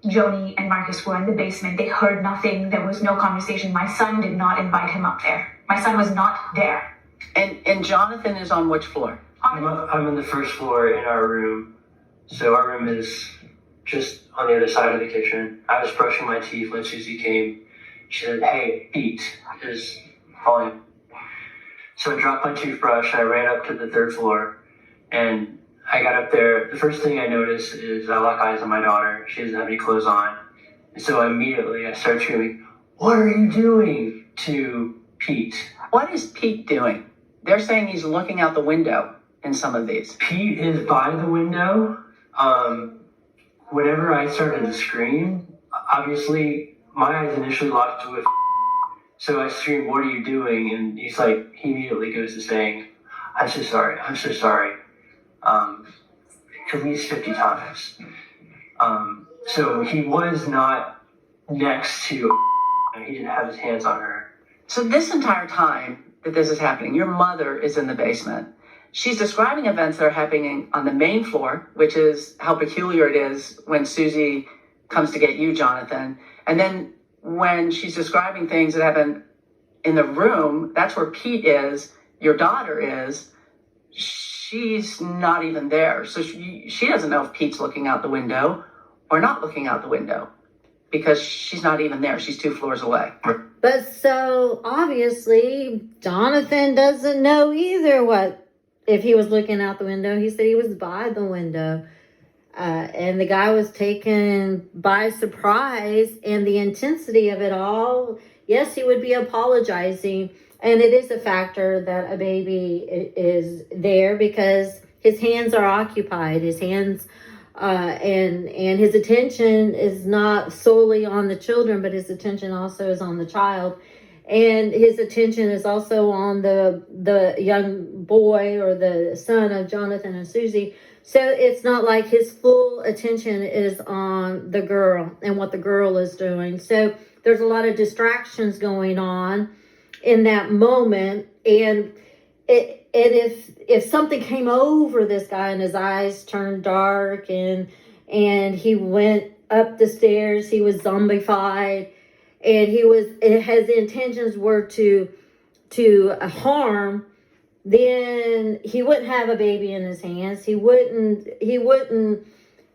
Speaker 4: Joni and Marcus were in the basement. They heard nothing. There was no conversation. My son did not invite him up there. My son was not there.
Speaker 2: And Jonathan is on which floor?
Speaker 3: I'm on the 1st floor in our room. So our room is just on the other side of the kitchen. I was brushing my teeth when Suzy came. She said, hey, Pete is falling. So I dropped my toothbrush. I ran up to the 3rd floor and I got up there. The first thing I noticed is I lock eyes on my daughter. She doesn't have any clothes on. And so immediately I start screaming, what are you doing to Pete?
Speaker 2: What is Pete doing? They're saying he's looking out the window in some of these.
Speaker 3: Pete is by the window. Whenever I started to scream, obviously my eyes initially locked with. So I screamed, what are you doing? And he immediately goes to saying, I'm so sorry. At least 50 times. So he was not next to, he didn't have his hands on her.
Speaker 2: So this entire time that this is happening, your mother is in the basement. She's describing events that are happening on the main floor, which is how peculiar it is when Suzy comes to get you, Jonathan. And then when she's describing things that happen in the room, that's where Pete is, your daughter is. She's not even there. So she doesn't know if Pete's looking out the window or not looking out the window because she's not even there. She's 2 floors away.
Speaker 1: But so obviously Jonathan doesn't know either if he was looking out the window. He said he was by the window. And the guy was taken by surprise and the intensity of it all. Yes, he would be apologizing. And it is a factor that a baby is there because his hands are occupied. His hands and his attention is not solely on the children, but his attention also is on the child. And his attention is also on the young boy or the son of Jonathan and Suzy. So it's not like his full attention is on the girl and what the girl is doing. So there's a lot of distractions going on in that moment. And if something came over this guy and his eyes turned dark and he went up the stairs, he was zombified, and his intentions were to harm, then he wouldn't have a baby in his hands. He wouldn't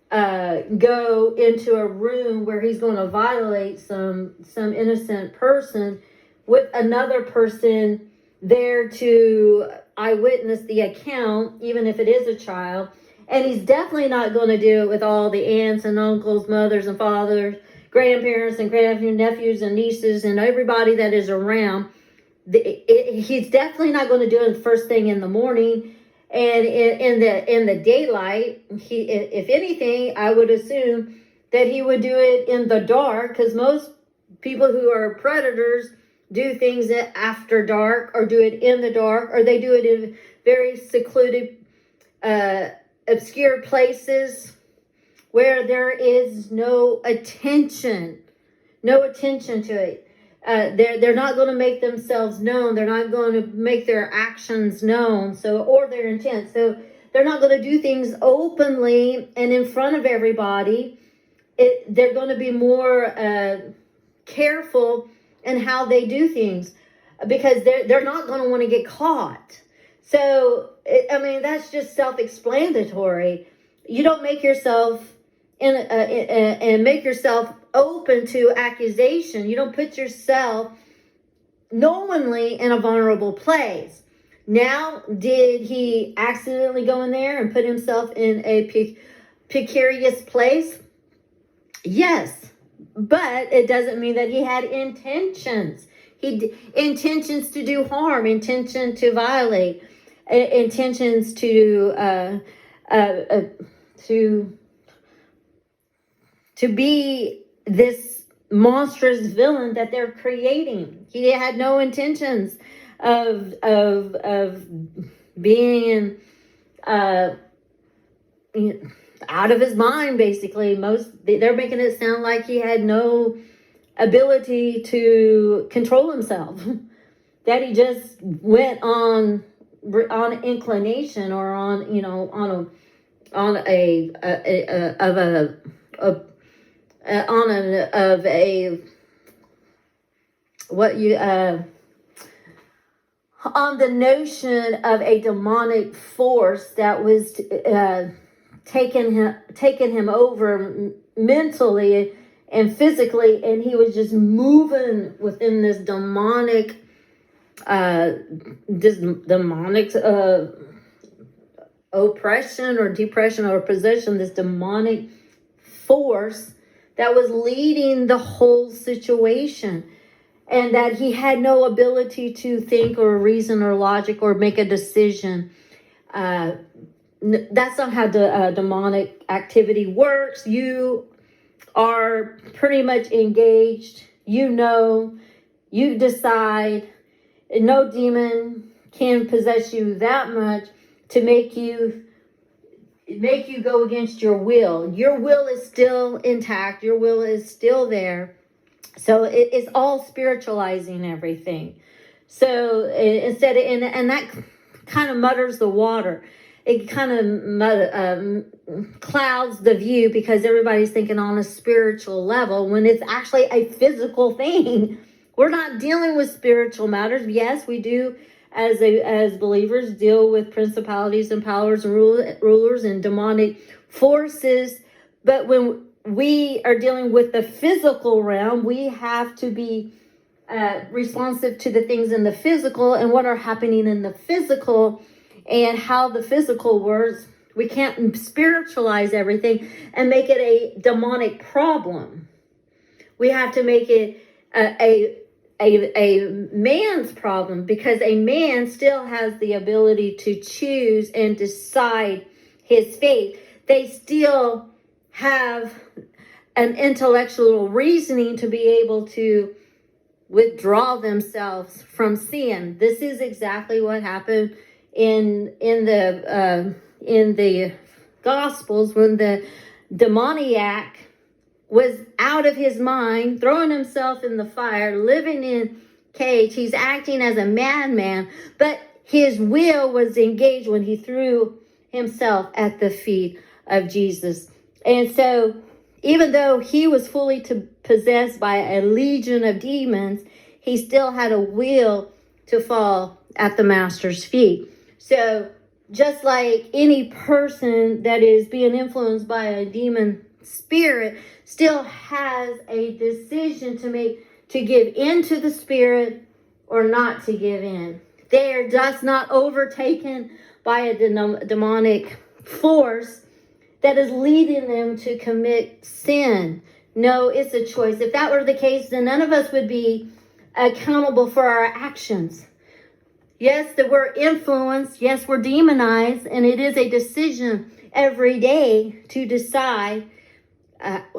Speaker 1: go into a room where he's going to violate some innocent person with another person there to eyewitness the account, even if it is a child. And he's definitely not going to do it with all the aunts and uncles, mothers and fathers, grandparents and nephews and nieces and everybody that is around. He's definitely not going to do it the first thing in the morning and in the daylight. If anything, I would assume that he would do it in the dark, because most people who are predators do things after dark or do it in the dark, or they do it in very secluded, obscure places where there is no attention to it. They're not going to make themselves known. They're not going to make their actions known, or their intent. So they're not going to do things openly and in front of everybody. They're going to be more careful and how they do things, because they're not going to want to get caught. So, I mean, that's just self-explanatory. You don't make yourself and make yourself open to accusation. You don't put yourself knowingly in a vulnerable place. Now, did he accidentally go in there and put himself in a precarious place? Yes, but it doesn't mean that he had intentions. Intentions to do harm, intention to violate, intentions to be this monstrous villain that they're creating. He had no intentions of being out of his mind. Basically, they're making it sound like he had no ability to control himself. That he just went on inclination, or on the notion of a demonic force that was taking him over mentally and physically, and he was just moving within this demonic oppression or depression or possession, this demonic force that was leading the whole situation, and that he had no ability to think or reason or logic or make a decision. That's not how the demonic activity works. You are pretty much engaged. You decide. No demon can possess you that much to make you go against your will. Your will is still intact. Your will is still there. So it's all spiritualizing everything. So and that kind of mutters the water. It kind of clouds the view, because everybody's thinking on a spiritual level when it's actually a physical thing. We're not dealing with spiritual matters. Yes, we do as believers deal with principalities and powers and rulers and demonic forces. But when we are dealing with the physical realm, we have to be responsive to the things in the physical and what are happening in the physical and how the physical works. We can't spiritualize everything and make it a demonic problem. We have to make it a man's problem, because a man still has the ability to choose and decide his fate. They still have an intellectual reasoning to be able to withdraw themselves from sin. This is exactly what happened in the Gospels, when the demoniac was out of his mind, throwing himself in the fire, living in cage. He's acting as a madman, but his will was engaged when he threw himself at the feet of Jesus. And so, even though he was fully possessed by a legion of demons, he still had a will to fall at the master's feet. So, just like any person that is being influenced by a demon spirit still has a decision to make, to give into the spirit or not to give in. They are just not overtaken by a demonic force that is leading them to commit sin. No, it's a choice. If that were the case, then none of us would be accountable for our actions. Yes, that we're influenced. Yes, we're demonized. And it is a decision every day to decide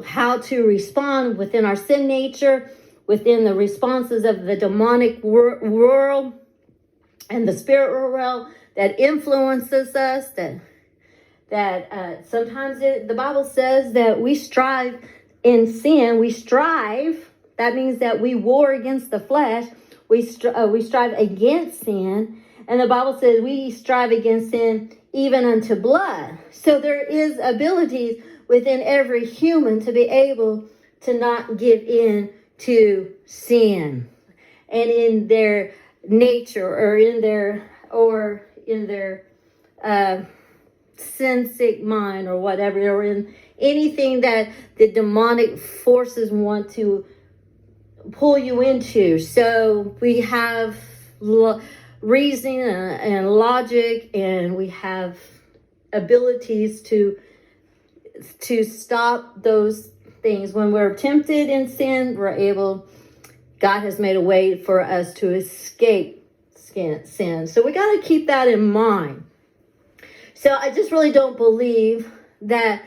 Speaker 1: how to respond within our sin nature, within the responses of the demonic world and the spirit world that influences us, that sometimes the Bible says that we strive in sin. We strive. That means that we war against the flesh. We strive against sin. And the Bible says we strive against sin even unto blood. So there is abilities within every human to be able to not give in to sin, and in their nature, or in their sin sick mind, or whatever, or in anything that the demonic forces want to pull you into. So we have reason and logic, and we have abilities to stop those things. When we're tempted in sin, God has made a way for us to escape sin. So we got to keep that in mind. So I just really don't believe that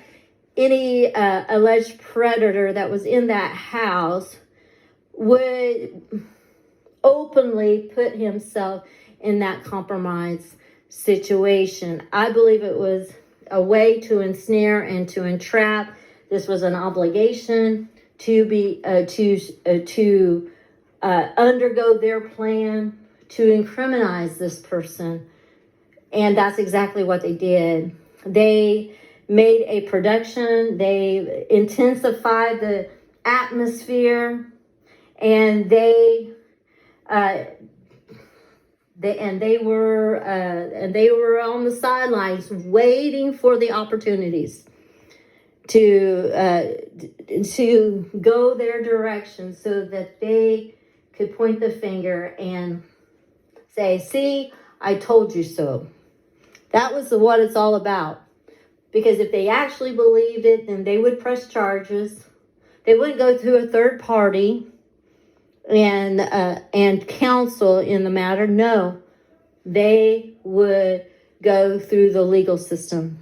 Speaker 1: any alleged predator that was in that house would openly put himself in that compromised situation. I believe it was a way to ensnare and to entrap. This was an obligation to undergo their plan to incriminate this person. And that's exactly what they did. They made a production. They intensified the atmosphere, and they were on the sidelines waiting for the opportunities to go their direction, so that they could point the finger and say, "See, I told you so." That was what it's all about. Because if they actually believed it, then they would press charges. They wouldn't go through a third party and counsel in the matter. No, they would go through the legal system.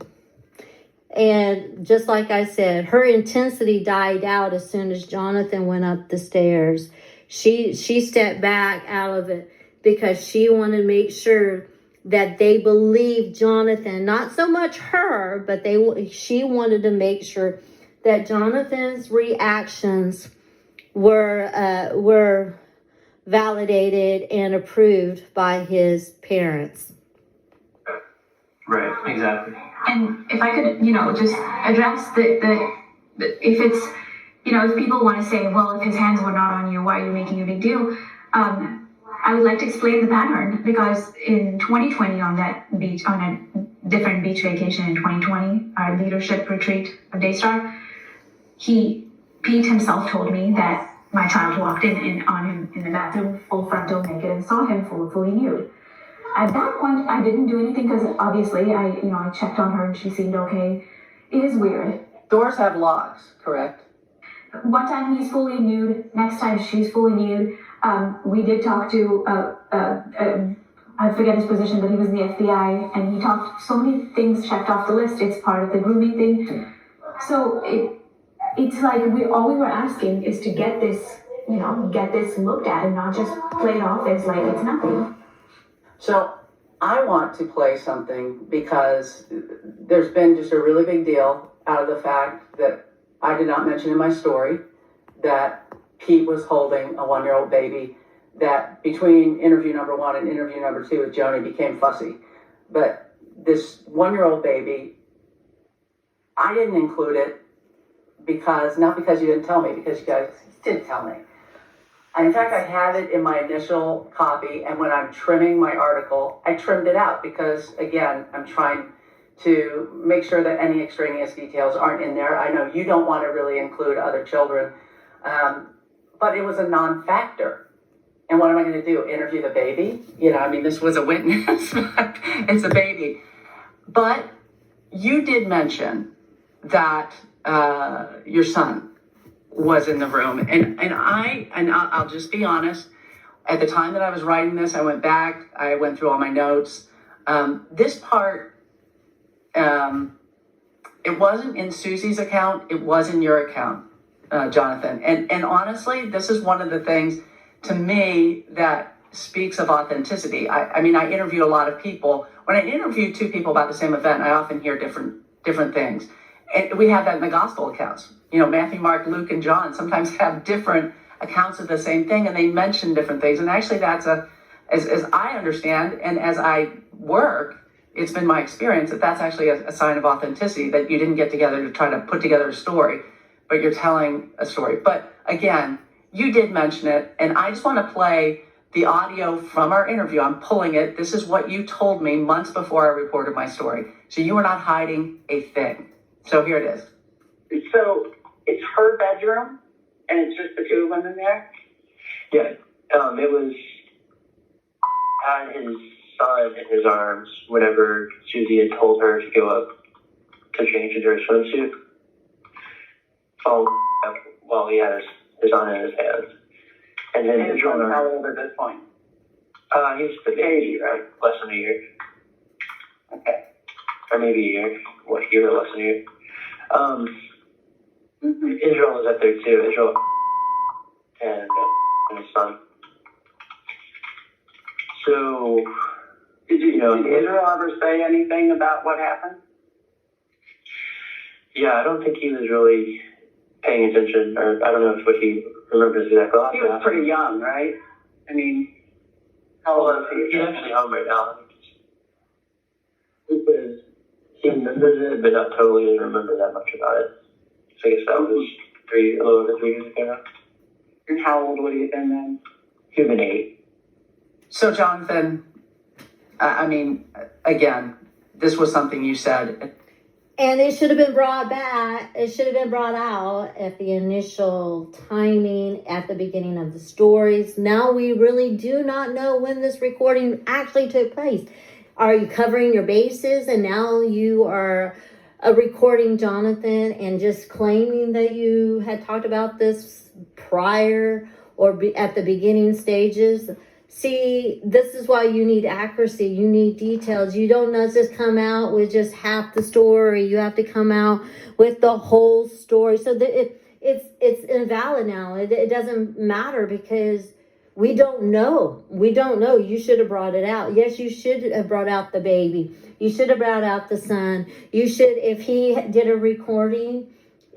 Speaker 1: And just like I said, her intensity died out as soon as Jonathan went up the stairs. She stepped back out of it because she wanted to make sure that they believed Jonathan, not so much her, but she wanted to make sure that Jonathan's reactions were validated and approved by his parents.
Speaker 3: Right, exactly.
Speaker 4: And if I could, just address the if it's, if people want to say, well, if his hands were not on you, why are you making a big deal? I would like to explain the pattern, because in 2020 on a different beach vacation in 2020, our leadership retreat of Daystar, Pete himself told me that my child walked on him in the bathroom, full frontal naked, and saw him fully nude. At that point, I didn't do anything because obviously I checked on her and she seemed okay. It is weird.
Speaker 2: Doors have locks, correct?
Speaker 4: One time he's fully nude, next time she's fully nude. We did talk to, I forget his position, but he was in the FBI, and he talked so many things checked off the list. It's part of the grooming thing. So it's like all we were asking is to get this looked at and not just play it off as like it's nothing.
Speaker 2: So I want to play something because there's been just a really big deal out of the fact that I did not mention in my story that Pete was holding a 1-year-old baby, that between interview number 1 and interview number 2 with Joni became fussy. But this 1-year-old baby, I didn't include it not because you didn't tell me, because you guys did tell me. And in fact, I had it in my initial copy, and when I'm trimming my article, I trimmed it out because, again, I'm trying to make sure that any extraneous details aren't in there. I know you don't want to really include other children, but it was a non-factor. And what am I going to do? Interview the baby? This was a witness. It's a baby. But you did mention that your son was in the room, and I'll just be honest. At the time that I was writing this, I went back, I went through all my notes. This part, it wasn't in Suzy's account, it was in your account, Jonathan. And honestly, this is one of the things to me that speaks of authenticity. I interview a lot of people. When I interview 2 people about the same event, I often hear different things. And we have that in the gospel accounts. Matthew, Mark, Luke, and John sometimes have different accounts of the same thing, and they mention different things. And actually, that's as I understand, and as I work, it's been my experience that that's actually a sign of authenticity, that you didn't get together to try to put together a story, but you're telling a story. But again, you did mention it, and I just want to play the audio from our interview. I'm pulling it. This is what you told me months before I reported my story. So you were not hiding a thing. So here it is.
Speaker 8: So it's her bedroom, and it's just the two of them in there?
Speaker 3: Yeah, it was, had his son in his arms whenever Suzy had told her to go up to change into her swimsuit. While he had his son in his hands. And then
Speaker 8: And his son's how old at this point?
Speaker 3: He's the baby, right? Less than a year.
Speaker 8: Okay.
Speaker 3: Or maybe a year. What, year or less than a year? Israel was up there too. Israel and his son. So,
Speaker 8: Did
Speaker 3: know,
Speaker 8: Israel ever say anything about what happened?
Speaker 3: Yeah, I don't think he was really paying attention, or I don't know if what he remembers exactly.
Speaker 8: He was pretty young, right? I mean, how old is he?
Speaker 3: He's actually home right now. He remembers it, but not totally doesn't remember that much about it. So I guess that was a little over 3 years ago now.
Speaker 8: And how old would he have been then?
Speaker 3: He would have been 8.
Speaker 2: So, Jonathan, I mean, again, this was something you said.
Speaker 1: And it should have been brought back. It should have been brought out at the initial timing at the beginning of the stories. Now we really do not know when this recording actually took place. Are you covering your bases and now you are recording Jonathan and just claiming that you had talked about this prior or at the beginning stages? See, this is why you need accuracy. You need details. You don't just come out with just half the story. You have to come out with the whole story. So that it's invalid now. It doesn't matter because we don't know. We don't know. You should have brought it out. Yes, you should have brought out the baby. You should have brought out the son. You should, if he did a recording,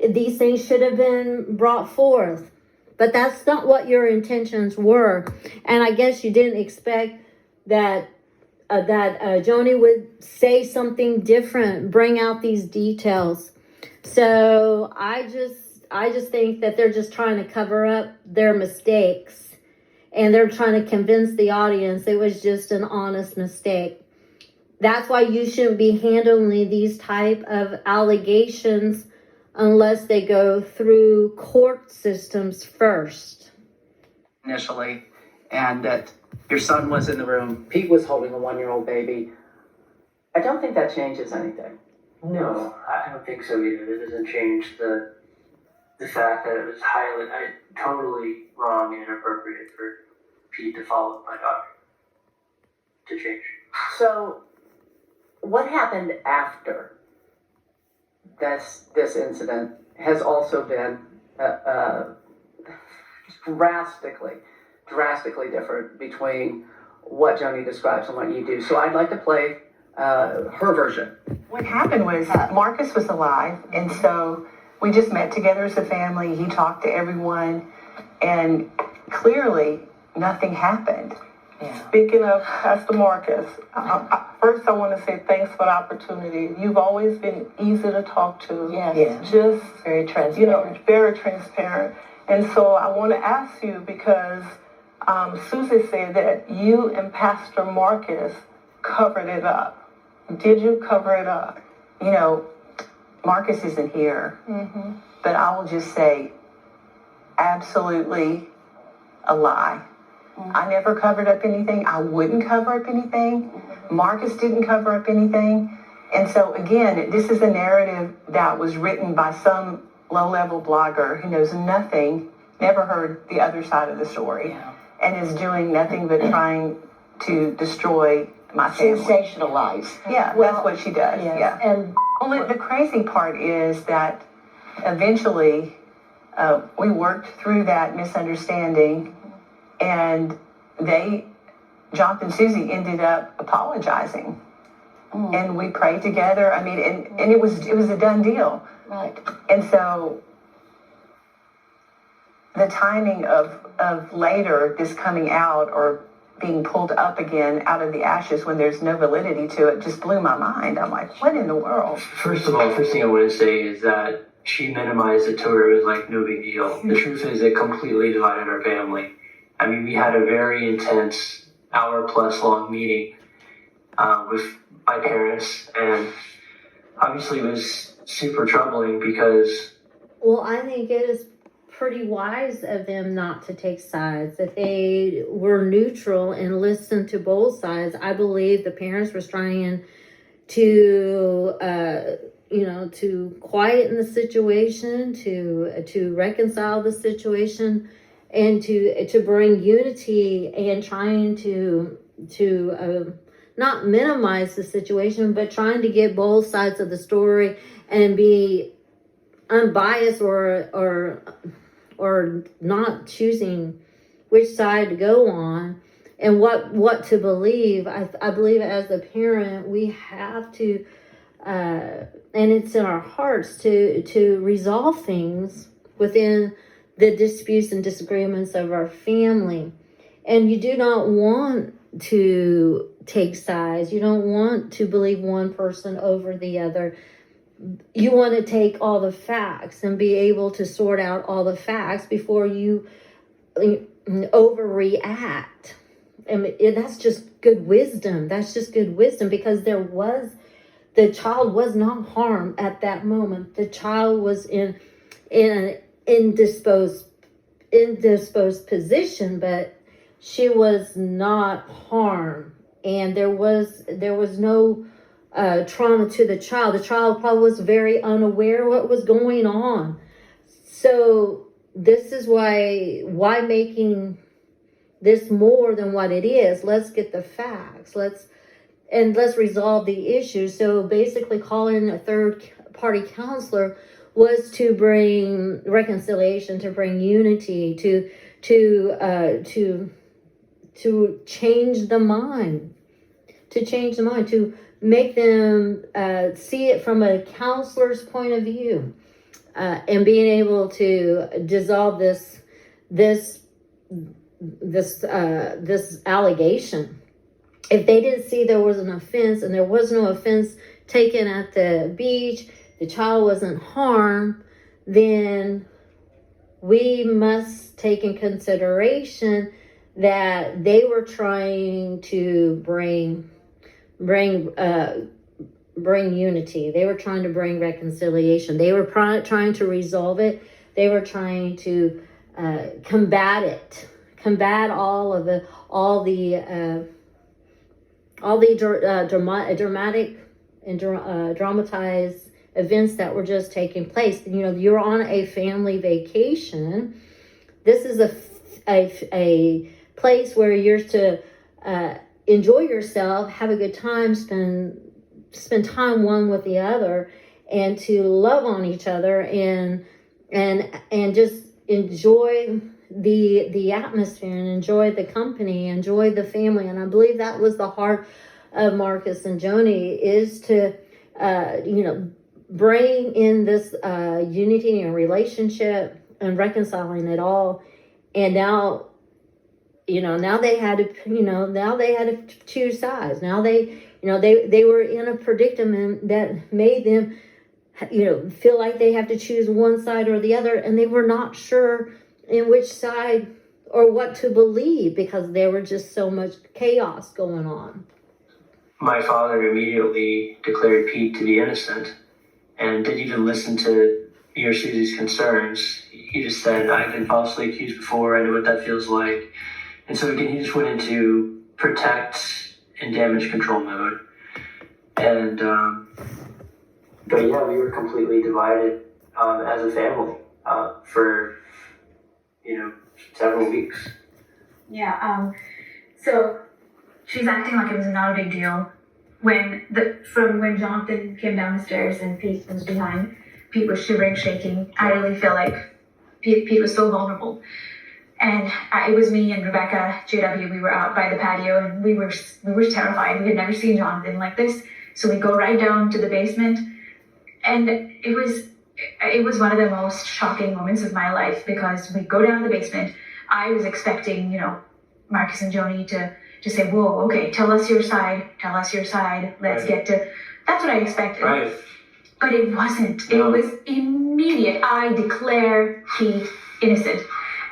Speaker 1: these things should have been brought forth. But that's not what your intentions were. And I guess you didn't expect that Joni would say something different, bring out these details. So I just think that they're just trying to cover up their mistakes. And they're trying to convince the audience it was just an honest mistake. That's why you shouldn't be handling these type of allegations unless they go through court systems first.
Speaker 2: Initially, and that your son was in the room. Pete was holding a 1-year-old baby. I don't think that changes anything.
Speaker 3: No, I don't think so either. It doesn't change the fact that it was totally wrong and inappropriate for Pete to follow my daughter to change.
Speaker 2: So, what happened after this incident has also been drastically different between what Joni describes and what you do. So I'd like to play her version.
Speaker 5: What happened was Marcus was alive, and so we just met together as a family. He talked to everyone, and clearly nothing happened.
Speaker 6: Yeah.
Speaker 9: Speaking of Pastor Marcus, first I want to say thanks for the opportunity. You've always been easy to talk to.
Speaker 6: Yes.
Speaker 5: Yeah.
Speaker 9: Just,
Speaker 6: Very transparent.
Speaker 9: very transparent. And so I want to ask you because Suzy said that you and Pastor Marcus covered it up. Did you cover it up?
Speaker 5: You know, Marcus isn't here, but I will just say absolutely a lie. I never covered up anything. I wouldn't cover up anything. Marcus didn't cover up anything. And so, again, this is a narrative that was written by some low-level blogger who knows nothing, never heard the other side of the story, and is doing nothing but trying to destroy my family.
Speaker 6: Sensationalize.
Speaker 5: Yeah, that's what she does.
Speaker 6: Yes.
Speaker 5: Yeah.
Speaker 6: And
Speaker 5: Well, the crazy part is that eventually we worked through that misunderstanding, and Jonathan and Suzy ended up apologizing, and we prayed together. I mean, and it was a done deal.
Speaker 6: right.
Speaker 5: And so the timing of later this coming out or being pulled up again out of the ashes when there's no validity to it just blew my mind. I'm like, what in the world?
Speaker 3: First of all, the first thing I want to say is that she minimized it to where it was like no big deal. The truth is, it completely divided our family. I mean, we had a very intense hour-plus long meeting with my parents, and obviously it was super troubling because...
Speaker 1: Well, I think it is pretty wise of them not to take sides, that they were neutral and listened to both sides. I believe the parents were trying to, to quieten the situation, to reconcile the situation, and to bring unity, and trying to not minimize the situation, but trying to get both sides of the story and be unbiased or not choosing which side to go on and what to believe. I believe as a parent we have to and it's in our hearts to resolve things within the disputes and disagreements of our family. And you do not want to take sides. You don't want to believe one person over the other. You want to take all the facts and be able to sort out all the facts before you overreact. And that's just good wisdom. That's just good wisdom, because the child was not harmed at that moment. The child was in an indisposed position, but she was not harmed, and there was no trauma to the child. The child probably was very unaware what was going on. So this is why making this more than what it is. Let's get the facts. Let's resolve the issue. So basically calling a third party counselor was to bring reconciliation, to bring unity, to change the mind, to make them see it from a counselor's point of view, and being able to dissolve this allegation. If they didn't see there was an offense, and there was no offense taken at the beach, the child wasn't harmed, then we must take in consideration that they were trying to bring unity. They were trying to bring reconciliation. They were trying to resolve it. They were trying to combat all the dramatic and dramatized events that were just taking place. You're on a family vacation. This is a place where you're to enjoy yourself, have a good time, spend time one with the other, and to love on each other, and just enjoy the atmosphere, and enjoy the company, enjoy the family. And I believe that was the heart of Marcus and Joni, is to bring in this unity and relationship and reconciling it all. And now they had to choose sides. Now they were in a predicament that made them feel like they have to choose one side or the other, and they were not sure in which side or what to believe, because there were just so much chaos going on.
Speaker 3: My father immediately declared Pete to be innocent and didn't even listen to me or Susie's concerns. He just said, I've been falsely accused before, I know what that feels like. And so again, he just went into protect and damage control mode. And, but yeah, we were completely divided as a family for, several weeks.
Speaker 4: Yeah, so she's acting like it was not a big deal. When Jonathan came down the stairs and Pete was behind, Pete was shivering, shaking. I really feel like Pete was so vulnerable. And it was me and Rebecca, JW, we were out by the patio, and we were terrified. We had never seen Jonathan like this. So we go right down to the basement, and it was one of the most shocking moments of my life, because we go down to the basement. I was expecting, Marcus and Joni to say, whoa, okay, tell us your side, let's get to, that's what I expected.
Speaker 3: Right.
Speaker 4: But it wasn't.
Speaker 3: No.
Speaker 4: It was immediate. I declare he innocent.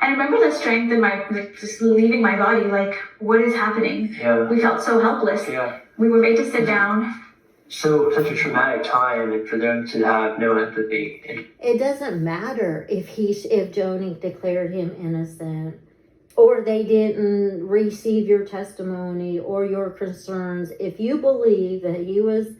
Speaker 4: And I remember the strength in my, like, just leaving my body, like, what is happening?
Speaker 3: Yeah.
Speaker 4: We felt so helpless.
Speaker 3: Yeah.
Speaker 4: We were made to sit down.
Speaker 3: So such a traumatic time, and for them to have no empathy. And
Speaker 1: It doesn't matter if Joni declared him innocent, or they didn't receive your testimony or your concerns. If you believe that he was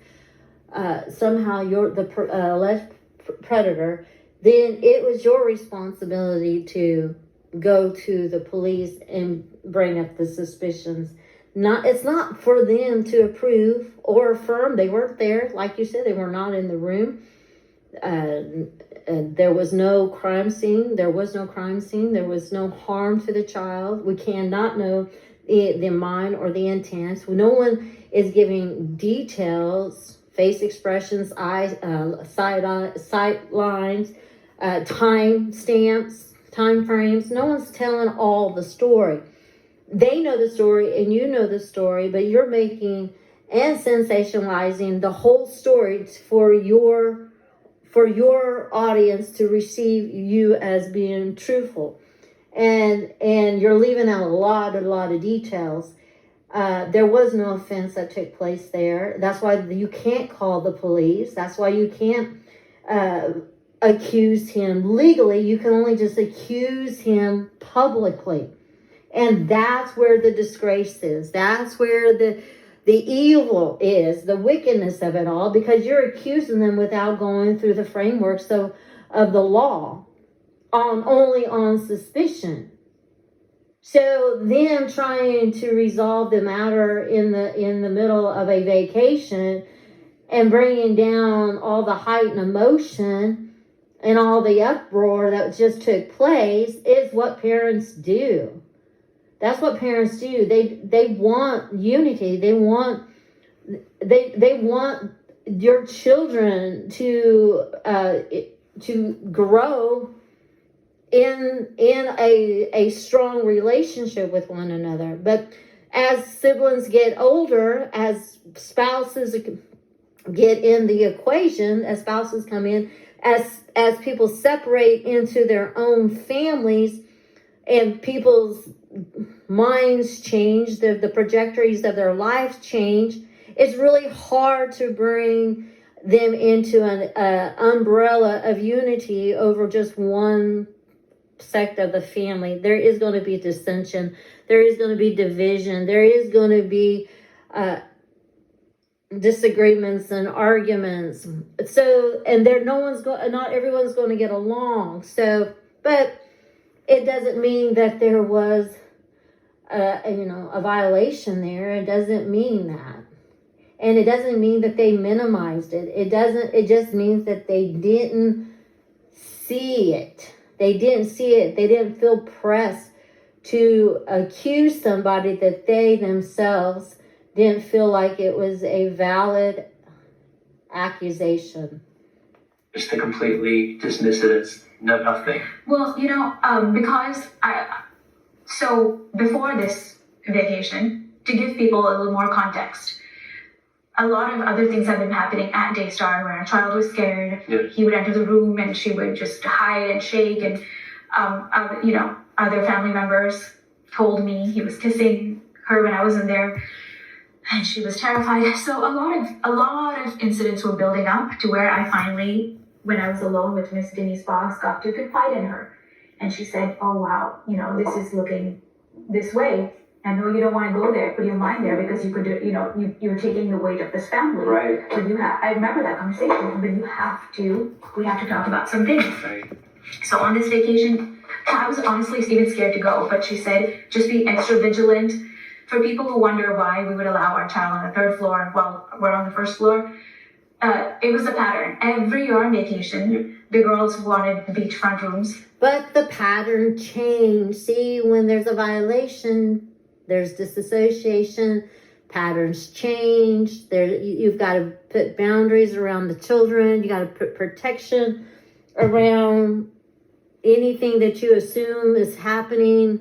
Speaker 1: somehow the alleged predator, then it was your responsibility to go to the police and bring up the suspicions. It's not for them to approve or affirm. They weren't there, like you said. They were not in the room. There was no crime scene. There was no crime scene. There was no harm to the child. We cannot know the mind or the intent. No one is giving details, face expressions, sight lines, time stamps, time frames. No one's telling all the story. They know the story and you know the story, but you're making and sensationalizing the whole story for your audience to receive you as being truthful, and you're leaving out a lot of details. There was no offense that took place there. That's why you can't call the police. That's why you can't accuse him legally. You can only just accuse him publicly. And that's where the disgrace is. That's where the evil is, the wickedness of it all, because you're accusing them without going through the frameworks of the law, only on suspicion. So them trying to resolve the matter in the middle of a vacation and bringing down all the heightened emotion and all the uproar that just took place is what parents do. That's what parents do. They want unity. They want your children to grow in a strong relationship with one another. But as siblings get older, as spouses get in the equation, as spouses come in, as people separate into their own families, and people's minds change, the trajectories of their lives change, it's really hard to bring them into an umbrella of unity over just one sect of the family. There is going to be dissension. There is going to be division. There is going to be disagreements and arguments. So, and not everyone's going to get along. So, but it doesn't mean that there was a violation there. It doesn't mean that. And it doesn't mean that they minimized it. It just means that they didn't see it. They didn't see it. They didn't feel pressed to accuse somebody that they themselves didn't feel like it was a valid accusation.
Speaker 3: Just to completely dismiss it as nothing.
Speaker 4: Well, because so before this vacation, to give people a little more context, a lot of other things have been happening at Daystar where a child was scared.
Speaker 3: Yeah.
Speaker 4: He would enter the room and she would just hide and shake, and other family members told me he was kissing her when I was in there, and she was terrified. So a lot of incidents were building up to where I finally, when I was alone with Miss Denise Boggs, got to confide in her. And she said, "Oh wow, this is looking this way. I know you don't want to go there, put your mind there, because you could, you're taking the weight of this family.
Speaker 3: Right.
Speaker 4: But I remember that conversation, but we have to talk about some things."
Speaker 3: Right.
Speaker 4: So on this vacation, I was honestly even scared to go, but she said, just be extra vigilant. For people who wonder why we would allow our child on the third floor while we're on the first floor, it was a pattern. Every year on vacation, the girls wanted beachfront rooms.
Speaker 1: But the pattern changed. See, when there's a violation, there's disassociation. Patterns change. You've got to put boundaries around the children. You got to put protection around anything that you assume is happening.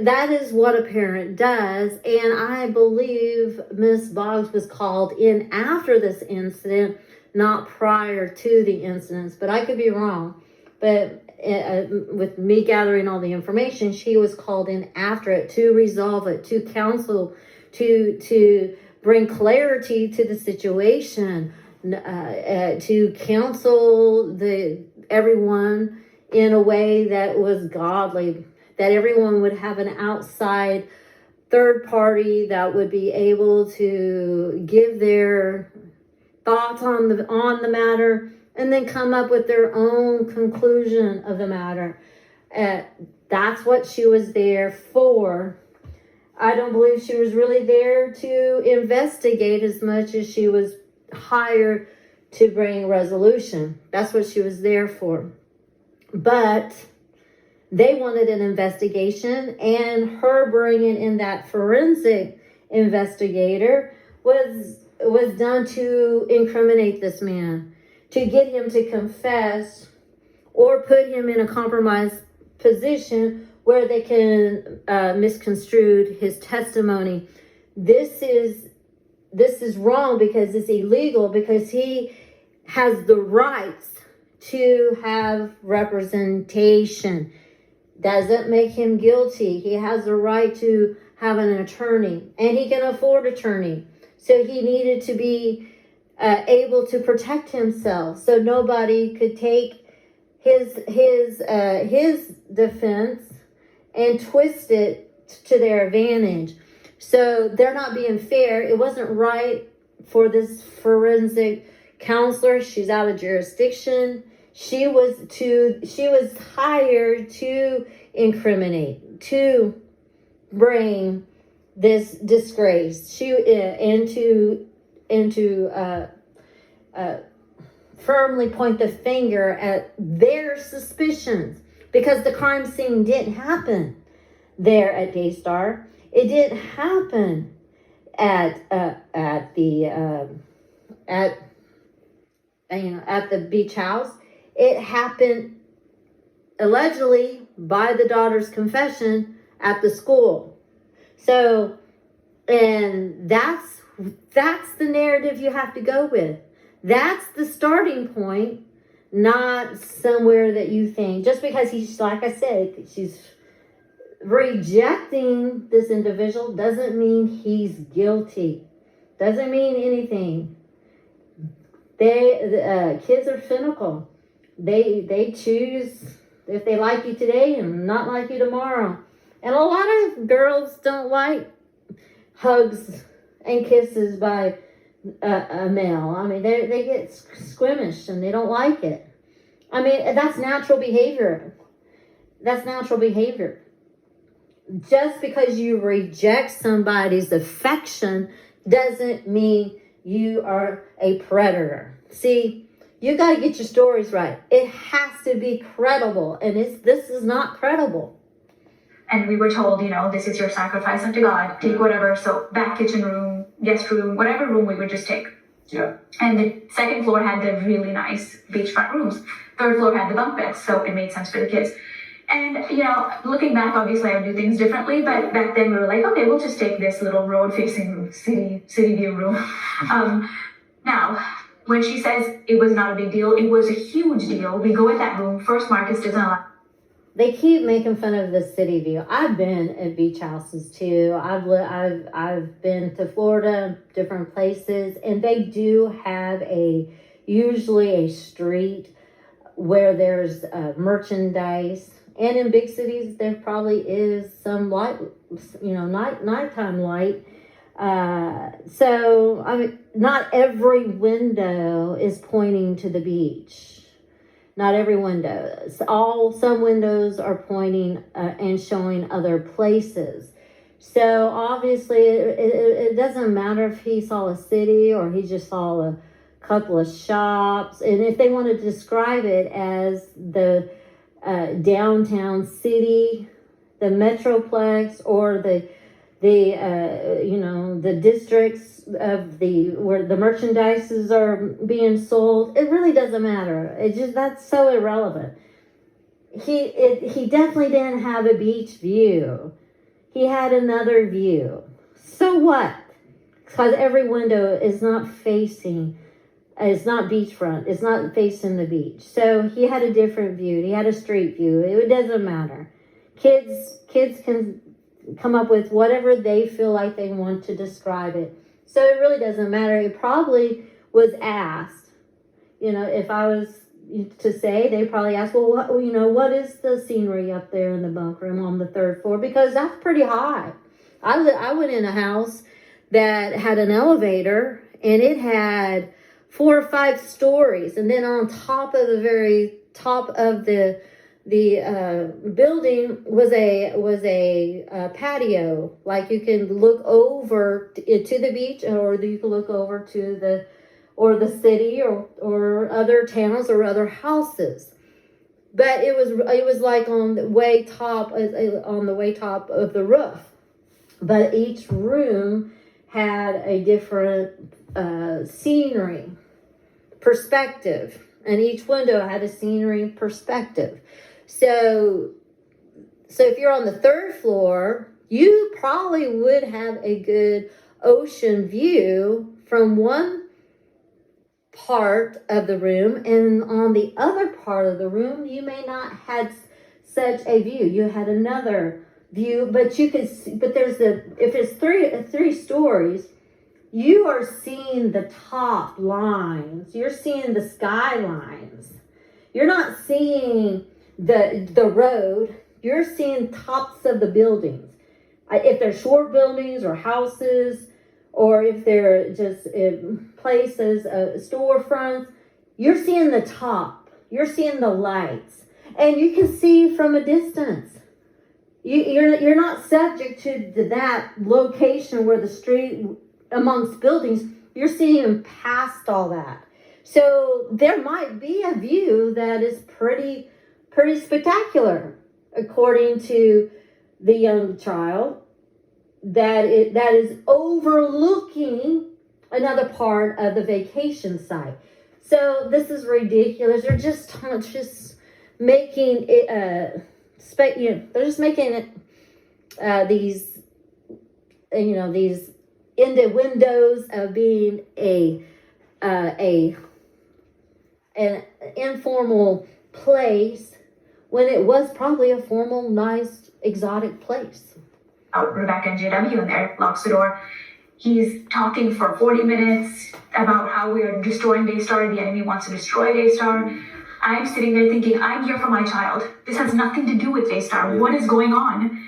Speaker 1: That is what a parent does. And I believe Miss Boggs was called in after this incident not prior to the incidents, but I could be wrong. But with me gathering all the information, she was called in after it to resolve it, to counsel, to bring clarity to the situation, to counsel everyone in a way that was godly, that everyone would have an outside third party that would be able to give their thoughts on the matter and then come up with their own conclusion of the matter. That's what she was there for. I don't believe she was really there to investigate as much as she was hired to bring resolution. That's what she was there for. But they wanted an investigation, and her bringing in that forensic investigator was done to incriminate this man, to get him to confess or put him in a compromised position where they can misconstrue his testimony. This is wrong because it's illegal, because he has the rights to have representation. Doesn't make him guilty. He has the right to have an attorney, and he can afford attorney. So he needed to be able to protect himself, so nobody could take his defense and twist it to their advantage. So they're not being fair. It wasn't right for this forensic counselor. She's out of jurisdiction. She was hired to incriminate, to bring this disgrace, and to firmly point the finger at their suspicions, because the crime scene didn't happen there at Daystar. It didn't happen at the beach house. It happened allegedly by the daughter's confession at the school. So, and that's the narrative you have to go with. That's the starting point, not somewhere that you think, just because he's, like I said, she's rejecting this individual doesn't mean he's guilty. Doesn't mean anything. Kids are cynical. They choose if they like you today and not like you tomorrow. And a lot of girls don't like hugs and kisses by a male. I mean, they get squeamish and they don't like it. I mean, that's natural behavior. That's natural behavior. Just because you reject somebody's affection doesn't mean you are a predator. See, you got to get your stories right. It has to be credible, and this is not credible.
Speaker 4: And we were told, this is your sacrifice unto God. Take whatever. So back kitchen room, guest room, whatever room we would just take.
Speaker 3: Yeah.
Speaker 4: And the second floor had the really nice beachfront rooms. Third floor had the bunk beds, so it made sense for the kids. And, looking back, obviously I would do things differently, but back then we were like, okay, we'll just take this little road-facing room, city view room. Now, when she says it was not a big deal, it was a huge deal. We go in that room. First, Marcus doesn't allow.
Speaker 1: They keep making fun of the city view. I've been at beach houses too. I've been to Florida, different places, and they do have usually a street where there's merchandise. And in big cities, there probably is some light, nighttime light. So, I mean, not every window is pointing to the beach. Not every window. Some windows are pointing and showing other places. So, obviously, it doesn't matter if he saw a city or he just saw a couple of shops. And if they want to describe it as the downtown city, the metroplex, or the districts of where the merchandises are being sold, it really doesn't matter. That's so irrelevant. He definitely didn't have a beach view. He had another view. So what? Because every window is not facing It's not beachfront. It's not facing the beach. So he had a different view. He had a street view. It doesn't matter. Kids can come up with whatever they feel like they want to describe it. So it really doesn't matter. It probably was asked, if I was to say, they probably asked, well, what is the scenery up there in the bunk room on the 3rd floor? Because that's pretty high. I went in a house that had an elevator, and it had 4 or 5 stories, and then on top of the very top of the building was a patio, like you can look over to the beach, or you can look over to the city or other towns or other houses. But it was like on the way top of the roof. But each room had a different scenery perspective, and each window had a scenery perspective. So if you're on the 3rd floor, you probably would have a good ocean view from one part of the room, and on the other part of the room, you may not have such a view. You had another view, but you could see, but if it's three stories, you are seeing the top lines. You're seeing the skylines. You're not seeing the road. You're seeing tops of the buildings. If they're short buildings or houses, or if they're just places, storefronts, you're seeing the top. You're seeing the lights, and you can see from a distance. You're not subject to that location where the street amongst buildings. You're seeing past all that. So there might be a view that is pretty spectacular, according to the young child, that is overlooking another part of the vacation site. So this is ridiculous. They're just making it they're just making it these in the windows of being an informal place, when it was probably a formal, nice, exotic place.
Speaker 4: Rebecca and JW in there, locks the door. He's talking for 40 minutes about how we are destroying Daystar. The enemy wants to destroy Daystar. I'm sitting there thinking, I'm here for my child. This has nothing to do with Daystar. What is going on?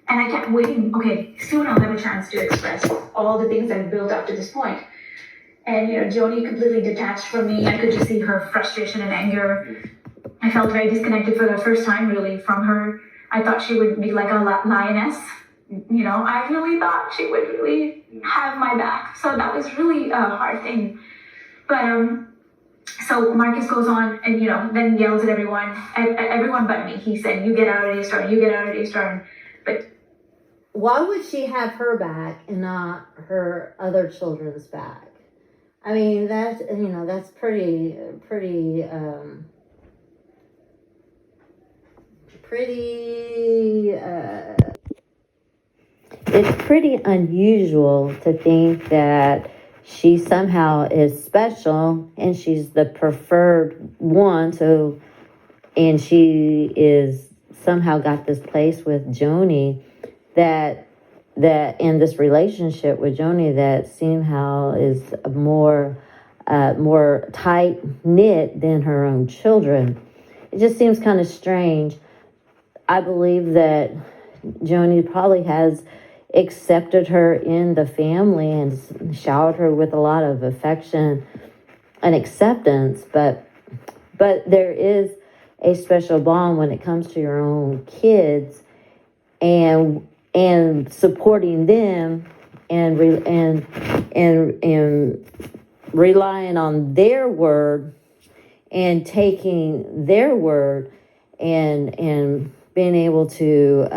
Speaker 4: And I kept waiting. Okay, soon I'll have a chance to express all the things I've built up to this point. And, Joni completely detached from me. I could just see her frustration and anger. I felt very disconnected for the first time, really, from her. I thought she would be like a lioness. I really thought she would really have my back. So that was really a hard thing. But, so Marcus goes on and, then yells at everyone but me. He said, you get out of Daystar, you get out of Daystar. But
Speaker 1: why would she have her back and not her other children's back? I mean, that's pretty it's pretty unusual to think that she somehow is special and she's the preferred one. So, and she is somehow got this place with Joni that in this relationship with Joni that somehow is more tight knit than her own children. It just seems kind of strange. I believe that Joni probably has accepted her in the family and showered her with a lot of affection and acceptance, but there is a special bond when it comes to your own kids and supporting them and relying on their word and taking their word and being able to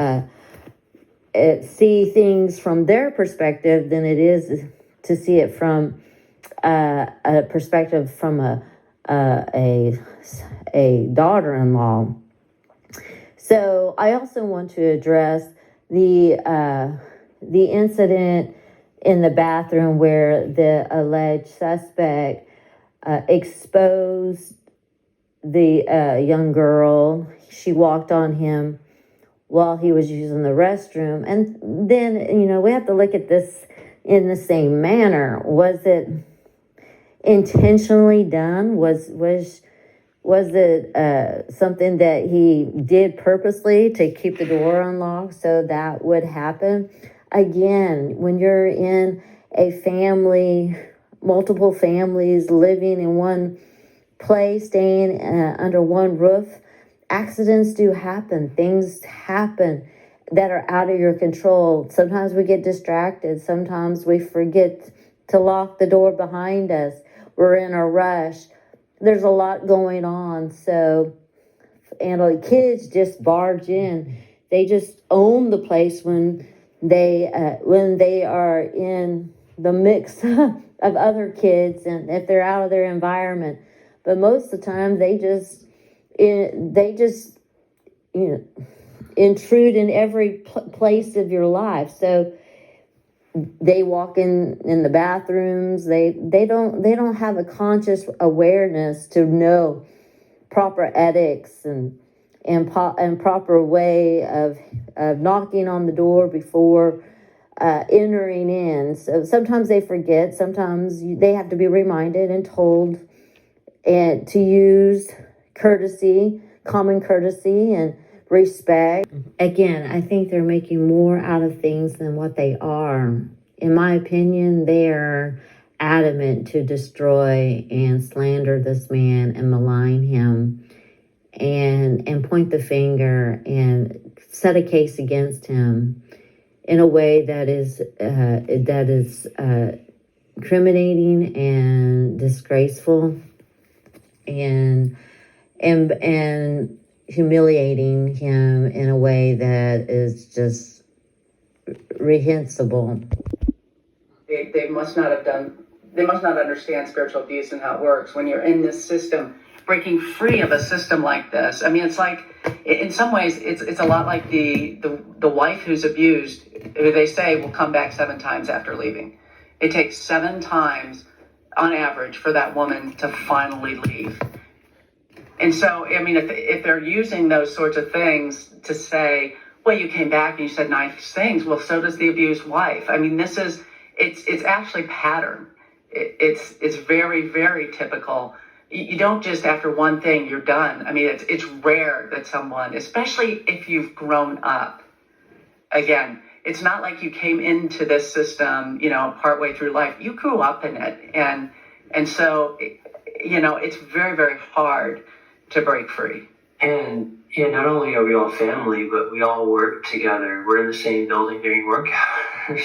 Speaker 1: see things from their perspective than it is to see it from a perspective from a daughter-in-law. So I also want to address the incident in the bathroom where the alleged suspect exposed the young girl. She walked on him while he was using the restroom. And then, we have to look at this in the same manner. Was it intentionally done? Was it something that he did purposely to keep the door unlocked so that would happen? Again, when you're in a family, multiple families living in one place, staying under one roof, accidents do happen. Things happen that are out of your control. Sometimes we get distracted. Sometimes we forget to lock the door behind us. We're in a rush. There's a lot going on. So, and the kids just barge in. They just own the place when they are in the mix of other kids, and if they're out of their environment. But most of the time, they just intrude in every place of your life. So they walk in the bathrooms. They don't have a conscious awareness to know proper ethics and proper way of knocking on the door before entering in. So sometimes they forget. Sometimes they have to be reminded and told, and to use courtesy, common courtesy, and respect. Again, I think they're making more out of things than what they are. In my opinion, they are adamant to destroy and slander this man and malign him and point the finger and set a case against him in a way that is incriminating and disgraceful and humiliating him in a way that is just reprehensible.
Speaker 2: They must not understand spiritual abuse and how it works. When you're in this system, breaking free of a system like this, I mean, it's like, in some ways, it's a lot like the wife who's abused, who they say will come back 7 times after leaving. It takes 7 times on average for that woman to finally leave. And so, I mean, if they're using those sorts of things to say, well, you came back and you said nice things, well, so does the abused wife. I mean, it's actually pattern. It's very, very typical. You don't just after one thing, you're done. I mean, it's rare that someone, especially if you've grown up, again, it's not like you came into this system, partway through life. You grew up in it. And so, it's very, very hard to break free.
Speaker 3: And not only are we all family, but we all work together. We're in the same building during work hours.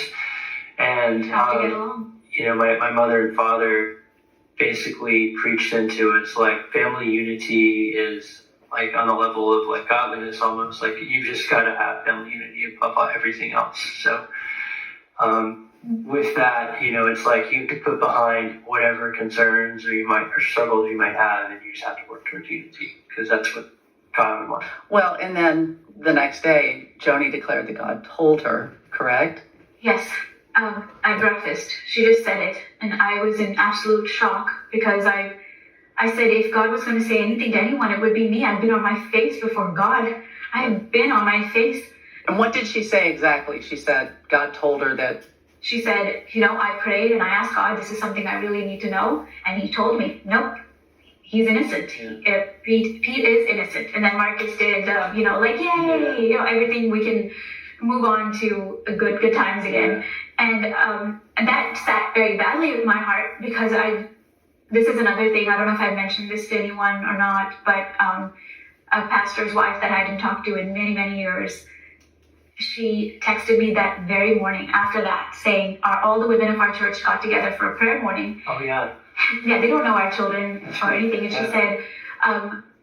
Speaker 3: And,
Speaker 4: have to get along.
Speaker 3: My mother and father basically preached into it. It's like family unity is like on the level of like godliness almost. Like you just got to have family unity above everything else. So with that, it's like you could put behind whatever concerns or struggles you might have, and you just have to work towards unity because that's what God would want.
Speaker 2: Well, and then the next day, Joni declared that God told her, correct?
Speaker 4: Yes. At breakfast, she just said it, and I was in absolute shock because I said if God was going to say anything to anyone, it would be me. I've been on my face before God. I have been on my face.
Speaker 2: And what did she say exactly? She said God told her that.
Speaker 4: She said, I prayed and I asked God, this is something I really need to know, and He told me, nope, he's innocent. Yeah. Pete is innocent. And then Marcus did, yay, everything we can move on to good times again. And that sat very badly with my heart because this is another thing, I don't know if I mentioned this to anyone or not, but a pastor's wife that I hadn't talked to in many, many years, she texted me that very morning after that saying, all the women of our church got together for a prayer morning.
Speaker 3: Oh, yeah.
Speaker 4: Yeah, they don't know our children or anything. And she said,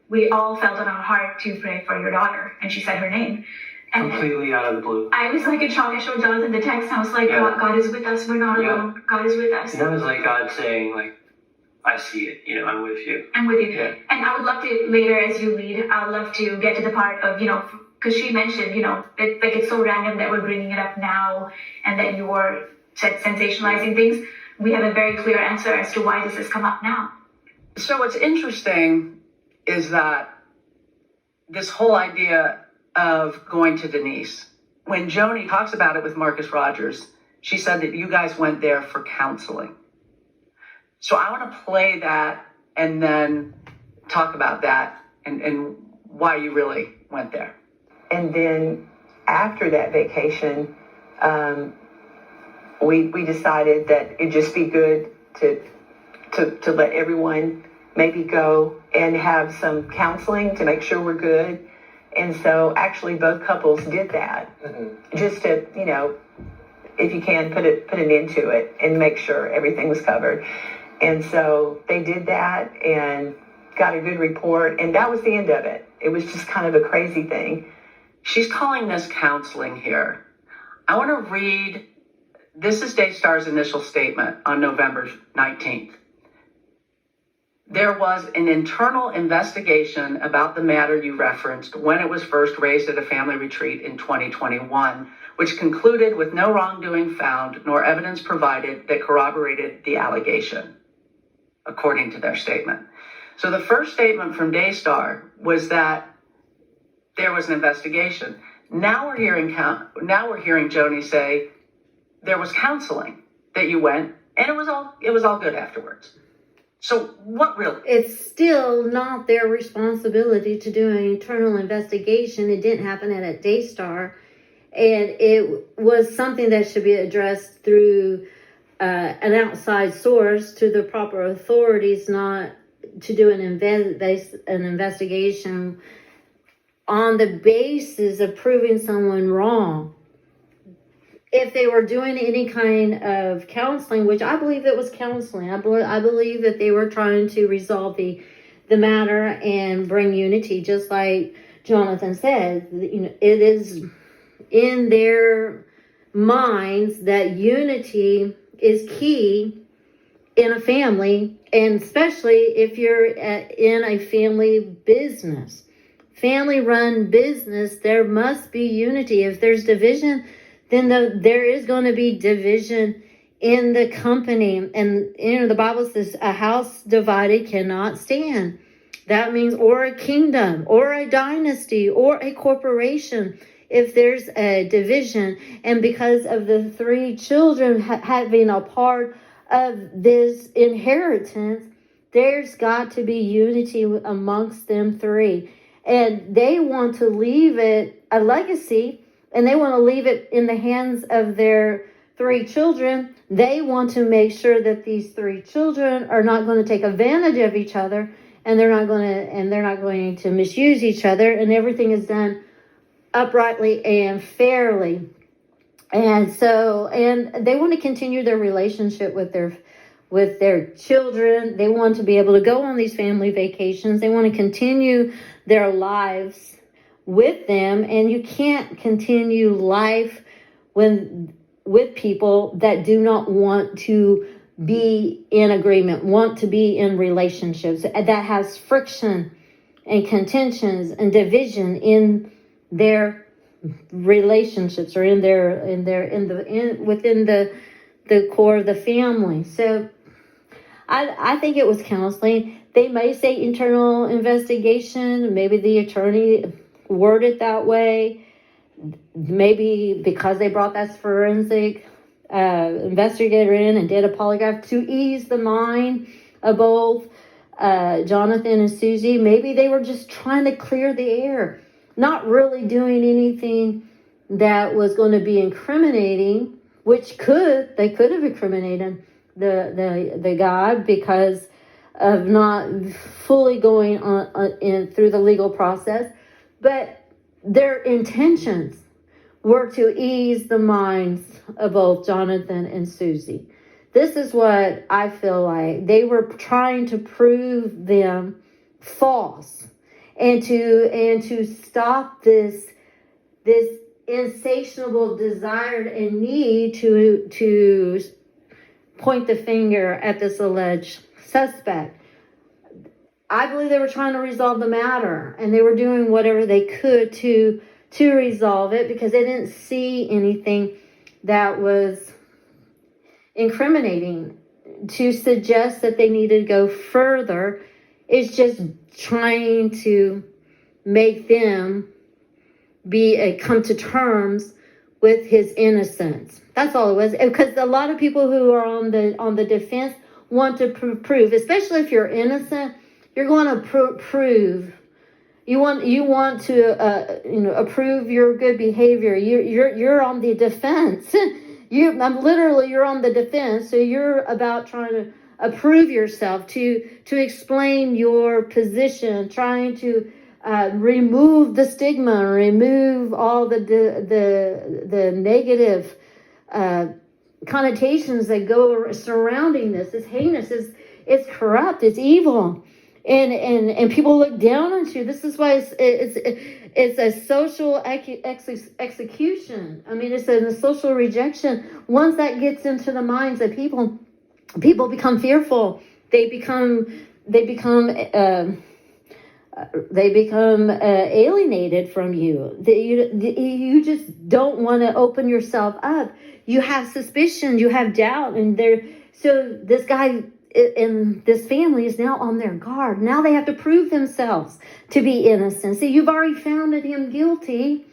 Speaker 4: we all felt in our heart to pray for your daughter. And she said her name. And
Speaker 3: completely out of the blue.
Speaker 4: I was like in shock. I showed Jonathan the text and I was like, God is with us. We're not alone. God is with us.
Speaker 3: And that was like God saying, like, I see it. I'm with you.
Speaker 4: I'm with you.
Speaker 3: Yeah.
Speaker 4: And I would love to later as you lead, I'd love to get to the part of, because she mentioned, it's so random that we're bringing it up now and that you're sensationalizing things. We have a very clear answer as to why this has come up now.
Speaker 2: So what's interesting is that this whole idea of going to Denise, when Joni talks about it with Marcus Rogers, she said that you guys went there for counseling. So I want to play that and then talk about that and why you really went there.
Speaker 5: And then after that vacation, we decided that it'd just be good to let everyone maybe go and have some counseling to make sure we're good. And so actually both couples did that, just to, you know, if you can put an end to it and make sure everything was covered. And so they did that and got a good report, and that was the end of it. It was just kind of a crazy thing.
Speaker 2: She's calling this counseling here. I want to read, this is Daystar's initial statement on November 19th. There was an internal investigation about the matter you referenced when it was first raised at a family retreat in 2021, which concluded with no wrongdoing found nor evidence provided that corroborated the allegation, according to their statement. So the first statement from Daystar was that there was an investigation. Now we're hearing Joni say there was counseling, that you went, and it was all good afterwards. So what really?
Speaker 1: It's still not their responsibility to do an internal investigation. It didn't happen at a Daystar, and it was something that should be addressed through an outside source to the proper authorities, not to do an investigation on the basis of proving someone wrong. If they were doing any kind of counseling, which I believe it was counseling, I believe that they were trying to resolve the matter and bring unity, just like Jonathan said. You know, it is in their minds that unity is key in a family, and especially if you're in a family business, family-run business. There must be unity. If there's division, then there is going to be division in the company. And, you know, the Bible says a house divided cannot stand. That means, or a kingdom, or a dynasty, or a corporation, if there's a division. And because of the three children having a part of this inheritance, there's got to be unity amongst them three. And they want to leave it a legacy, and they want to leave it in the hands of their three children. They want to make sure that these three children are not going to take advantage of each other, and they're not going to misuse each other, and everything is done uprightly and fairly. And so, and they want to continue their relationship with their children. They want to be able to go on these family vacations. They want to continue their lives with them. And you can't continue life with people that do not want to be in agreement, want to be in relationships that has friction and contentions and division in their relationships, or within the core of the family. So I think it was counseling. They may say internal investigation. Maybe the attorney worded that way. Maybe because they brought that forensic investigator in and did a polygraph to ease the mind of both Jonathan and Suzy. Maybe they were just trying to clear the air, not really doing anything that was going to be incriminating, which they could have incriminated the guy because of not fully going on through the legal process. But their intentions were to ease the minds of both Jonathan and Suzy. This is what I feel like. They were trying to prove them false, and to stop this insatiable desire and need to point the finger at this alleged suspect. I believe they were trying to resolve the matter, and they were doing whatever they could to resolve it, because they didn't see anything that was incriminating. to suggest that they needed to go further is just trying to make them come to terms with his innocence. That's all it was. Because a lot of people who are on the defense want to prove, especially if you're innocent, you're going to prove. You want to approve your good behavior. You're on the defense. You're on the defense. So you're about trying to approve yourself, to explain your position, trying to remove the stigma, remove all the negative connotations that go surrounding this. It's heinous. It's corrupt. It's evil. And people look down on you. This is why it's a social execution. I mean, it's a social rejection. Once that gets into the minds of people become fearful. They become alienated from you. You just don't want to open yourself up. You have suspicion. You have doubt, so this guy and this family is now on their guard. Now they have to prove themselves to be innocent. See, you've already found him guilty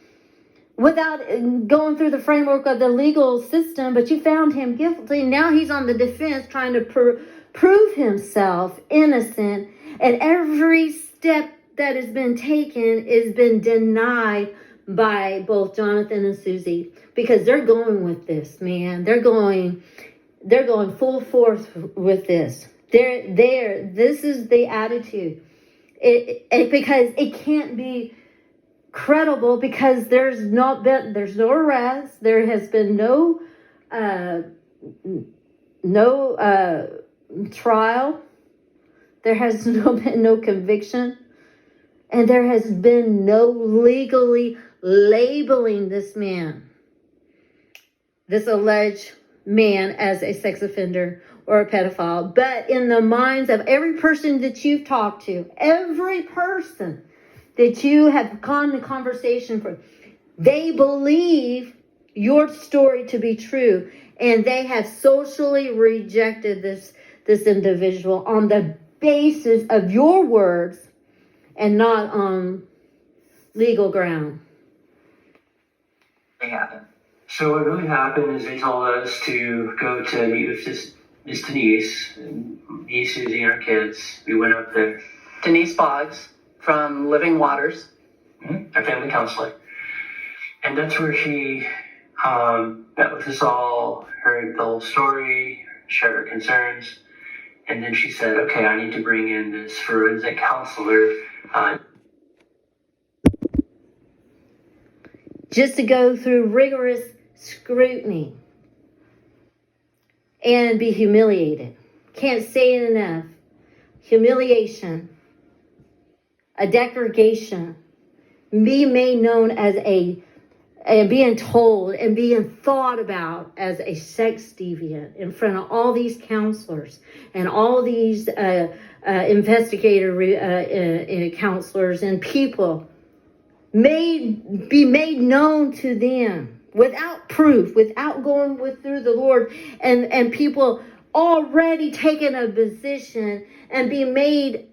Speaker 1: without going through the framework of the legal system, but you found him guilty. Now he's on the defense trying to prove himself innocent, and every step that has been taken has been denied by both Jonathan and Suzy, because they're going with this, man. They're going full force with this. This is the attitude. Because it can't be credible, because there's no arrest. There has been no trial. There has been no conviction, and there has been no legally labeling this alleged man, as a sex offender or a pedophile. But in the minds of every person that you've talked to, every person that you have gone to conversation with, they believe your story to be true, and they have socially rejected this individual on the basis of your words and not on legal ground.
Speaker 3: So what really happened is they told us to go to meet with Miss Denise, me, Suzy, and our kids. We went up there.
Speaker 2: Denise Boggs from Living Waters.
Speaker 3: Our family counselor. And that's where she met with us all, heard the whole story, shared her concerns, and then she said, okay, I need to bring in this forensic counselor.
Speaker 1: Just to go through rigorous scrutiny and be humiliated. Can't say it enough. Humiliation, a degradation, be made known as and being told and being thought about as a sex deviant in front of all these counselors and all these investigator counselors and people, be made known to them without proof, without going through the Lord, and people already taking a position and be made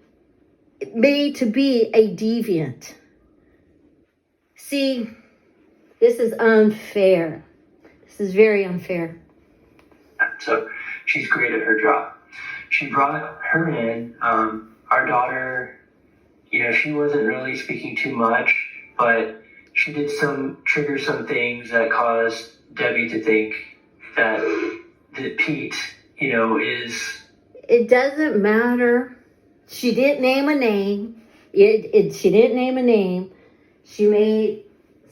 Speaker 1: to be a deviant. See, this is unfair. This is very unfair.
Speaker 3: So she's great at her job. She brought her in. Our daughter, she wasn't really speaking too much, but she did trigger some things that caused Debbie to think that Pete, is...
Speaker 1: It doesn't matter. She didn't name a name. She didn't name a name. She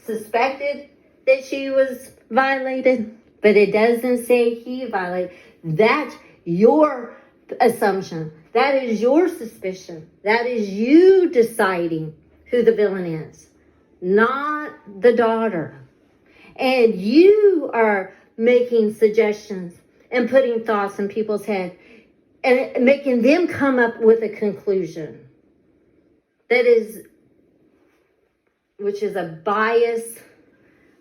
Speaker 1: suspected that she was violated, but it doesn't say he violated. That's your assumption. That is your suspicion. That is you deciding who the villain is, not the daughter. And you are making suggestions and putting thoughts in people's head and making them come up with a conclusion which is a biased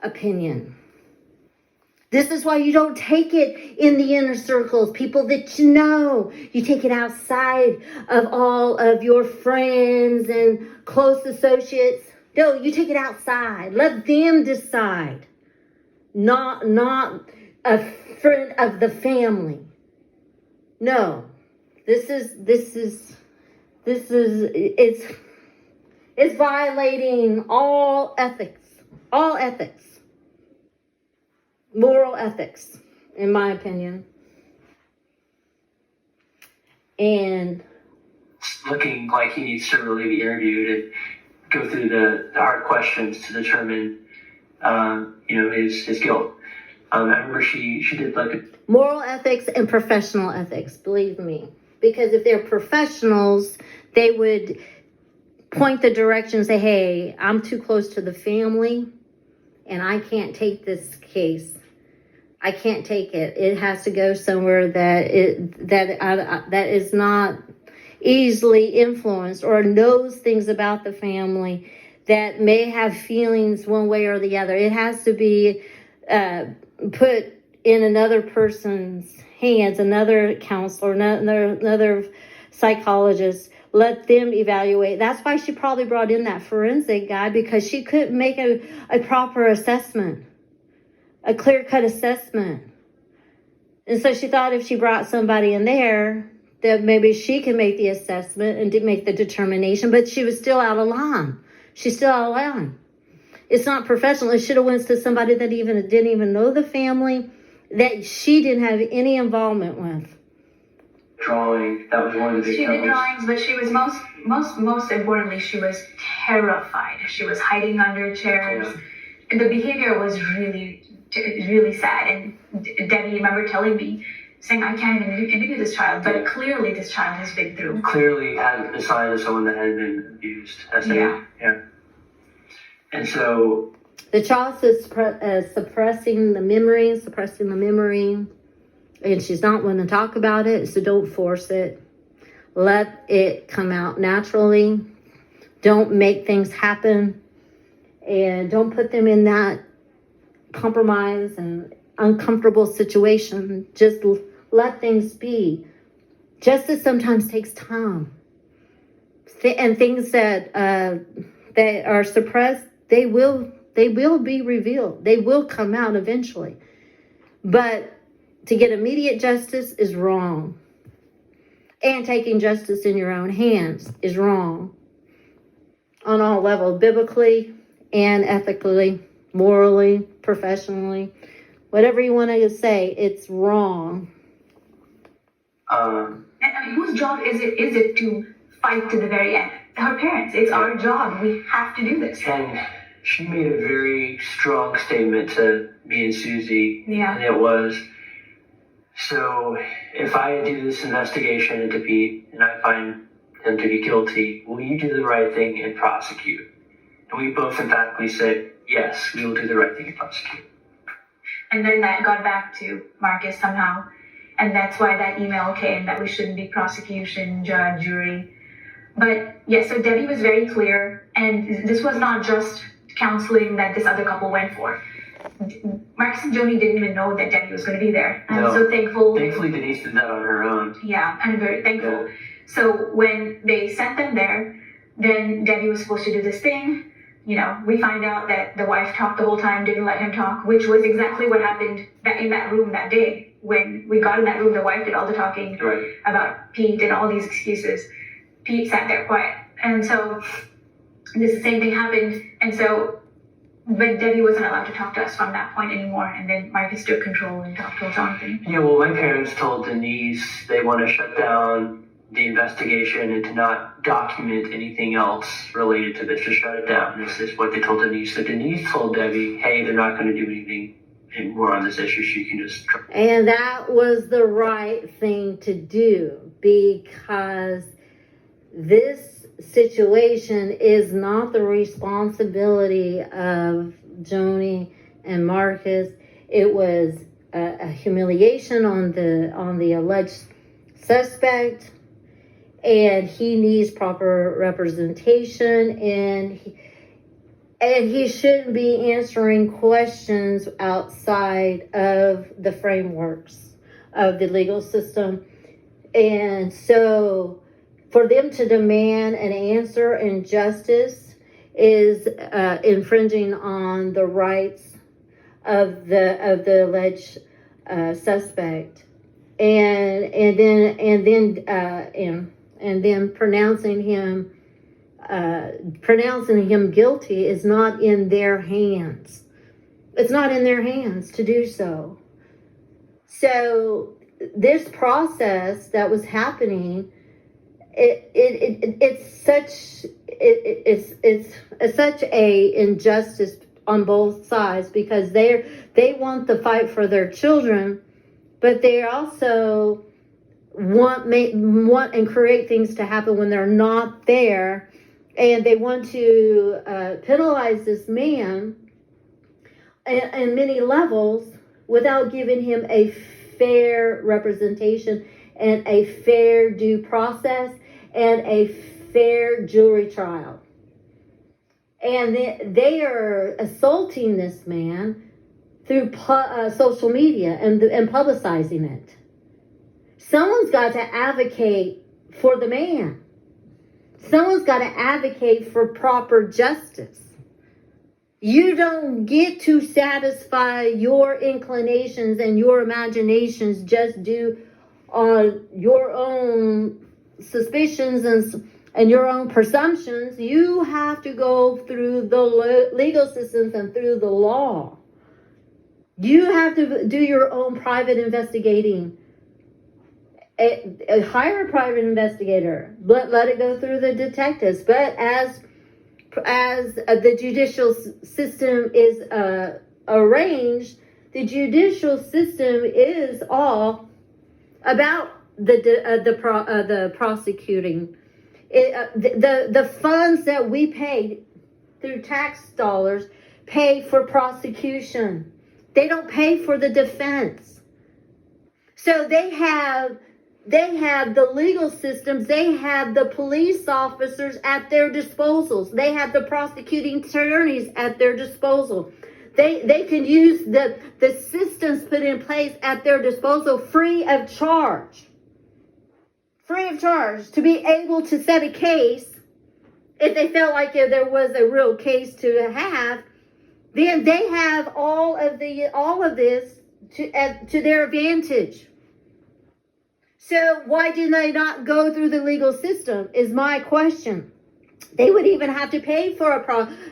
Speaker 1: opinion. This is why you don't take it in the inner circles, people that you know. You take it outside of all of your friends and close associates. No, you take it outside. Let them decide. Not a friend of the family. No. It's violating all ethics. All ethics. Moral ethics, in my opinion. And
Speaker 3: It's looking like he needs to really be interviewed and go through the hard questions to determine, his guilt. I remember she did like a
Speaker 1: moral ethics and professional ethics, believe me. Because if they're professionals, they would point the direction and say, hey, I'm too close to the family and I can't take this case. I can't take it. It has to go somewhere that is not easily influenced or knows things about the family that may have feelings one way or the other. It has to be put in another person's hands, another counselor, another psychologist. Let them evaluate. That's why she probably brought in that forensic guy, because she couldn't make a proper assessment. A clear-cut assessment. And so she thought if she brought somebody in there, that maybe she could make the assessment and make the determination, but she was still out of line. She's still out of line. It's not professional. It should have went to somebody that didn't even know the family, that she didn't have any involvement with.
Speaker 3: drawing. That was one of the big
Speaker 4: She did
Speaker 3: troubles.
Speaker 4: drawings, but she was most importantly, she was terrified. She was hiding under chairs.
Speaker 3: Yeah.
Speaker 4: The behavior was really sad. And Debbie, remember telling me, saying, I can't even interview this child, but clearly this child has been through.
Speaker 3: Clearly had the sign of someone that had been abused.
Speaker 4: Yeah.
Speaker 3: And so
Speaker 1: the child is suppressing the memory, and she's not wanting to talk about it, so don't force it. Let it come out naturally. Don't make things happen, and don't put them in that compromise and uncomfortable situation. Just let things be. Justice sometimes takes time, and things that are suppressed, they will be revealed. They will come out eventually. But to get immediate justice is wrong. And taking justice in your own hands is wrong. On all levels, biblically and ethically, morally, professionally, whatever you want to say, it's wrong.
Speaker 4: And whose job is it to fight to the very end? Her parents. It's our job. We have to do this.
Speaker 3: And she made a very strong statement to me and Suzy.
Speaker 4: Yeah.
Speaker 3: And it was, so if I do this investigation into Pete and I find him to be guilty, will you do the right thing and prosecute? And we both emphatically said, yes, we will do the right thing and prosecute.
Speaker 4: And then that got back to Marcus somehow. And that's why that email came that we shouldn't be prosecution, judge, jury. But yeah, so Debbie was very clear. And this was not just counseling that this other couple went for. Marcus and Joni didn't even know that Debbie was going to be there. I'm so thankful.
Speaker 3: Thankfully, Denise did that on her own.
Speaker 4: Yeah, I'm very thankful. Yeah. So when they sent them there, then Debbie was supposed to do this thing. You know, we find out that the wife talked the whole time, didn't let him talk, which was exactly what happened in that room that day. When we got in that room, the wife did all the talking about Pete and all these excuses. Pete sat there quiet. And so the same thing happened. And so but Debbie wasn't allowed to talk to us from that point anymore, and then Marcus took control and talked to Jonathan.
Speaker 3: Yeah, well, my parents told Denise they want to shut down the investigation and to not document anything else related to this, to shut it down. This is what they told Denise. So Denise told Debbie, hey, they're not going to do anything more on this issue. She can just...
Speaker 1: And that was the right thing to do, because this situation is not the responsibility of Joni and Marcus. It was a humiliation on the alleged suspect, and he needs proper representation. And And he shouldn't be answering questions outside of the frameworks of the legal system. And so for them to demand an answer and justice is infringing on the rights of the alleged suspect, and then pronouncing him guilty is not in their hands. It's not in their hands to do so. So this process that was happening, it's such a injustice on both sides, because they want the fight for their children, but they also want and create things to happen when they're not there, and they want to penalize this man in many levels without giving him a fair representation and a fair due process and a fair jury trial. And they are assaulting this man through social media and publicizing it. Someone's got to advocate for the man. Someone's got to advocate for proper justice. You don't get to satisfy your inclinations and your imaginations just due on your own suspicions and your own presumptions. You have to go through the legal systems and through the law. You have to do your own private investigating. Hire a private investigator. Let it go through the detectives. But as the judicial system is arranged, the judicial system is all about the prosecuting. The funds that we pay through tax dollars pay for prosecution. They don't pay for the defense. So they have the legal systems, they have the police officers at their disposals. They have the prosecuting attorneys at their disposal. They can use the systems put in place at their disposal free of charge. Free of charge, to be able to set a case. If they felt like there was a real case to have, then they have all of this to their advantage. So why do they not go through the legal system is my question. They would even have to pay for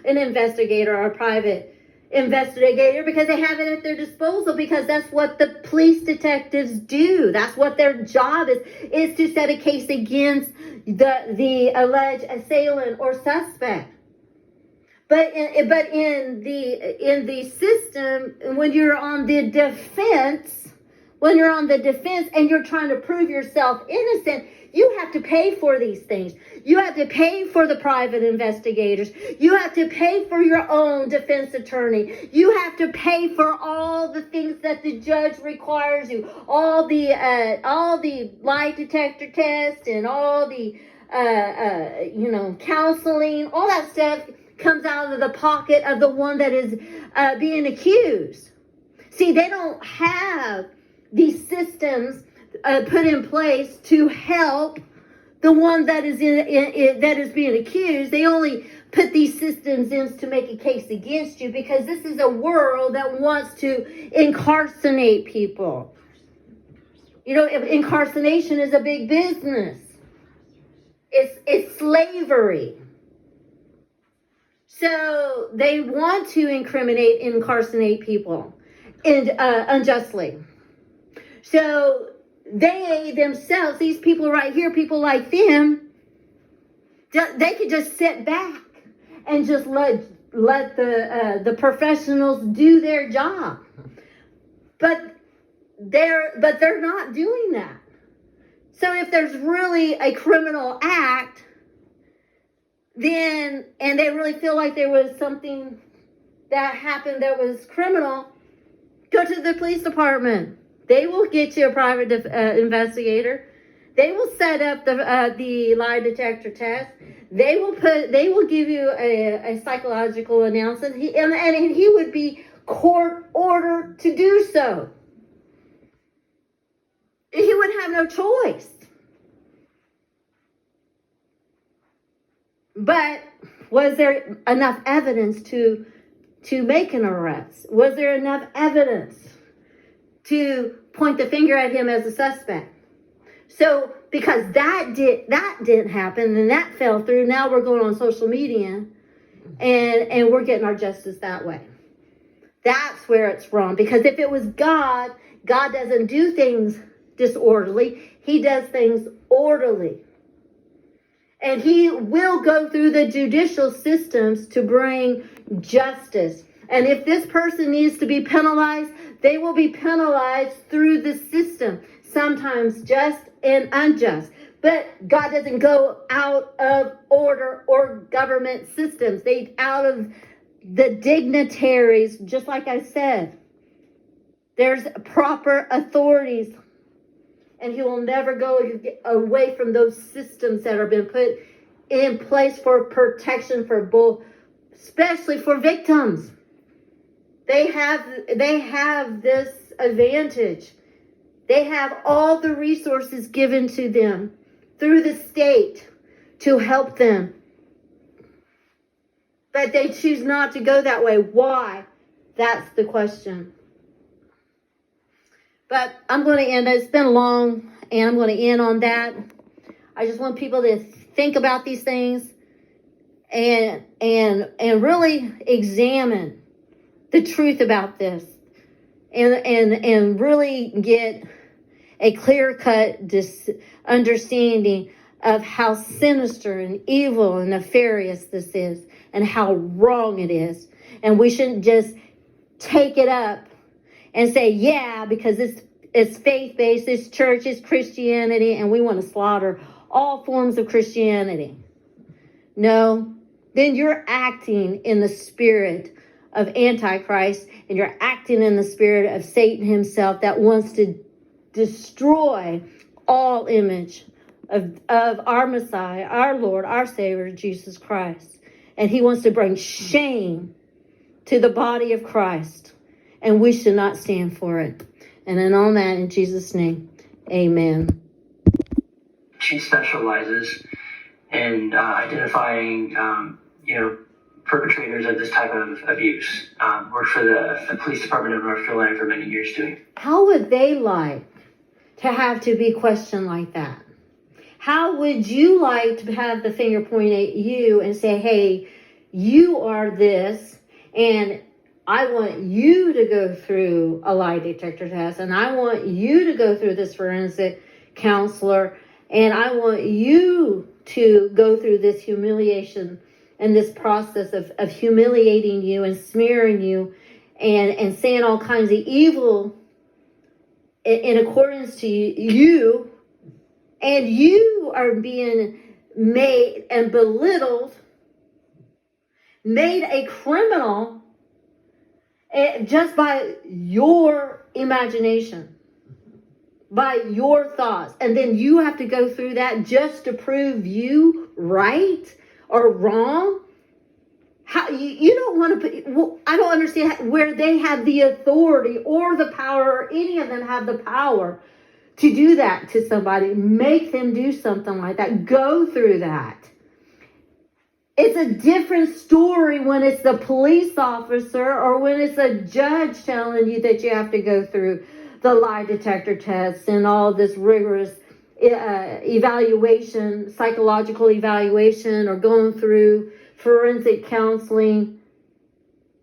Speaker 1: an investigator or a private investigator because they have it at their disposal, because that's what the police detectives do. That's what their job is to set a case against the alleged assailant or suspect. But in the system, when you're on the defense, and you're trying to prove yourself innocent, you have to pay for these things. You have to pay for the private investigators. You have to pay for your own defense attorney. You have to pay for all the things that the judge requires you. All the lie detector tests and all the counseling. All that stuff comes out of the pocket of the one that is being accused. See, they don't have these systems put in place to help the one that is that is being accused. They only put these systems in to make a case against you, because this is a world that wants to incarcerate people. Incarceration is a big business. It's slavery. So they want to incarcerate people unjustly. So they themselves, these people right here, people like them, they could just sit back and just let the professionals do their job. But they're not doing that. So if there's really a criminal act, then, and they really feel like there was something that happened that was criminal, go to the police department. They will get you a private investigator. They will set up the lie detector test. They will give you a psychological analysis, and he would be court ordered to do so. He would have no choice. But was there enough evidence to make an arrest? Was there enough evidence to point the finger at him as a suspect? So because that didn't happen and that fell through, now we're going on social media and we're getting our justice that way. That's where it's wrong. Because if it was God doesn't do things disorderly. He does things orderly. And he will go through the judicial systems to bring justice. And if this person needs to be penalized, they will be penalized through the system, sometimes just and unjust. But God doesn't go out of order or government systems. Out of the dignitaries, just like I said. There's proper authorities. And he will never go away from those systems that have been put in place for protection for both, especially for victims. They have this advantage. They have all the resources given to them through the state to help them. But they choose not to go that way. Why? That's the question. But I'm going to end. It's been long, and I'm going to end on that. I just want people to think about these things and really examine the truth about this, and really get a clear-cut understanding of how sinister and evil and nefarious this is, and how wrong it is. And we shouldn't just take it up and say, yeah, because it's faith-based, it's church, it's Christianity, and we want to slaughter all forms of Christianity. No, then you're acting in the spirit of Antichrist, and you're acting in the spirit of Satan himself that wants to destroy all image of our Messiah, our Lord, our Savior, Jesus Christ. And he wants to bring shame to the body of Christ. And we should not stand for it. And then on that, in Jesus' name, amen.
Speaker 3: She specializes in identifying, perpetrators of this type of abuse. Worked for the police department of North Carolina for many years doing.
Speaker 1: How would they like to have to be questioned like that? How would you like to have the finger pointed at you and say, hey, you are this, and I want you to go through a lie detector test, and I want you to go through this forensic counselor, and I want you to go through this humiliation and this process of humiliating you and smearing you and saying all kinds of evil in accordance to you, and you are being made and belittled, made a criminal just by your imagination, by your thoughts. And then you have to go through that just to prove you right or wrong. How you don't want to, I don't understand where they have the authority or the power, or any of them have the power to do that to somebody, make them do something like that, go through that. It's a different story when it's the police officer or when it's a judge telling you that you have to go through the lie detector tests and all this rigorous evaluation, psychological evaluation, or going through forensic counseling.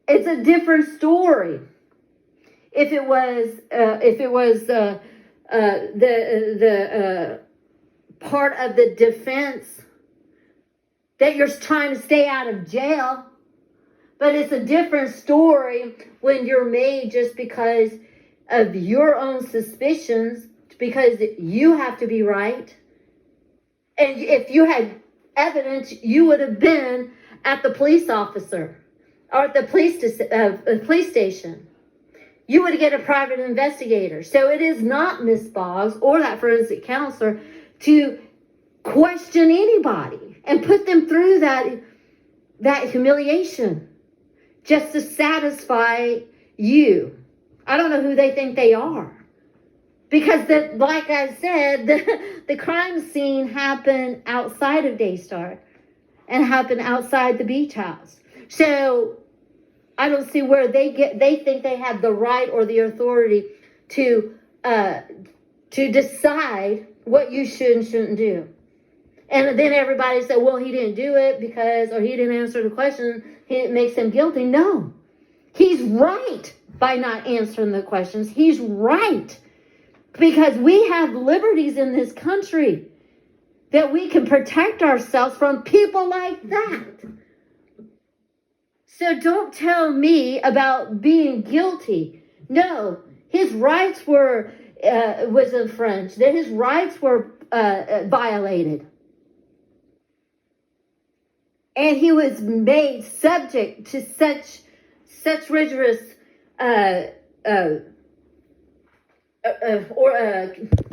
Speaker 1: It's a different story. If it was the part of the defense that you're trying to stay out of jail. But it's a different story when you're made just because of your own suspicions, because you have to be right. And if you had evidence, you would have been at the police officer or at the police station. You would get a private investigator. So it is not Miss Boggs or that forensic counselor to question anybody. and put them through that humiliation just to satisfy you. I don't know who they think they are. Because, like I said, the crime scene happened outside of Daystar and happened outside the beach house. So I don't see where they think they have the right or the authority to decide what you should and shouldn't do. And then everybody said, well, he didn't do it or he didn't answer the question. It makes him guilty. No, he's right by not answering the questions. He's right. Because we have liberties in this country that we can protect ourselves from people like that. So don't tell me about being guilty. No, his rights was infringed. That his rights were violated. And he was made subject to such rigorous